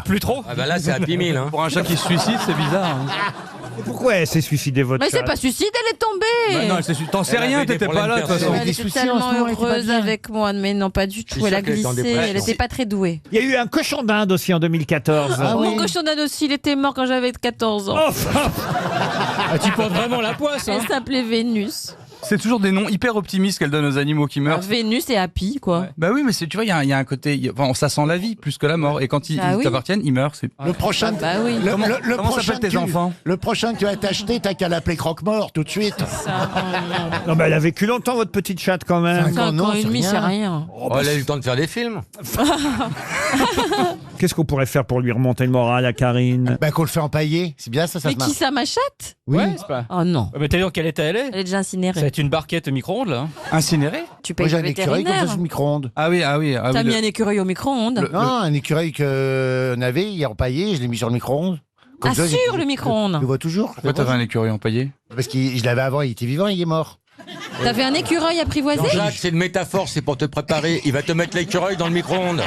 Plus trop. Ah bah là, c'est Happy Meal. Hein. Pour un chat qui se suicide, c'est bizarre. hein. Et pourquoi elle s'est suicidée, votre Mais chat c'est pas suicide, elle est tombée. Bah non, t'en sais Elle rien, avait des t'étais pas là de toute problèmes façon. Elle était tellement heureuse avec moi, mais non, pas du tout. suis Elle a sûr qu'elle est en glissé, dépression. elle était pas très douée. Il y a eu un cochon d'Inde aussi en 2014. Mon cochon d'Inde aussi, il était mort quand j'avais 14 ans. Enfin, Ah, tu portes vraiment la poisse. Hein. Elle s'appelait Vénus. C'est toujours des noms hyper optimistes qu'elle donne aux animaux qui meurent. Vénus et Happy, quoi. Bah oui, mais tu vois, il y a un côté. Enfin, ça sent la vie plus que la mort. Et quand ils Ah oui. t'appartiennent, ils meurent. Le prochain, Bah oui. Comment s'appellent tes enfants? Le prochain que tu vas t'acheter, t'as qu'à l'appeler Croque-Mort tout de suite. non, mais elle a vécu longtemps, votre petite chatte, quand même. 5 non, ans et c'est demi, rien. c'est rien. Oh, elle a eu le temps de faire des films. Qu'est-ce qu'on pourrait faire pour lui remonter le moral à Karine? Bah qu'on le fait empailler. C'est bien ça, ça Mais se marche. qui ça, ma chatte? Oui. Ouais, c'est pas. Oh non. Ouais, mais t'as vu dans quel état elle est? Elle est déjà Ça va incinérée. être une barquette micro-ondes là. Incinérés? Tu Moi payes j'ai le un écureuil comme ça vétérinaire. sur le micro-ondes. Ah oui. T'as mis un écureuil au micro-ondes. Non, un écureuil qu'on avait, il est empaillé, je l'ai mis sur le micro-ondes. Comme Ah, ça, sur le micro-ondes. Je le vois toujours. Pourquoi t'avais un écureuil empaillé? Parce que je l'avais avant, il était vivant, il est mort. T'avais un écureuil apprivoisé? Jean-Jacques, c'est une métaphore, c'est pour te préparer. Il va te mettre l'écureuil dans le micro-ondes.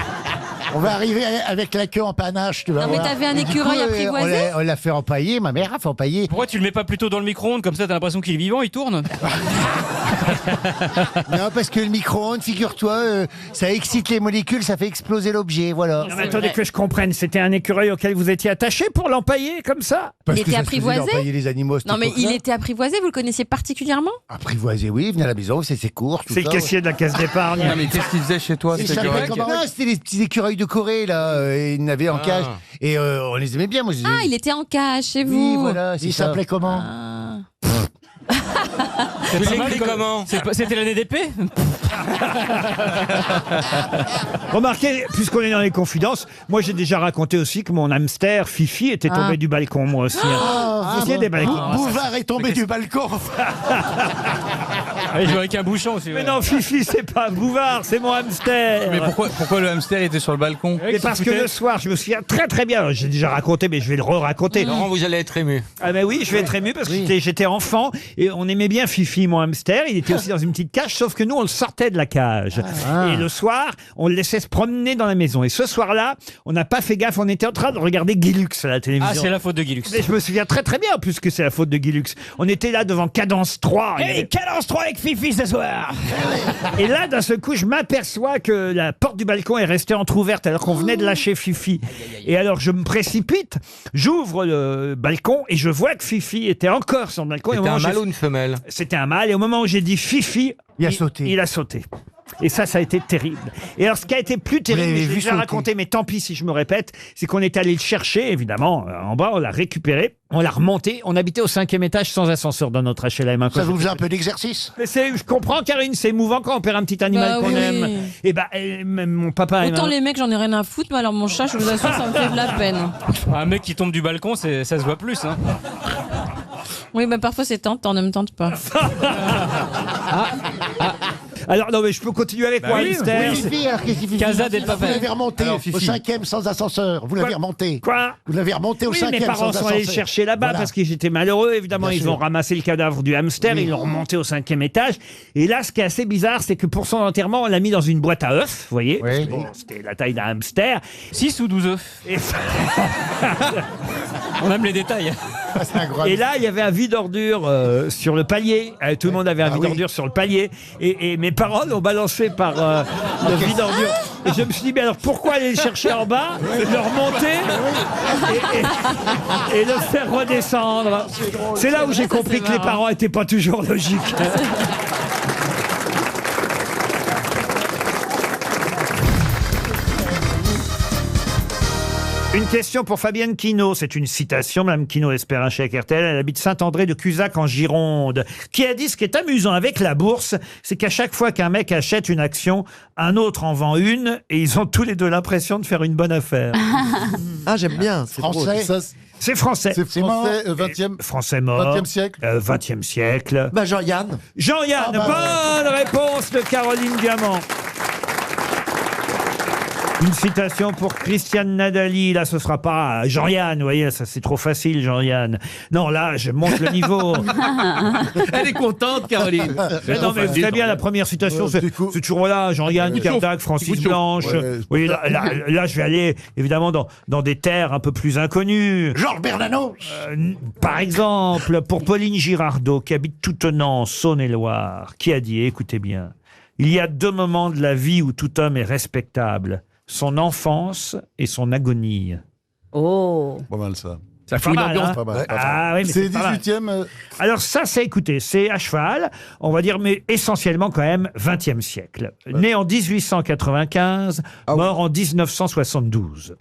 On va arriver avec la queue en panache, tu vas Non, mais voir. t'avais un Et du écureuil coup, apprivoisé on l'a fait empailler, ma mère a fait empailler. Pourquoi tu le mets pas plutôt dans le micro-ondes comme ça t'as l'impression qu'il est vivant, il tourne? Non, parce que le micro-ondes, figure-toi, ça excite les molécules, ça fait exploser l'objet, voilà. Non, mais attendez que je comprenne, c'était un écureuil auquel vous étiez attaché pour l'empailler comme ça? Parce Il que était ça se faisait apprivoisé d'empailler les animaux à cette Non, mais il époque-là. était apprivoisé, vous le connaissiez particulièrement? Apprivoisé, oui, il venait à la maison, c'est ses courses, tout C'est le ça, caissier de la caisse d'épargne. Non, mais qu'est-ce qu'il faisait chez toi, Il cet s'appelait écureuil? comment? Non, c'était les petits écureuils de Corée, là. Il n'avait en cage. Et on les aimait bien, moi. Ah, il était en cage chez vous. Oui, voilà. Il s'appelait comment? Ah. Tu l'écris comment? C'était l'année d'épée? Remarquez, puisqu'on est dans les confidences, moi j'ai déjà raconté aussi que mon hamster Fifi était tombé du balcon, moi aussi. Vous étiez des balcons. Bouvard est tombé du balcon. Il joue avec un bouchon aussi. Mais non, Fifi, c'est pas Bouvard, c'est mon hamster. Mais pourquoi le hamster était sur le balcon? Mais parce que le soir, je me souviens très très bien, j'ai déjà raconté, mais je vais le re-raconter. Laurent, vous allez être ému. Ah ben oui, je vais être ému parce que j'étais enfant et on aimait bien Fifi, mon hamster. Il était aussi dans une petite cage, sauf que nous, on le sortait de la cage. Et le soir, on le laissait se promener dans la maison. Et ce soir-là, on n'a pas fait gaffe, on était en train de regarder Guilux à la télévision. Ah, c'est la faute de Guilux. Mais je me souviens très très bien, puisque c'est la faute de Guilux. On était là devant Cadence 3. Hey, Cadence 3 avec Fifi ce soir. Et là, d'un seul coup, je m'aperçois que la porte du balcon est restée entrouverte alors qu'on venait de lâcher Fifi. Et alors, je me précipite, j'ouvre le balcon et je vois que Fifi était encore sur le balcon. Et au C'était moment un où mâle ou une femelle? C'était un mâle. Et au moment où j'ai dit Fifi, Il a sauté. Il a sauté. Et ça a été terrible. Et alors, ce qui a été plus terrible, l'avez je l'ai vu déjà sauter. raconté, mais tant pis si je me répète, c'est qu'on est allé le chercher, évidemment, en bas, on l'a récupéré, on l'a remonté, on habitait au 5e étage sans ascenseur dans notre HLM. hein, Ça quand vous j'étais faisait un peu d'exercice? mais je comprends, Karine, c'est émouvant quand on perd un petit animal Bah qu'on oui. aime. Et même mon papa... Autant les mecs, j'en ai rien à foutre, mais alors mon chat, je vous assure, ça me fait de la peine. Un mec qui tombe du balcon, ça se voit plus. Hein. Oui, mais parfois c'est tentant, ne me tente pas. Alors, non, mais je peux continuer avec moi, hamster. Oui, Fifi, alors qu'est-ce qu'il fait? Casa del Vous Papel. l'avez remonté Alors, au Fifi. 5e sans ascenseur. Vous l'avez remonté. Quoi? Vous l'avez remonté au Oui, 5e mes parents sans sont allés le ascenseur. chercher là-bas Voilà. parce que j'étais malheureux. Évidemment, Bien ils sûr. ont ramassé le cadavre du hamster, ils l'ont remonté au 5e étage. Et là, ce qui est assez bizarre, c'est que pour son enterrement, on l'a mis dans une boîte à œufs, vous voyez. Oui. Parce que, bon, c'était la taille d'un hamster. 6 ou 12 œufs. Et, On aime les détails. Et là, il y avait un vide ordure sur le palier. Tout le monde avait un vide ordure sur le palier. Et mes parents l'ont balancé par le vide ordure. Et je me suis dit, mais alors pourquoi aller le chercher en bas, le remonter et le faire redescendre? C'est là où j'ai compris que les parents n'étaient pas toujours logiques. Une question pour Fabienne Quinault. C'est une citation. Mme Quinault espère un chèque RTL. Elle habite Saint-André de Cusac en Gironde. Qui a dit ce qui est amusant avec la bourse, c'est qu'à chaque fois qu'un mec achète une action, un autre en vend une et ils ont tous les deux l'impression de faire une bonne affaire. Ah, j'aime bien. C'est Français. drôle. C'est français. C'est français, 20e. Français mort. 20e siècle. 20e siècle. Bah, Jean-Yann. Jean-Yann, bonne réponse de Caroline Diamant. Une citation pour Christiane Nadali. Là, ce sera pas Jean-Yann. Vous voyez, ça c'est trop facile, Jean-Yann. Non, là, je monte le niveau. Elle est contente, Caroline. Mais non, mais vous savez bien, la première citation, c'est toujours là. Jean-Yann, Cardac, Francis Blanche. Oui, là, je vais aller, évidemment, dans des terres un peu plus inconnues. Georges Bernanos. Par exemple, pour Pauline Girardot, qui habite Toutenant, Saône-et-Loire, qui a dit, écoutez bien, il y a 2 moments de la vie où tout homme est respectable. Son enfance et son agonie. Oh. Pas mal ça. Ça fait une ambiance. Ah oui, mais c'est pas mal. 18e. Alors ça, écoutez, c'est à cheval, on va dire, mais essentiellement quand même 20e siècle. Né en 1895, mort en 1972.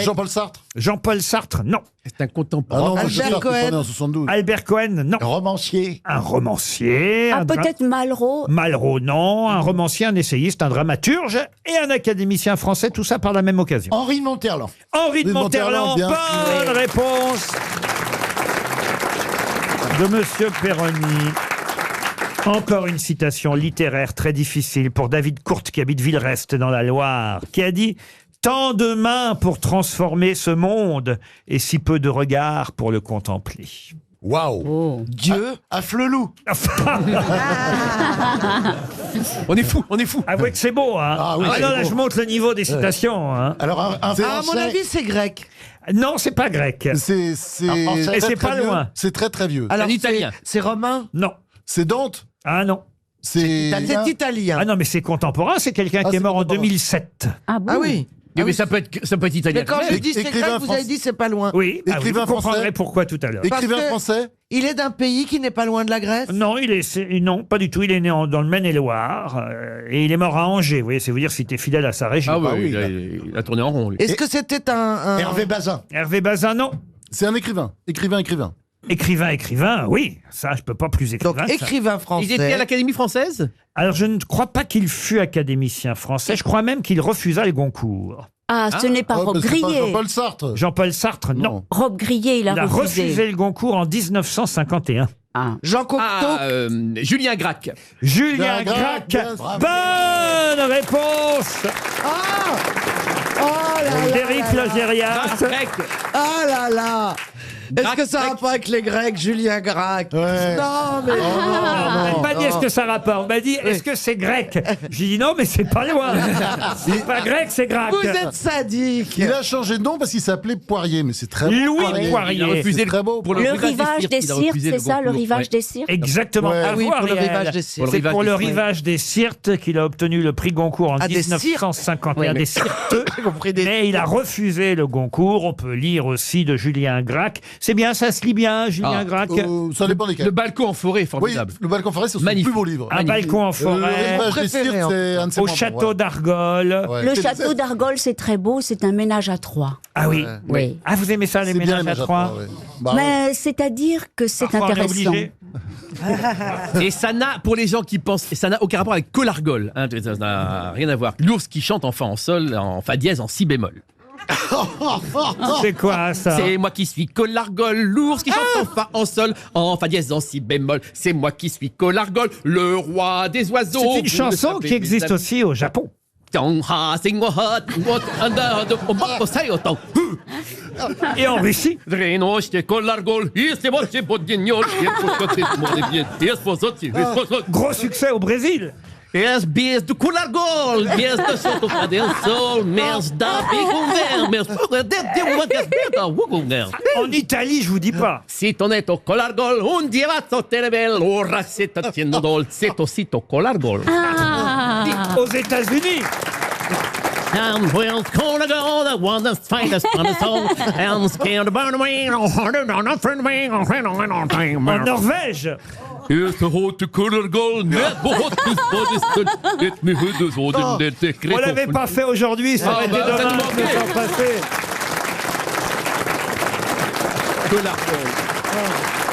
Jean-Paul Sartre. Jean-Paul Sartre, non. C'est un contemporain. Albert Cohen. En 72. Albert Cohen, non. Romancier. Un romancier. Ah, peut-être Malraux. Malraux, non. Un romancier, un essayiste, un dramaturge et un académicien français, tout ça par la même occasion. Henri de Monterland. Henri de Monterland, bien. bonne réponse de Monsieur Perroni. Encore une citation littéraire très difficile pour David Courte, qui habite Villerest dans la Loire, qui a dit « Tant de mains pour transformer ce monde et si peu de regards pour le contempler. » Waouh. Dieu à Flelou. On est fou, on est fou. Avouez que c'est beau, hein. Ah oui, c'est non, là, beau. je monte le niveau des citations. Hein. Alors, À mon avis, c'est grec. Non, c'est pas grec. c'est Et c'est pas loin. C'est très très vieux. Alors, Un Italien. C'est romain. Non. C'est Dante. Ah non. C'est C'est italien. Ah non, mais c'est contemporain, c'est quelqu'un qui est c'est mort en contemporain. 2007. Ah bon? Ah oui. Mais ça peut être italien. Mais quand je dis c'est Écrivain grec, vous avez dit c'est pas loin. Oui, Écrivain vous comprendrez français. pourquoi tout à l'heure. Parce Écrivain que- français. Il est d'un pays qui n'est pas loin de la Grèce. Non, non, pas du tout. Il est né dans le Maine-et-Loire et il est mort à Angers. Vous voyez, c'est vous dire s'il était fidèle à sa région. Ah oui, il a tourné en rond, lui. Est-ce que c'était un... Hervé Bazin. Hervé Bazin, non. C'est un écrivain. Écrivain. Écrivain, oui. Ça, je peux pas plus écrivain. Donc que ça. écrivain français. Il était à l'Académie française? Alors, je ne crois pas qu'il fût académicien français. Je crois même qu'il refusa le Goncourt. Ah, ce n'est pas Rob c'est pas Grillet. Jean-Paul Sartre. Jean-Paul Sartre, non. Rob Grillet, il a refusé le Goncourt en 1951. Ah. Jean Cocteau. Julien Gracq. Julien Gracq, Gracq. bravo. Bonne réponse Oh là là d'Éric là là. Logérias. Ah là là. Est-ce que ça a rapport avec les Grecs, Julien Gracq? Ouais. Non, mais... On m'a pas dit est-ce que ça rapporte. On m'a dit est-ce que c'est grec. J'ai dit non, mais c'est pas loin. C'est pas grec, c'est grec. Vous êtes sadique. Il a changé de nom parce qu'il s'appelait Poirier, mais c'est très beau. Louis Poirier. Il a refusé très beau. pour Le rivage des Sirtes, c'est ça, le rivage des Sirtes? Exactement. Ouais. À Oui, voir, pour le Réal. rivage des Sirtes. C'est pour le rivage des Sirtes qu'il a obtenu le prix Goncourt en Ah, des Sirtes. 1951. Des Sirtes. J'ai compris des... Mais il a refusé le Goncourt. On peut lire aussi de Julien Gracq. C'est bien, ça se lit bien, Julien Gracq. Ça dépend desquels. Le balcon en forêt, Oui, formidable. le balcon forêt, c'est son Magnifique. plus beau livre. Un balcon en Le forêt. rivage des préféré, Sirtes, c'est un de ses Au moins bons, château ouais. d'Argol. Ouais. Le château d'Argol, c'est très beau, c'est un ménage à trois. Ah oui. Oui. Ah, vous aimez ça, les C'est bien ménages à trois? ouais. Bah, ouais. Mais c'est-à-dire que c'est Parfois, on est intéressant. obligé. Et ça n'a, pour les gens qui pensent, ça n'a aucun rapport avec Colargol. Hein, ça n'a rien à voir. L'ours qui chante en fa en sol, en fa dièse, en si bémol. C'est quoi ça? C'est moi qui suis Colargol, l'ours qui chante en fa en sol, en fa dièse, en si bémol. C'est moi qui suis Colargol, le roi des oiseaux. C'est une chanson qui existe aussi au Japon. Et en Russie. Gros succès au Brésil. Yes, bis du Kulargol, bis du Sotofa del Sol, mes da Bigunger, mes En Italie, je vous dis pas. Si toneto Colargol, un dievato terebel, ora seta tiendo dolceto sito Colargol. Aux États-Unis. And we'll call the one that's finest on the soul, and scared to burn away, En Norvège. On l'avait pas fait aujourd'hui, ça aurait été dommage de s'en passer. Colargol.